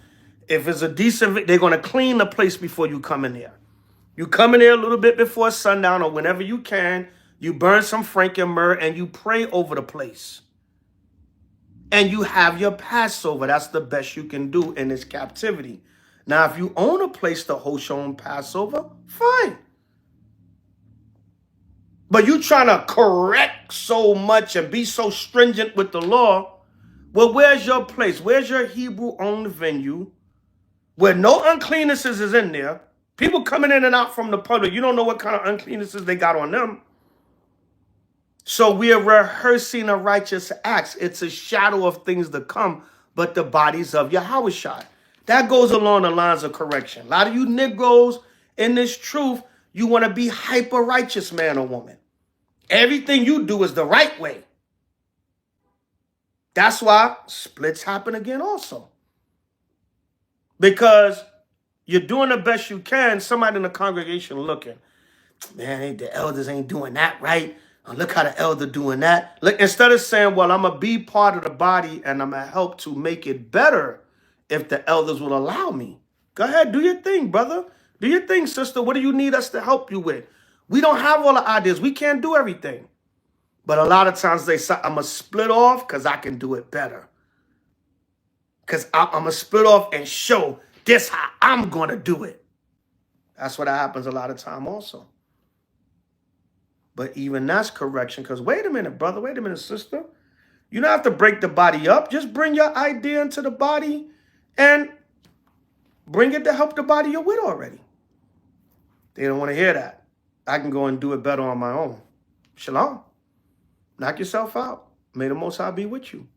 if it's a decent, they're going to clean the place before you come in there. You come in there a little bit before sundown or whenever you can. You burn some frank and myrrh and you pray over the place. And you have your Passover. That's the best you can do in this captivity. Now, if you own a place to host your own Passover, fine. But you trying to correct so much and be so stringent with the law. Well, where's your place? Where's your Hebrew-owned venue where no uncleannesses is in there? People coming in and out from the public, you don't know what kind of uncleannesses they got on them. So we are rehearsing a righteous acts. It's a shadow of things to come, but the bodies of Yahweh. That goes along the lines of correction. A lot of you Negroes in this truth, you want to be hyper-righteous man or woman. Everything you do is the right way. That's why splits happen again also. Because you're doing the best you can. Somebody in the congregation looking, man, the elders ain't doing that right. Look how the elder doing that. Look, instead of saying, well, I'm going to be part of the body and I'm going to help to make it better if the elders will allow me. Go ahead, do your thing, brother. Do your thing, sister. What do you need us to help you with? We don't have all the ideas. We can't do everything. But a lot of times they say, I'm going to split off because I can do it better. Because I'm going to split off and show this how I'm going to do it. That's what happens a lot of time also. But even that's correction because wait a minute, brother. Wait a minute, sister. You don't have to break the body up. Just bring your idea into the body and bring it to help the body you're with already. They don't want to hear that. I can go and do it better on my own. Shalom. Knock yourself out. May the Most High be with you.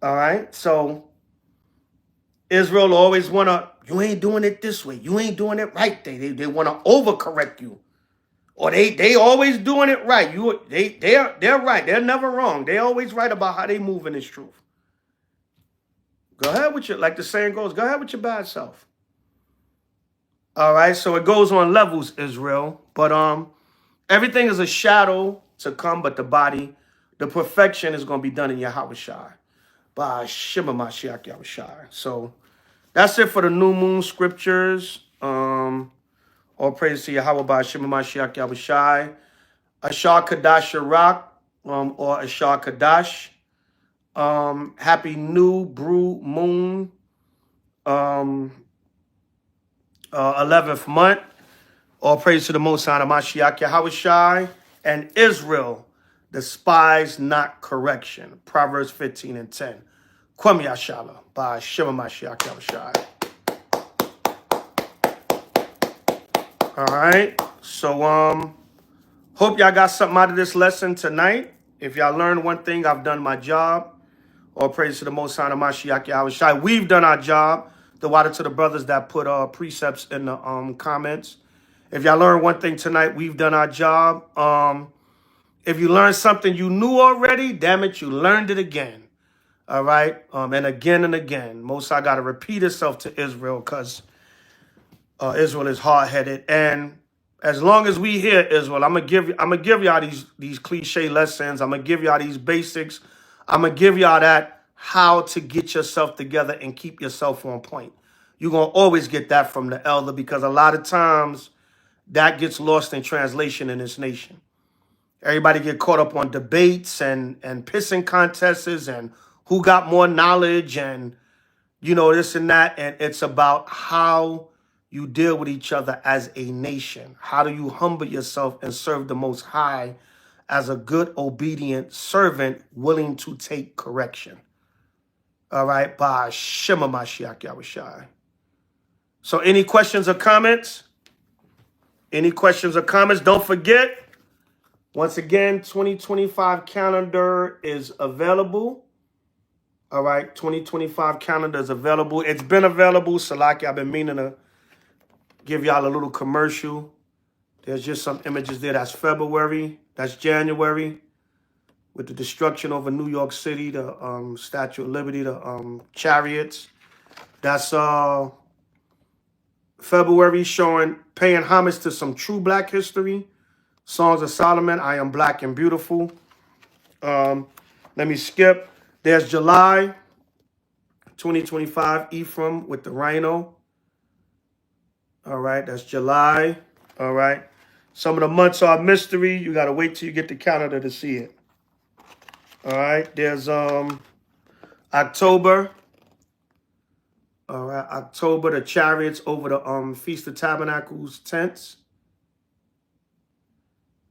All right. So Israel always want to, you ain't doing it this way. You ain't doing it right. They want to overcorrect you. Or they always doing it right. They're right. They're never wrong. They always right about how they move in this truth. Go ahead with your, like the saying goes, go ahead with your bad self. All right. So it goes on levels, Israel. But everything is a shadow to come, but the body, the perfection is going to be done in Yahweh Shai. By Shema Mashiach Yahweh Shai. So that's it for the new moon scriptures. All praise to Yahweh by Shema Mashiach Yahweh Shai. Ashar Kadash Shirak, or Ashar Kadash. Happy new brew moon. 11th month. All praise to the Most High Mashiach Yahweh Shai. And Israel, despise not correction. Proverbs 15 and 10. Kwam Yashala by Shema Mashiach Yahweh Shai. All right. So, hope y'all got something out of this lesson tonight. If y'all learned one thing, I've done my job. All praise to the Most High Mashiach Yahweh Shai. We've done our job. The water to the brothers that put precepts in the comments. If y'all learned one thing tonight, we've done our job. If you learned something you knew already, damn it, you learned it again. All right. And again and again. Most High got to repeat itself to Israel because Israel is hard-headed. And as long as we hear Israel, I'm gonna give y'all these cliche lessons. I'm gonna give y'all these basics. I'm gonna give y'all that how to get yourself together and keep yourself on point. You're gonna always get that from the elder because a lot of times that gets lost in translation in this nation. Everybody get caught up on debates and pissing contests and who got more knowledge and, you know, this and that. And it's about how you deal with each other as a nation. How do you humble yourself and serve the Most High as a good, obedient servant willing to take correction? All right, by Shema Mashiach Yahweh Shai. So any questions or comments? Any questions or comments? Don't forget, once again, 2025 calendar is available. All right, 2025 calendar is available. It's been available. Salaki, I've been meaning to give y'all a little commercial. There's just some images there. That's February. That's January. with the destruction over New York City, the Statue of Liberty, the chariots. That's February, showing paying homage to some true black history. Songs of Solomon, I Am Black and Beautiful. Let me skip. There's July 2025, Ephraim with the Rhino. All right, that's July. All right. Some of the months are a mystery. You got to wait till you get the calendar to see it. All right, there's October. All right, October, the chariots over the Feast of Tabernacles tents.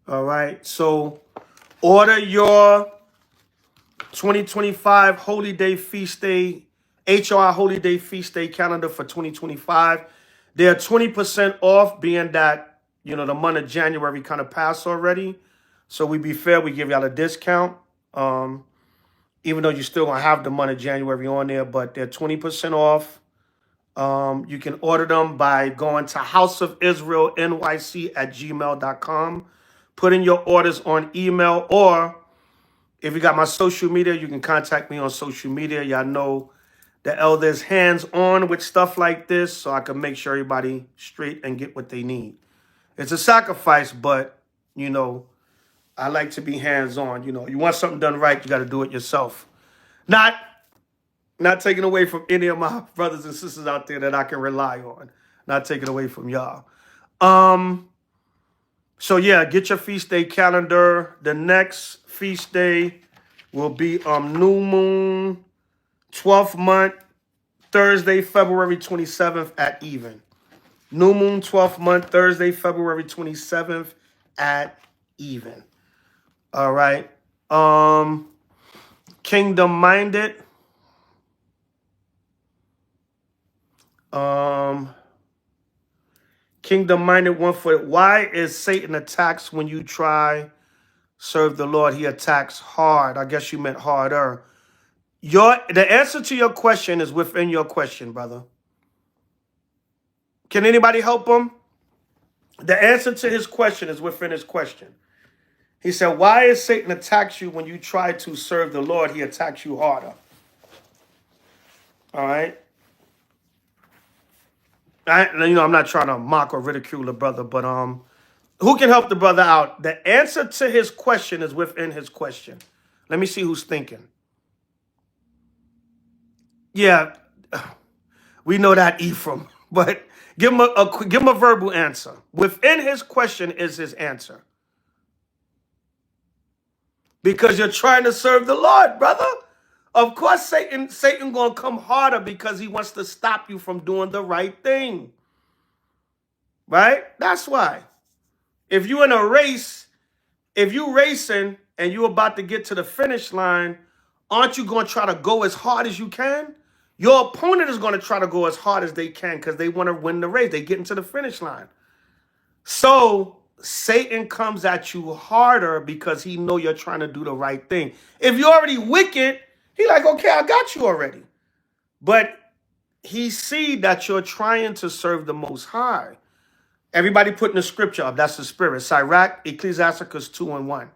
All right, so order your 2025 Holy Day Feast Day, H.O.I. Holy Day Feast Day calendar for 2025. They're 20% off, being that, you know, the month of January kind of passed already. So we be fair, we give y'all a discount. Even though you're still going to have the month of January on there, but they're 20% off. You can order them by going to houseofisraelnyc@gmail.com. Put in your orders on email, or if you got my social media, you can contact me on social media. Y'all know the elders hands-on with stuff like this, so I can make sure everybody straight and get what they need. It's a sacrifice, but, you know, I like to be hands-on. You know, you want something done right, you got to do it yourself. Not taking away from any of my brothers and sisters out there that I can rely on. Not taking away from y'all. So yeah, get your feast day calendar. The next feast day will be new moon, 12th month, Thursday, February 27th at even. New moon, 12th month, Thursday, February 27th at even. All right. Kingdom minded. Kingdom-minded 1 foot. Why is Satan attacks when you try serve the Lord? He attacks hard. I guess you meant harder. The answer to your question is within your question, brother. Can anybody help him? The answer to his question is within his question. He said, why is Satan attacks you when you try to serve the Lord? He attacks you harder. All right. I'm not trying to mock or ridicule the brother, but who can help the brother out? The answer to his question is within his question. Let me see who's thinking. Yeah, we know that, Ephraim, but give him a verbal answer. Within his question is his answer. Because you're trying to serve the Lord, brother. Of course, Satan gonna come harder because he wants to stop you from doing the right thing. Right? That's why. If you're in a race, if you're racing and you're about to get to the finish line, aren't you going to try to go as hard as you can? Your opponent is going to try to go as hard as they can because they want to win the race. They get into the finish line. So Satan comes at you harder because he know you're trying to do the right thing. If you're already wicked, he like, okay, I got you already. But he see that you're trying to serve the Most High. Everybody putting the scripture up. That's the spirit. Sirach, Ecclesiasticus 2:1.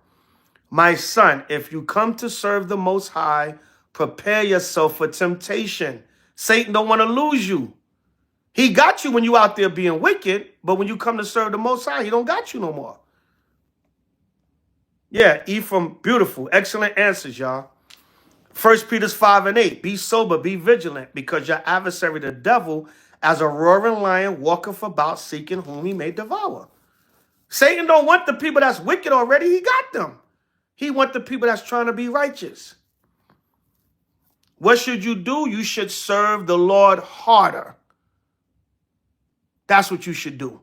My son, if you come to serve the Most High, prepare yourself for temptation. Satan don't want to lose you. He got you when you out there being wicked, but when you come to serve the Most High, he don't got you no more. Yeah, Ephraim, beautiful. Excellent answers, y'all. 1 Peter 5:8. Be sober, be vigilant, because your adversary, the devil, as a roaring lion, walketh about seeking whom he may devour. Satan don't want the people that's wicked already. He got them. He want the people that's trying to be righteous. What should you do? You should serve the Lord harder. That's what you should do.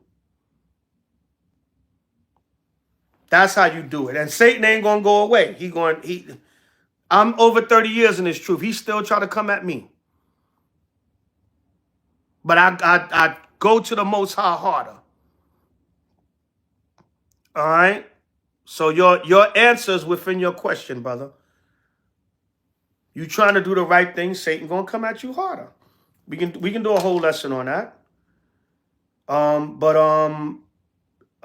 That's how you do it. And Satan ain't going to go away. I'm over 30 years in this truth. He still try to come at me. But I go to the Most High harder. All right? So your answer is within your question, brother. You trying to do the right thing, Satan gonna come at you harder. We can do a whole lesson on that.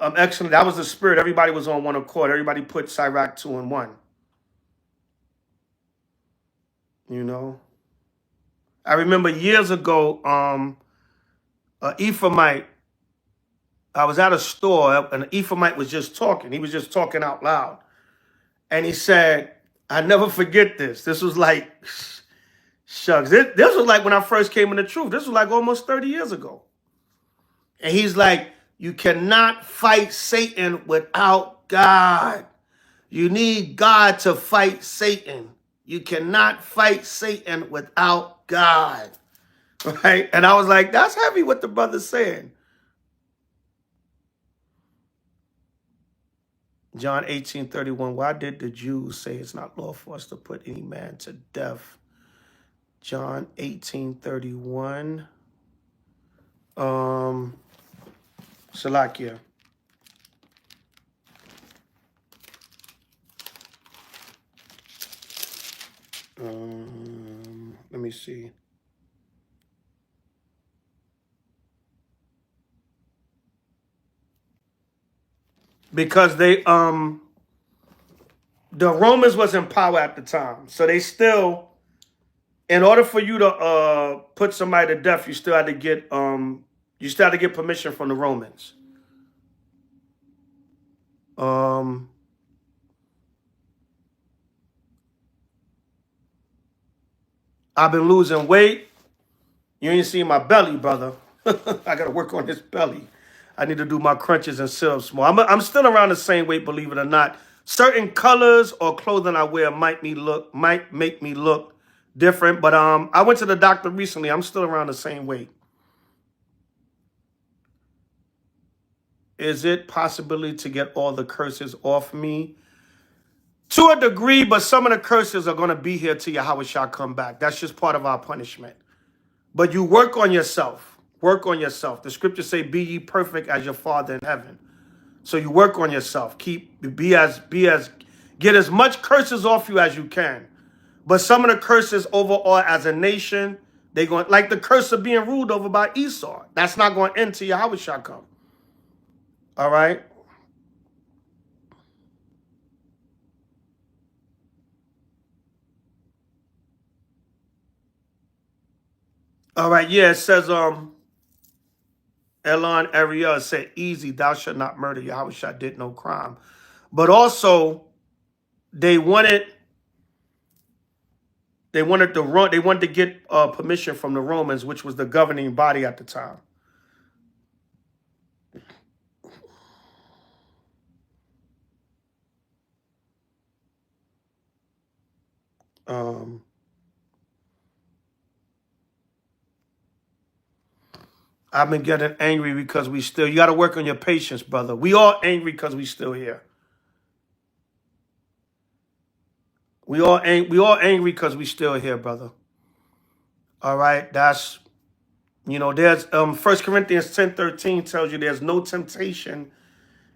Excellent. That was the spirit. Everybody was on one accord. Everybody put Sirach 2:1. You know, I remember years ago, Ephraimite. I was at a store and an Ephraimite was just talking. He was just talking out loud, and he said, "I never forget this. This was like, shucks. This was like when I first came in the truth. This was like almost 30 years ago." And he's like, "You cannot fight Satan without God. You need God to fight Satan. You cannot fight Satan without God." Right? And I was like, that's heavy what the brother's saying. John 18:31. Why did the Jews say it's not lawful for us to put any man to death? John 18:31. Salakia. Let me see. Because the Romans was in power at the time. So they still, in order for you to put somebody to death, you still had to get permission from the Romans. I've been losing weight. You ain't seen my belly, brother. I got to work on this belly. I need to do my crunches and sit-ups more. I'm still around the same weight, believe it or not. Certain colors or clothing I wear might make me look different. But I went to the doctor recently. I'm still around the same weight. Is it possibility to get all the curses off me? To a degree, but some of the curses are going to be here till Yahweh shall come back. That's just part of our punishment. But you work on yourself. Work on yourself. The scriptures say, "Be ye perfect as your Father in heaven." So you work on yourself. Get as much curses off you as you can. But some of the curses overall as a nation, they going like the curse of being ruled over by Esau. That's not going to end till Yahweh shall come. All right. All right. Yeah, it says Elon Ariel said, "Easy, thou shalt not murder. Yahweh shall did no crime." But also, they wanted to get permission from the Romans, which was the governing body at the time. I've been getting angry because you got to work on your patience, brother. We all angry because we still here. We all angry because we still here, brother. All right, there's First Corinthians 10:13 tells you there's no temptation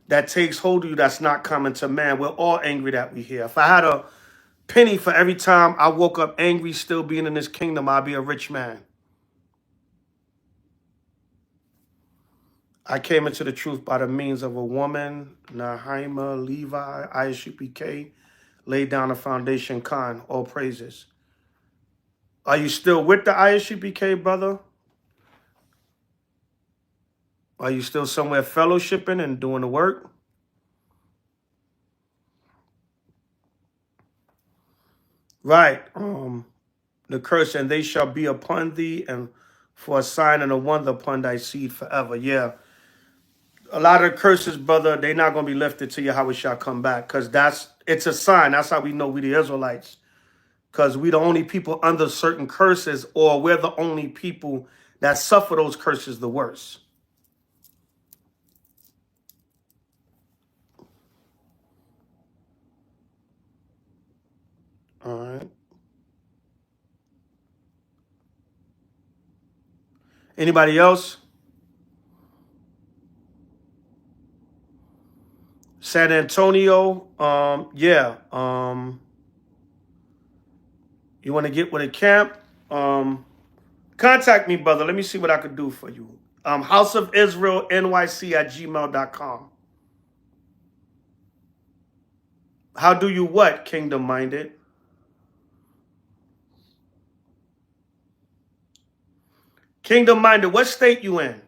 that takes hold of you that's not common to man. We're all angry that we here. If I had a penny for every time I woke up angry still being in this kingdom, I'd be a rich man. I came into the truth by the means of a woman, Nahima Levi, ISUPK, laid down a foundation, Khan, all praises. Are you still with the ISUPK, brother? Are you still somewhere fellowshipping and doing the work? Right. The curse, and they shall be upon thee, and for a sign and a wonder upon thy seed forever. Yeah. A lot of the curses, brother, they're not going to be lifted till Yahweh shall come back, because it's a sign. That's how we know we the Israelites, because we the only people under certain curses, or we're the only people that suffer those curses the worst. All right. Anybody else? San Antonio, yeah. You want to get with a camp? Contact me, brother. Let me see what I could do for you. House of Israel NYC@gmail.com. How do you what, kingdom minded? Kingdom-minded, what state you in?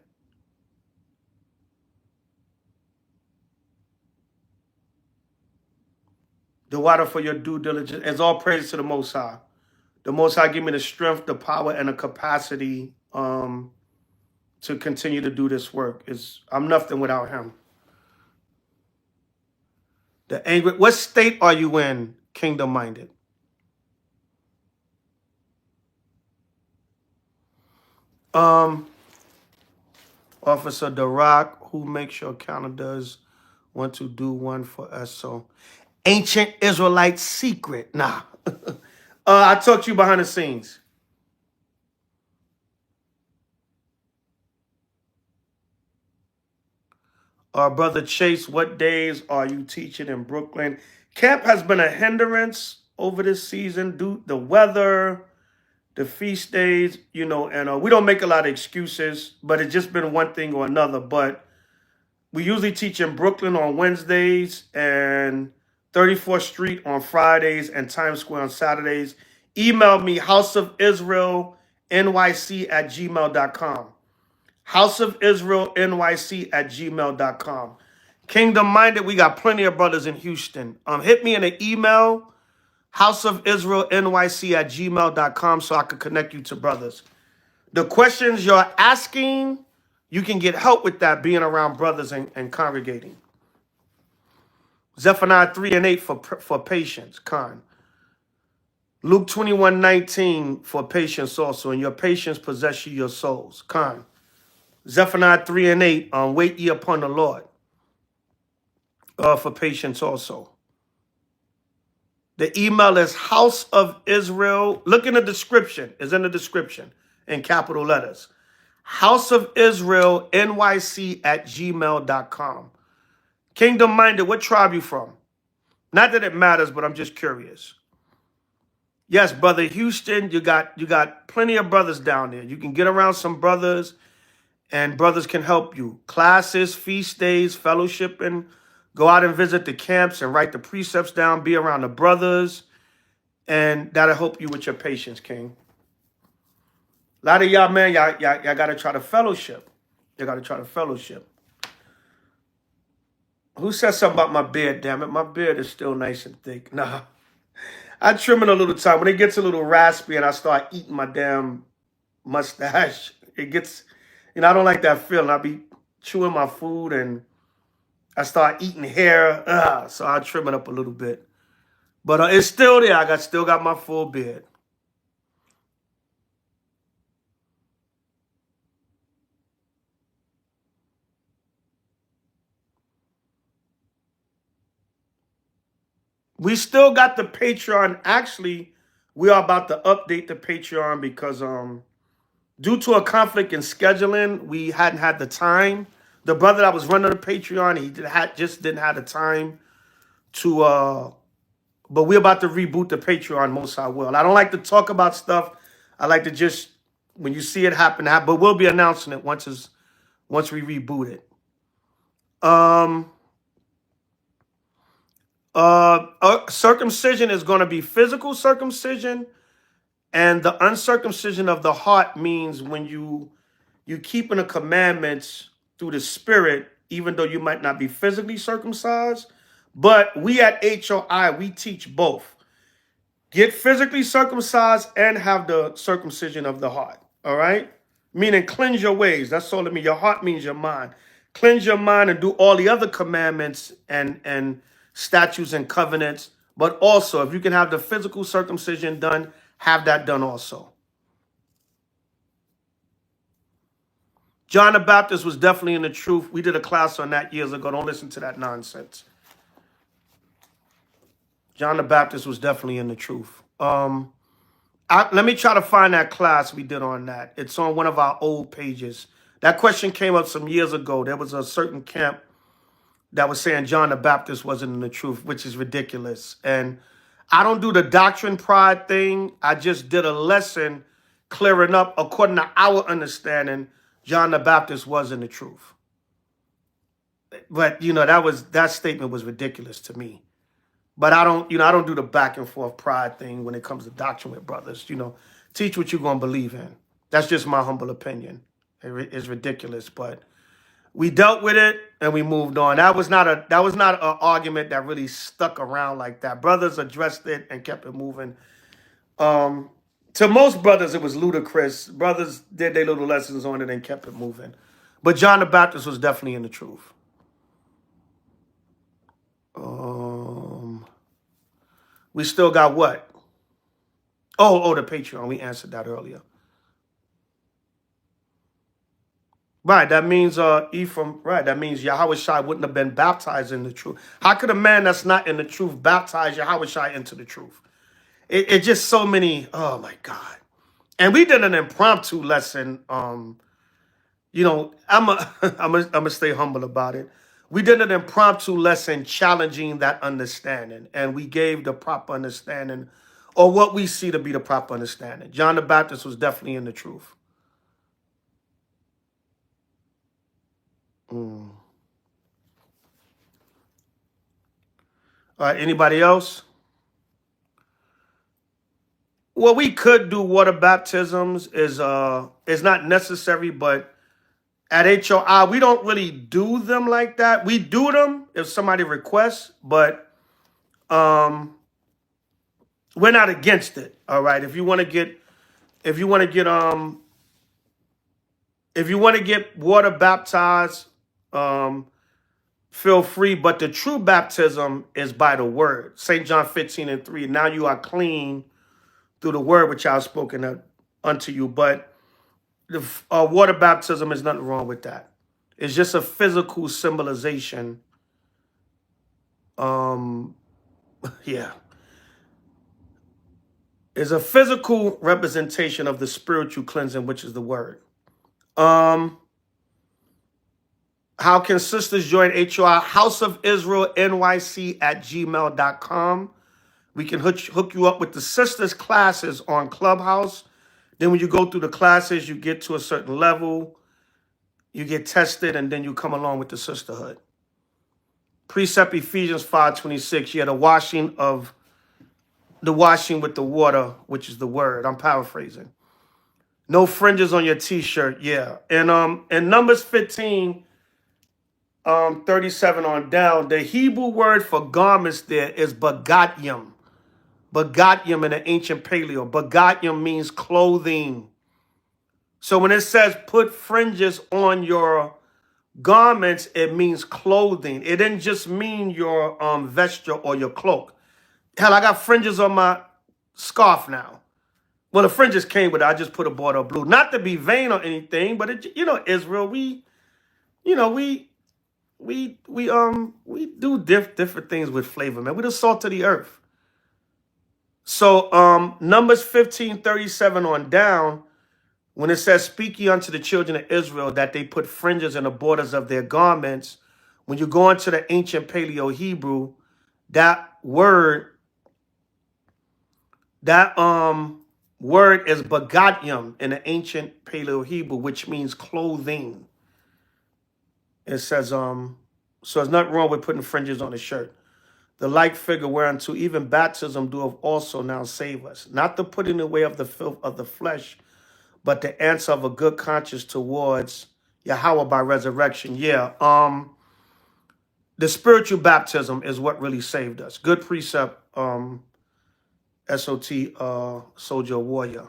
The water for your due diligence. As all praise to the Most High. The Most High give me the strength, the power, and the capacity to continue to do this work. I'm nothing without him. The angry. What state are you in, kingdom-minded? Officer The Rock, who makes your calendars want to do one for us. So, ancient Israelite secret. Nah. I talked to you behind the scenes. Brother Chase, what days are you teaching in Brooklyn? Camp has been a hindrance over this season due to the weather, the feast days, and we don't make a lot of excuses, but it's just been one thing or another. But we usually teach in Brooklyn on Wednesdays and 34th Street on Fridays and Times Square on Saturdays. Email me, houseofisraelnyc@gmail.com. houseofisraelnyc@gmail.com. Kingdom-minded, we got plenty of brothers in Houston. Hit me in an email, houseofisraelnyc@gmail.com, so I can connect you to brothers. The questions you're asking, you can get help with that being around brothers and congregating. Zephaniah 3:8 for patience, Khan. Luke 21:19 for patience also, and your patience possess you your souls, Khan. Zephaniah 3:8, wait ye upon the Lord, for patience also. The email is House of Israel. Look in the description. It's in the description in capital letters. House of Israel NYC@gmail.com. Kingdom-minded, what tribe you from? Not that it matters, but I'm just curious. Yes, brother Houston, you got plenty of brothers down there. You can get around some brothers, and brothers can help you. Classes, feast days, fellowship, and go out and visit the camps and write the precepts down. Be around the brothers, and that'll help you with your patience, King. A lot of y'all, man, y'all got to try to fellowship. You got to try to fellowship. Who said something about my beard, damn it? My beard is still nice and thick. Nah. I trim it a little time. When it gets a little raspy and I start eating my damn mustache, it gets, I don't like that feeling. I be chewing my food and I start eating hair. So I trim it up a little bit. But it's still there. I still got my full beard. We still got the Patreon. Actually, we are about to update the Patreon because due to a conflict in scheduling, we hadn't had the time. The brother that was running the Patreon, he just didn't have the time to, but we're about to reboot the Patreon, most I will. I don't like to talk about stuff. I like to just, when you see it happen, but we'll be announcing it once we reboot it. Circumcision is going to be physical circumcision, and the uncircumcision of the heart means when you keeping the commandments through the spirit, even though you might not be physically circumcised. But we at HOI, we teach both. Get physically circumcised and have the circumcision of the heart. All right? Meaning cleanse your ways. That's all it means. Your heart means your mind. Cleanse your mind and do all the other commandments and statutes and covenants. But also, if you can have the physical circumcision done, have that done also. John the Baptist was definitely in the truth. We did a class on that years ago. Don't listen to that nonsense. John the Baptist was definitely in the truth. Let me try to find that class we did on that. It's on one of our old pages. That question came up some years ago. There was a certain camp that was saying John the Baptist wasn't in the truth, which is ridiculous. And I don't do the doctrine pride thing. I just did a lesson clearing up, according to our understanding, John the Baptist was in the truth. But, that statement was ridiculous to me. But I don't do the back and forth pride thing when it comes to doctrine with brothers. Teach what you're going to believe in. That's just my humble opinion. It's ridiculous, but we dealt with it and we moved on. That was not an argument that really stuck around like that. Brothers addressed it and kept it moving. To most brothers, it was ludicrous. Brothers did their little lessons on it and kept it moving. But John the Baptist was definitely in the truth. We still got what? Oh, the Patreon. We answered that earlier. Right, that means Ephraim, right, that means Yahushua wouldn't have been baptized in the truth. How could a man that's not in the truth baptize Yahushua into the truth? It just so many, oh my God. And we did an impromptu lesson. You know, I'm gonna stay humble about it. We did an impromptu lesson challenging that understanding, and we gave the proper understanding, or what we see to be the proper understanding. John the Baptist was definitely in the truth. All right, anybody else? Well, we could do water baptisms is not necessary, but at HOI we don't really do them like that. We do them if somebody requests, but we're not against it. All right. If you want to get water baptized, feel free. But the true baptism is by the word. St. John 15:3. Now you are clean through the word which I have spoken unto you. But the water baptism is nothing wrong with that. It's just a physical symbolization. Yeah. It's a physical representation of the spiritual cleansing, which is the word. How can sisters join HOI? House of Israel NYC at gmail.com. We can hook you up with the sisters classes on Clubhouse. Then when you go through the classes, you get to a certain level, you get tested, and then you come along with the sisterhood. Precept Ephesians 5:26. Yeah, the washing with the water, which is the word. I'm paraphrasing. No fringes on your t-shirt. Yeah. And in Numbers 15, 37 on down, the Hebrew word for garments there is bagatyim. Bagatyim in the ancient paleo. Bagatyim means clothing. So when it says put fringes on your garments, it means clothing. It didn't just mean your vesture or your cloak. Hell, I got fringes on my scarf now. Well, the fringes came with it. I just put a border of blue. Not to be vain or anything, but it, Israel, we do different things with flavor, man. We're the salt of the earth. So Numbers 15:37 on down, when it says, speak ye unto the children of Israel that they put fringes in the borders of their garments, when you go into the ancient Paleo Hebrew, that word is bagatyim in the ancient Paleo Hebrew, which means clothing. It says, so there's nothing wrong with putting fringes on a shirt. The like figure whereunto even baptism doeth also now save us. Not the putting away of the filth of the flesh, but the answer of a good conscience towards Yahweh by resurrection. Yeah, the spiritual baptism is what really saved us. Good precept, SOT, Soldier Warrior.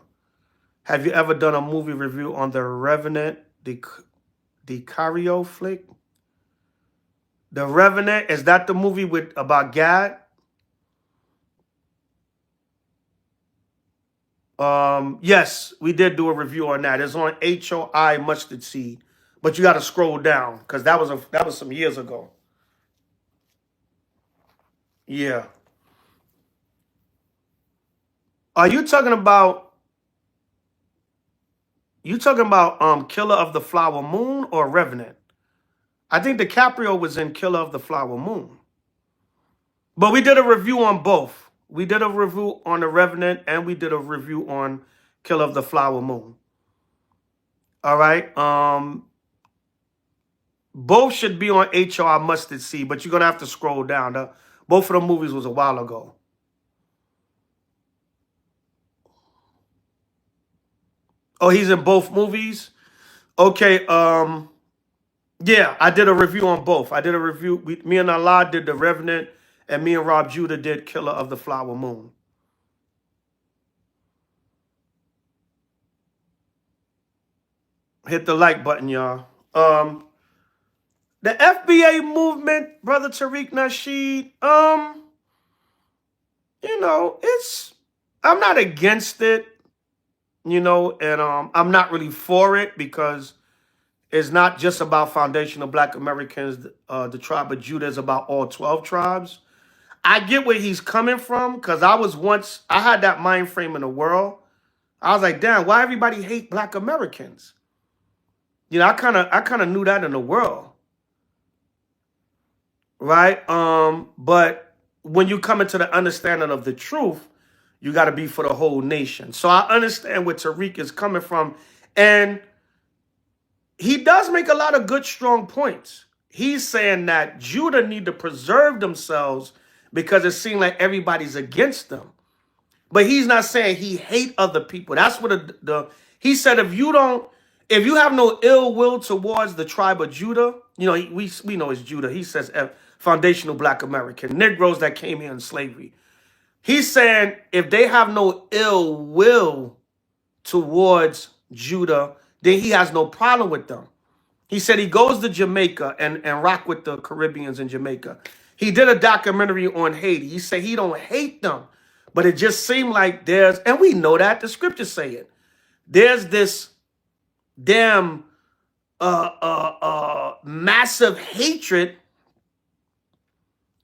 Have you ever done a movie review on The Revenant, the Cario flick? The Revenant, is that the movie about Gad? Yes, we did do a review on that. It's on HOI Mustard Seed, but you got to scroll down because that was some years ago. Yeah. Are you talking about Killer of the Flower Moon or Revenant? I think DiCaprio was in Killer of the Flower Moon. But we did a review on both. We did a review on The Revenant and we did a review on Killer of the Flower Moon. All right. Both should be on HOI Mustard Seed, but you're going to have to scroll down. Both of the movies was a while ago. Oh, he's in both movies? Okay, yeah, I did a review on both. I did a review. Me and Allah did The Revenant, and me and Rob Judah did Killer of the Flower Moon. Hit the like button, y'all. The FBA movement, Brother Tariq Nasheed, I'm not against it, and I'm not really for it because it's not just about foundational Black Americans, the tribe of Judah is about all 12 tribes. I get where he's coming from because I had that mind frame in the world. I was like, damn, why everybody hate Black Americans? I kind of knew that in the world, right? But when you come into the understanding of the truth, you got to be for the whole nation. So I understand where Tariq is coming from, and he does make a lot of good, strong points. He's saying that Judah need to preserve themselves because it seems like everybody's against them. But he's not saying he hate other people. That's what he said. If you have no ill will towards the tribe of Judah, we know it's Judah. He says foundational Black American Negroes that came here in slavery. He's saying if they have no ill will towards Judah, then he has no problem with them. He said he goes to Jamaica and rock with the Caribbeans in Jamaica. He did a documentary on Haiti. He said he don't hate them, but it just seemed like and we know that, the scriptures say it, there's this damn massive hatred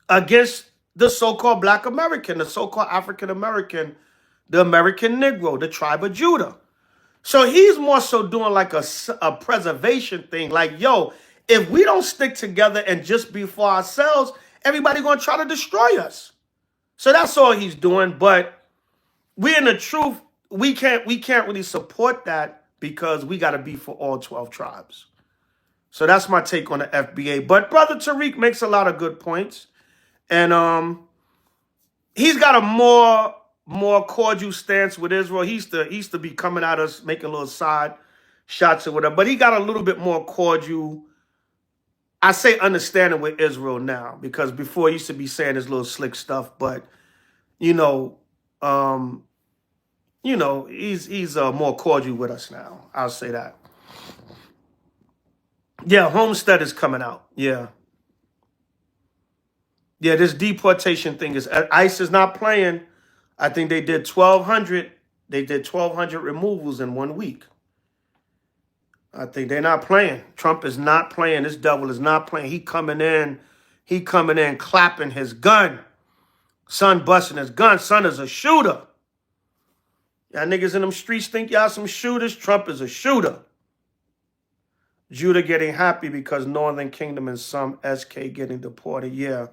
against the so-called Black American, the so-called African American, the American Negro, the tribe of Judah. So he's more so doing like a preservation thing. Like, yo, if we don't stick together and just be for ourselves, everybody going to try to destroy us. So that's all he's doing. But we in the truth, we can't really support that because we got to be for all 12 tribes. So that's my take on the FBA. But Brother Tariq makes a lot of good points. And he's got a more cordial stance with Israel. He used to be coming at us, making little side shots or whatever. But he got a little bit more cordial, I say, understanding with Israel now. Because before he used to be saying his little slick stuff. But, he's more cordial with us now. I'll say that. Yeah, Homestead is coming out. Yeah. Yeah, this deportation thing ICE is not playing. I think they did 1,200. They did 1,200 removals in 1 week. I think they're not playing. Trump is not playing. This devil is not playing. He coming in clapping his gun. Son busting his gun. Son is a shooter. Y'all niggas in them streets think y'all some shooters. Trump is a shooter. Judah getting happy because Northern Kingdom and some SK getting deported. Yeah.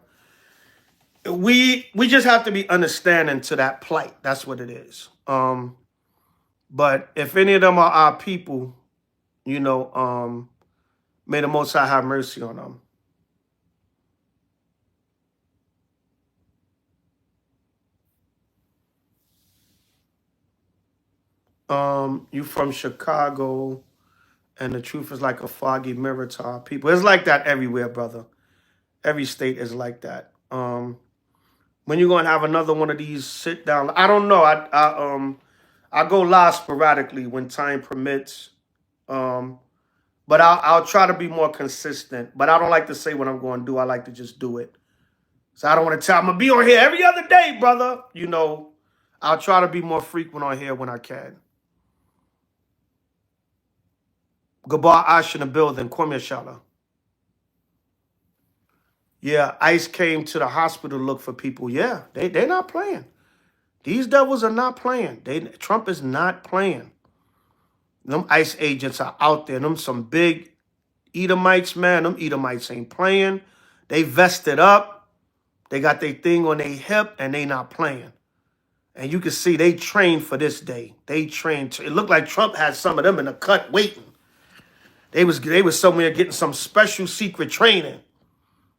We just have to be understanding to that plight. That's what it is. But if any of them are our people, may the Most High have mercy on them. You from Chicago, and the truth is like a foggy mirror to our people. It's like that everywhere, brother. Every state is like that. When you gonna have another one of these sit down? I don't know. I go live sporadically when time permits. But I'll try to be more consistent. But I don't like to say what I'm going to do. I like to just do it. So I don't want to tell I'm going to be on here every other day, brother. I'll try to be more frequent on here when I can. Gabar Ash in the building. Kwame Shala. Yeah, ICE came to the hospital to look for people. Yeah, they're not playing. These devils are not playing. Trump is not playing. Them ICE agents are out there. Them some big Edomites, man. Them Edomites ain't playing. They vested up. They got their thing on their hip, and they not playing. And you can see they trained for this day. They trained. It looked like Trump had some of them in the cut waiting. They was somewhere getting some special secret training.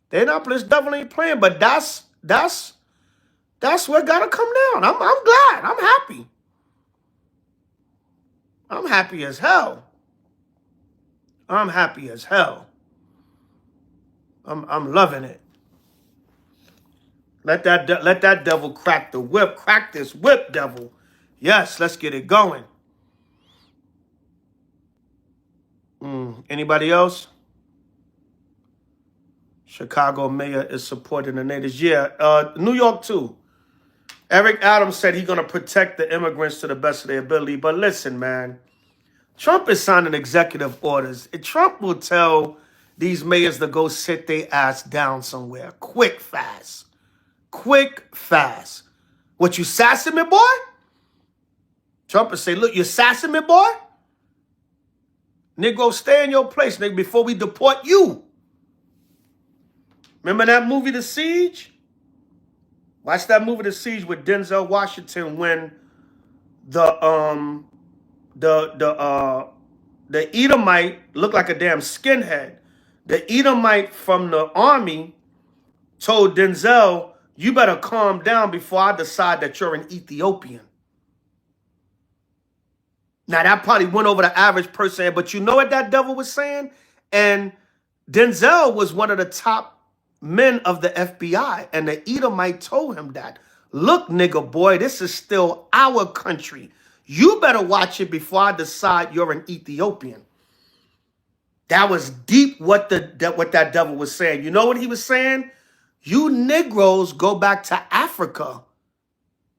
They're not. This devil ain't playing. But that's what gotta come down. I'm glad. I'm happy. I'm happy as hell. I'm happy as hell. I'm loving it. Let that devil crack the whip. Crack this whip, devil. Yes, let's get it going. Anybody else? Chicago mayor is supporting the natives. Yeah, New York too. Eric Adams said he's going to protect the immigrants to the best of their ability. But listen, man, Trump is signing executive orders. Trump will tell these mayors to go sit their ass down somewhere. Quick, fast. Quick, fast. What, you sassing me, boy? Trump will say, look, you sassing me, boy? Negro, stay in your place, nigga, before we deport you. Remember that movie, The Siege? Watch that movie, The Siege, with Denzel Washington, when the Edomite looked like a damn skinhead. The Edomite from the army told Denzel, you better calm down before I decide that you're an Ethiopian. Now, that probably went over the average person, but you know what that devil was saying? And Denzel was one of the top men of the FBI, and the Edomite told him that. Look, nigga boy, this is still our country. You better watch it before I decide you're an Ethiopian. That was deep what that devil was saying. You know what he was saying? You Negroes go back to Africa.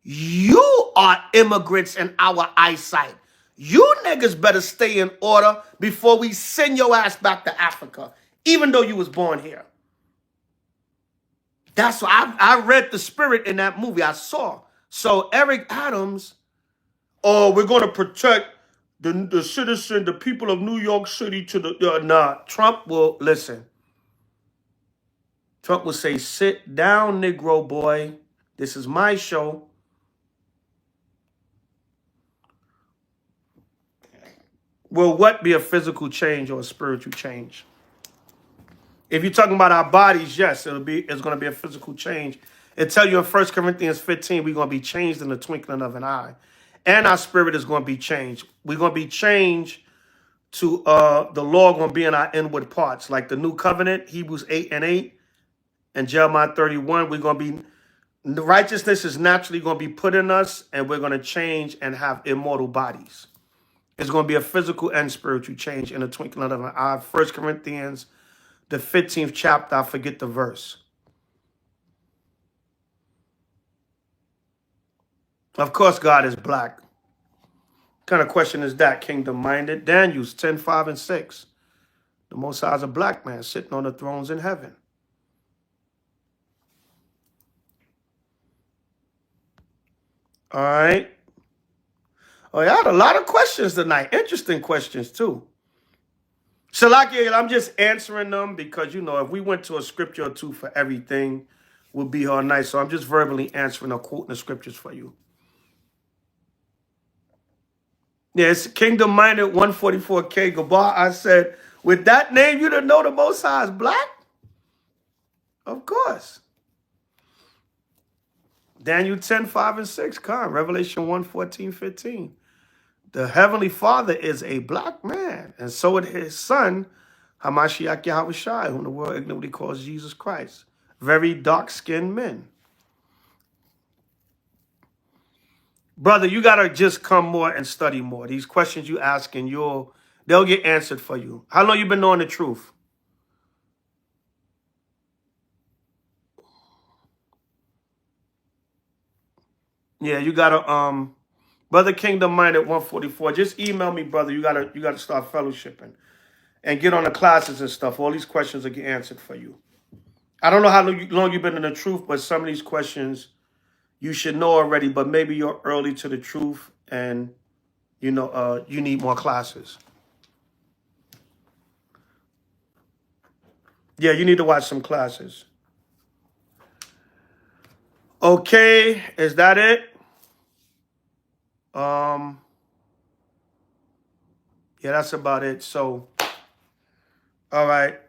You are immigrants in our eyesight. You niggas better stay in order before we send your ass back to Africa, even though you was born here. That's why I read the spirit in that movie. I saw. So Eric Adams, oh, we're going to protect the citizen, the people of New York City to the... nah, Trump will... Listen. Trump will say, sit down, Negro boy. This is my show. Will what be a physical change or a spiritual change? If you're talking about our bodies, yes, it's going to be a physical change. It tell you in 1 Corinthians 15, we're going to be changed in the twinkling of an eye. And our spirit is going to be changed. We're going to be changed to the law going to be in our inward parts. Like the new covenant, Hebrews 8:8 and Jeremiah 31, we're going to be, the righteousness is naturally going to be put in us, and we're going to change and have immortal bodies. It's going to be a physical and spiritual change in the twinkling of an eye. 1 Corinthians, the 15th chapter, I forget the verse. Of course, God is black. What kind of question is that, kingdom-minded? Daniel's 10:5 and 6. The Most High is a black man sitting on the thrones in heaven. All right. Oh, I had a lot of questions tonight. Interesting questions, too. Shalakia, I'm just answering them because, you know, if we went to a scripture or two for everything, we'll be all night. So I'm just verbally answering or quoting the scriptures for you. Yeah, it's kingdom-minded 144K. Gabar, I said, with that name, you didn't know the Most High is black? Of course. Daniel 10:5 and 6. Come, Revelation 1:14-15. The Heavenly Father is a black man, and so is his son, Hamashiach Yahushua, whom the world ignorantly calls Jesus Christ. Very dark-skinned men. Brother, you got to just come more and study more. These questions you asking, they'll get answered for you. How long you been knowing the truth? Yeah, you got to, Brother Kingdom Minded 144, just email me, brother. You gotta start fellowshipping and get on the classes and stuff. All these questions will get answered for you. I don't know how long you've been in the truth, but some of these questions you should know already, but maybe you're early to the truth and, you know, you need more classes. Yeah, you need to watch some classes. Okay, is that it? Yeah, that's about it. So, all right.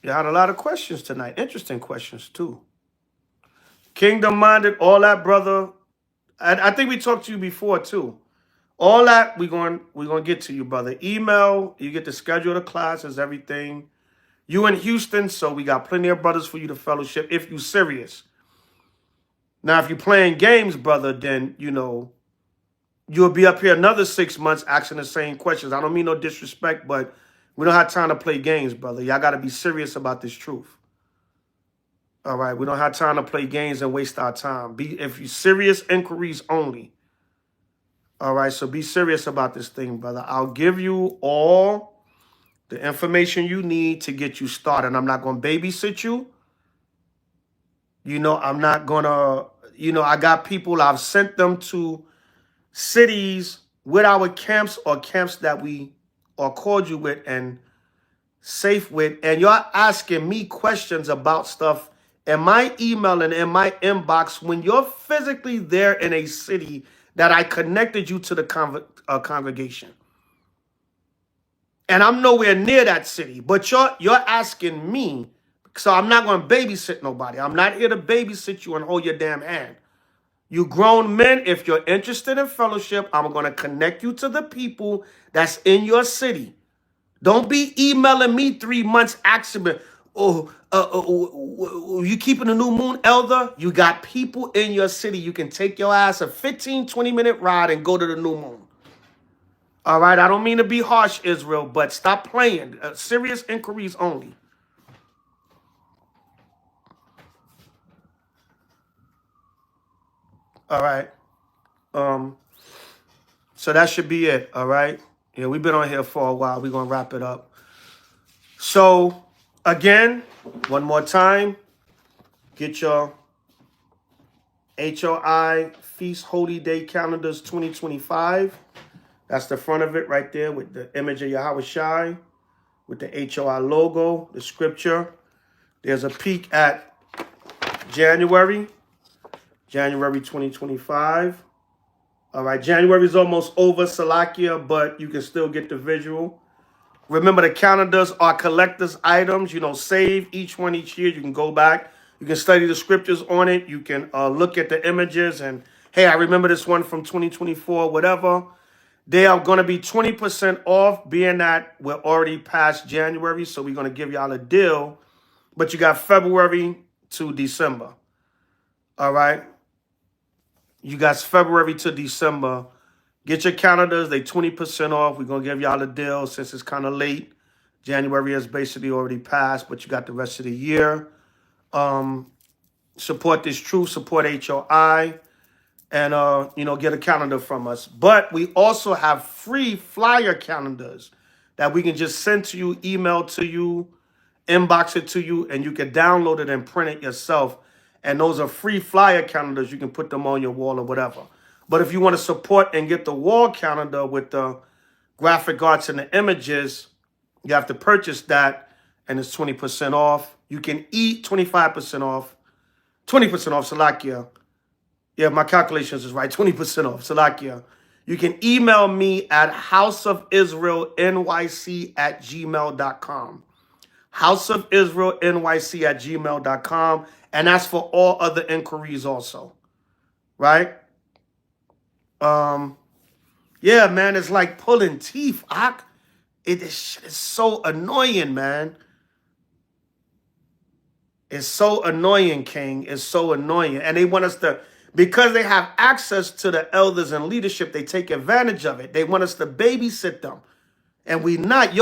You had a lot of questions tonight. Interesting questions, too. Kingdom-minded, all that, brother. I think we talked to you before, too. All that we're gonna get to you, brother. Email, you get to schedule the classes, everything. You in Houston, so we got plenty of brothers for you to fellowship if you serious. Now, if you're playing games, brother, then you'll be up here another 6 months asking the same questions. I don't mean no disrespect, but we don't have time to play games, brother. Y'all got to be serious about this truth. All right, we don't have time to play games and waste our time. If you're serious, inquiries only. All right, so be serious about this thing, brother. I'll give you all the information you need to get you started. I'm not going to babysit you. I'm not going to, I got people, I've sent them to cities with our camps or camps that we are cordial with and safe with. And you're asking me questions about stuff in my email and in my inbox when you're physically there in a city that I connected you to the congregation. And I'm nowhere near that city, but you're asking me, so I'm not going to babysit nobody. I'm not here to babysit you and hold your damn hand. You grown men, if you're interested in fellowship, I'm going to connect you to the people that's in your city. Don't be emailing me 3 months asking me, you keeping the new moon, elder? You got people in your city. You can take your ass a 15, 20-minute ride and go to the new moon. All right, I don't mean to be harsh, Israel, but stop playing. Serious inquiries only. All right. So that should be it. All right. Yeah, we've been on here for a while. We're going to wrap it up. So, again, one more time, get your H.O.I. Feast Holy Day Calendars 2025. That's the front of it right there with the image of Yahushua, with the H.O.I. logo, the scripture. There's a peek at January 2025. All right, January is almost over, Salakia, but you can still get the visual. Remember, the calendars are collector's items. Save each one each year. You can go back. You can study the scriptures on it. You can look at the images and, hey, I remember this one from 2024, whatever. They are going to be 20% off, being that we're already past January, so we're going to give y'all a deal. But you got February to December. All right? You got February to December. Get your calendars. They 20% off. We're going to give y'all a deal since it's kind of late. January is basically already passed, but you got the rest of the year. Support this truth. Support H.O.I. And, get a calendar from us. But we also have free flyer calendars that we can just send to you, email to you, inbox it to you, and you can download it and print it yourself. And those are free flyer calendars. You can put them on your wall or whatever. But if you want to support and get the wall calendar with the graphic arts and the images, you have to purchase that, and it's 20% off. You can eat 25% off, 20% off, Salakia. Yeah, my calculations is right, 20% off, Salakia. You can email me at houseofisraelnyc@gmail.com. houseofisraelnyc@gmail.com. And that's for all other inquiries also. Right? Yeah, man, it's like pulling teeth, Ak. This shit is so annoying, man. It's so annoying, King. It's so annoying. And they want us to, because they have access to the elders and leadership, they take advantage of it. They want us to babysit them. And we not.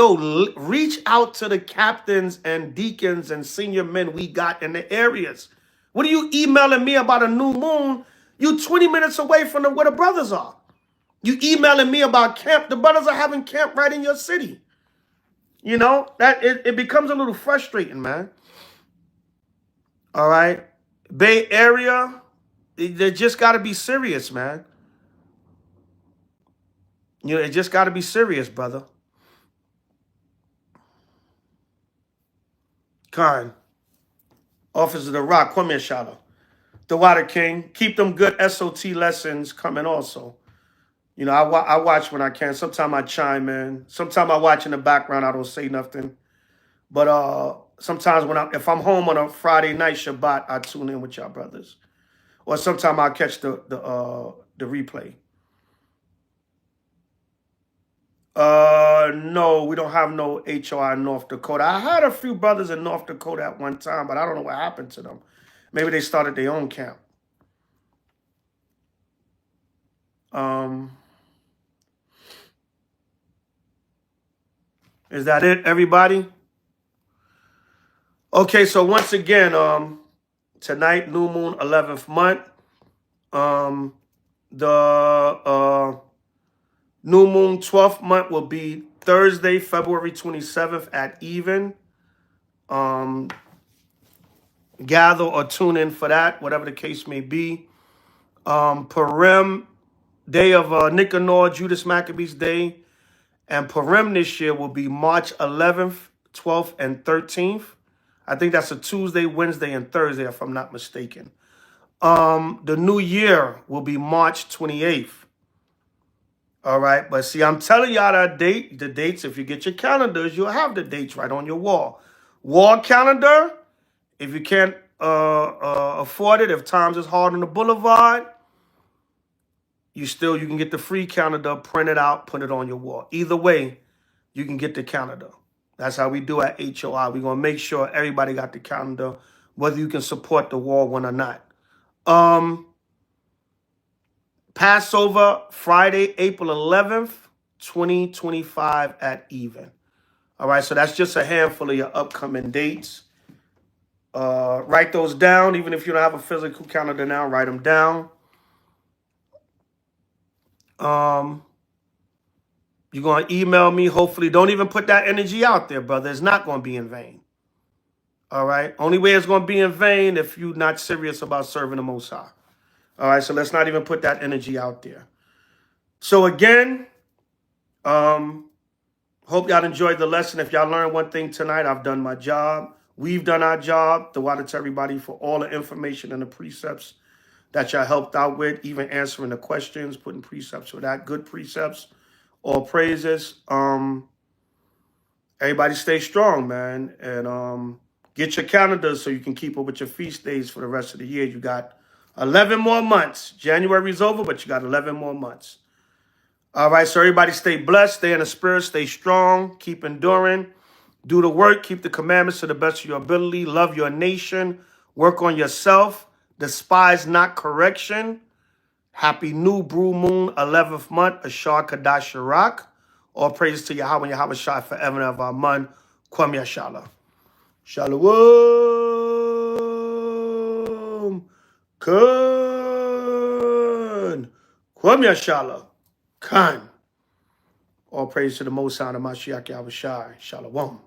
Reach out to the captains and deacons and senior men we got in the areas. What are you emailing me about a new moon? You 20 minutes away from where the brothers are. You emailing me about camp. The brothers are having camp right in your city. That it becomes a little frustrating, man. All right. Bay Area, they just got to be serious, man. It just got to be serious, brother. Khan, Officer of the Rock, come here, Shadow. The Water King, keep them good SOT lessons coming also. I watch when I can. Sometimes I chime in. Sometimes I watch in the background. I don't say nothing. But sometimes if I'm home on a Friday night Shabbat, I tune in with y'all brothers. Or sometimes I'll catch the replay. No, we don't have no HOI in North Dakota. I had a few brothers in North Dakota at one time, but I don't know what happened to them. Maybe they started their own camp. Is that it, everybody? Okay, so once again, tonight, new moon, 11th month. The new moon, 12th month will be Thursday, February 27th at even. Gather or tune in for that, whatever the case may be. Purim, day of Nicanor, Judas Maccabees Day. And Purim this year will be March 11th, 12th, and 13th. I think that's a Tuesday, Wednesday, and Thursday, if I'm not mistaken. The new year will be March 28th. All right. But see, I'm telling y'all the dates. If you get your calendars, you'll have the dates right on your wall. Wall calendar, if you can't afford it, if times is hard on the boulevard, you can get the free calendar, print it out, put it on your wall. Either way, you can get the calendar. That's how we do at HOI. We're going to make sure everybody got the calendar, whether you can support the wall one or not. Passover, Friday, April 11th, 2025 at even. All right, so that's just a handful of your upcoming dates. Write those down. Even if you don't have a physical calendar now, write them down. You're going to email me, hopefully. Don't even put that energy out there, brother. It's not going to be in vain. All right? Only way it's going to be in vain if you're not serious about serving the Most High. All right? So let's not even put that energy out there. So again, hope y'all enjoyed the lesson. If y'all learned one thing tonight, I've done my job. We've done our job. The water to everybody for all the information and the precepts that y'all helped out with, even answering the questions, putting precepts for that. Good precepts. All praises. Everybody stay strong, man. And get your calendars so you can keep up with your feast days for the rest of the year. You got 11 more months. January's over, but you got 11 more months. All right, so everybody stay blessed, stay in the spirit, stay strong, keep enduring, do the work, keep the commandments to the best of your ability, love your nation, work on yourself, despise not correction. Happy new Brew Moon, 11th month, Ashar Kadash Shirak. All praise to Yahweh and Yahweh Shai forever and ever. Amen. Kwam Yashala. Shalom. Kun. Kwam Yashala. Khan. All praise to the Most High, the Mashiach Yahweh Shai. Shalom.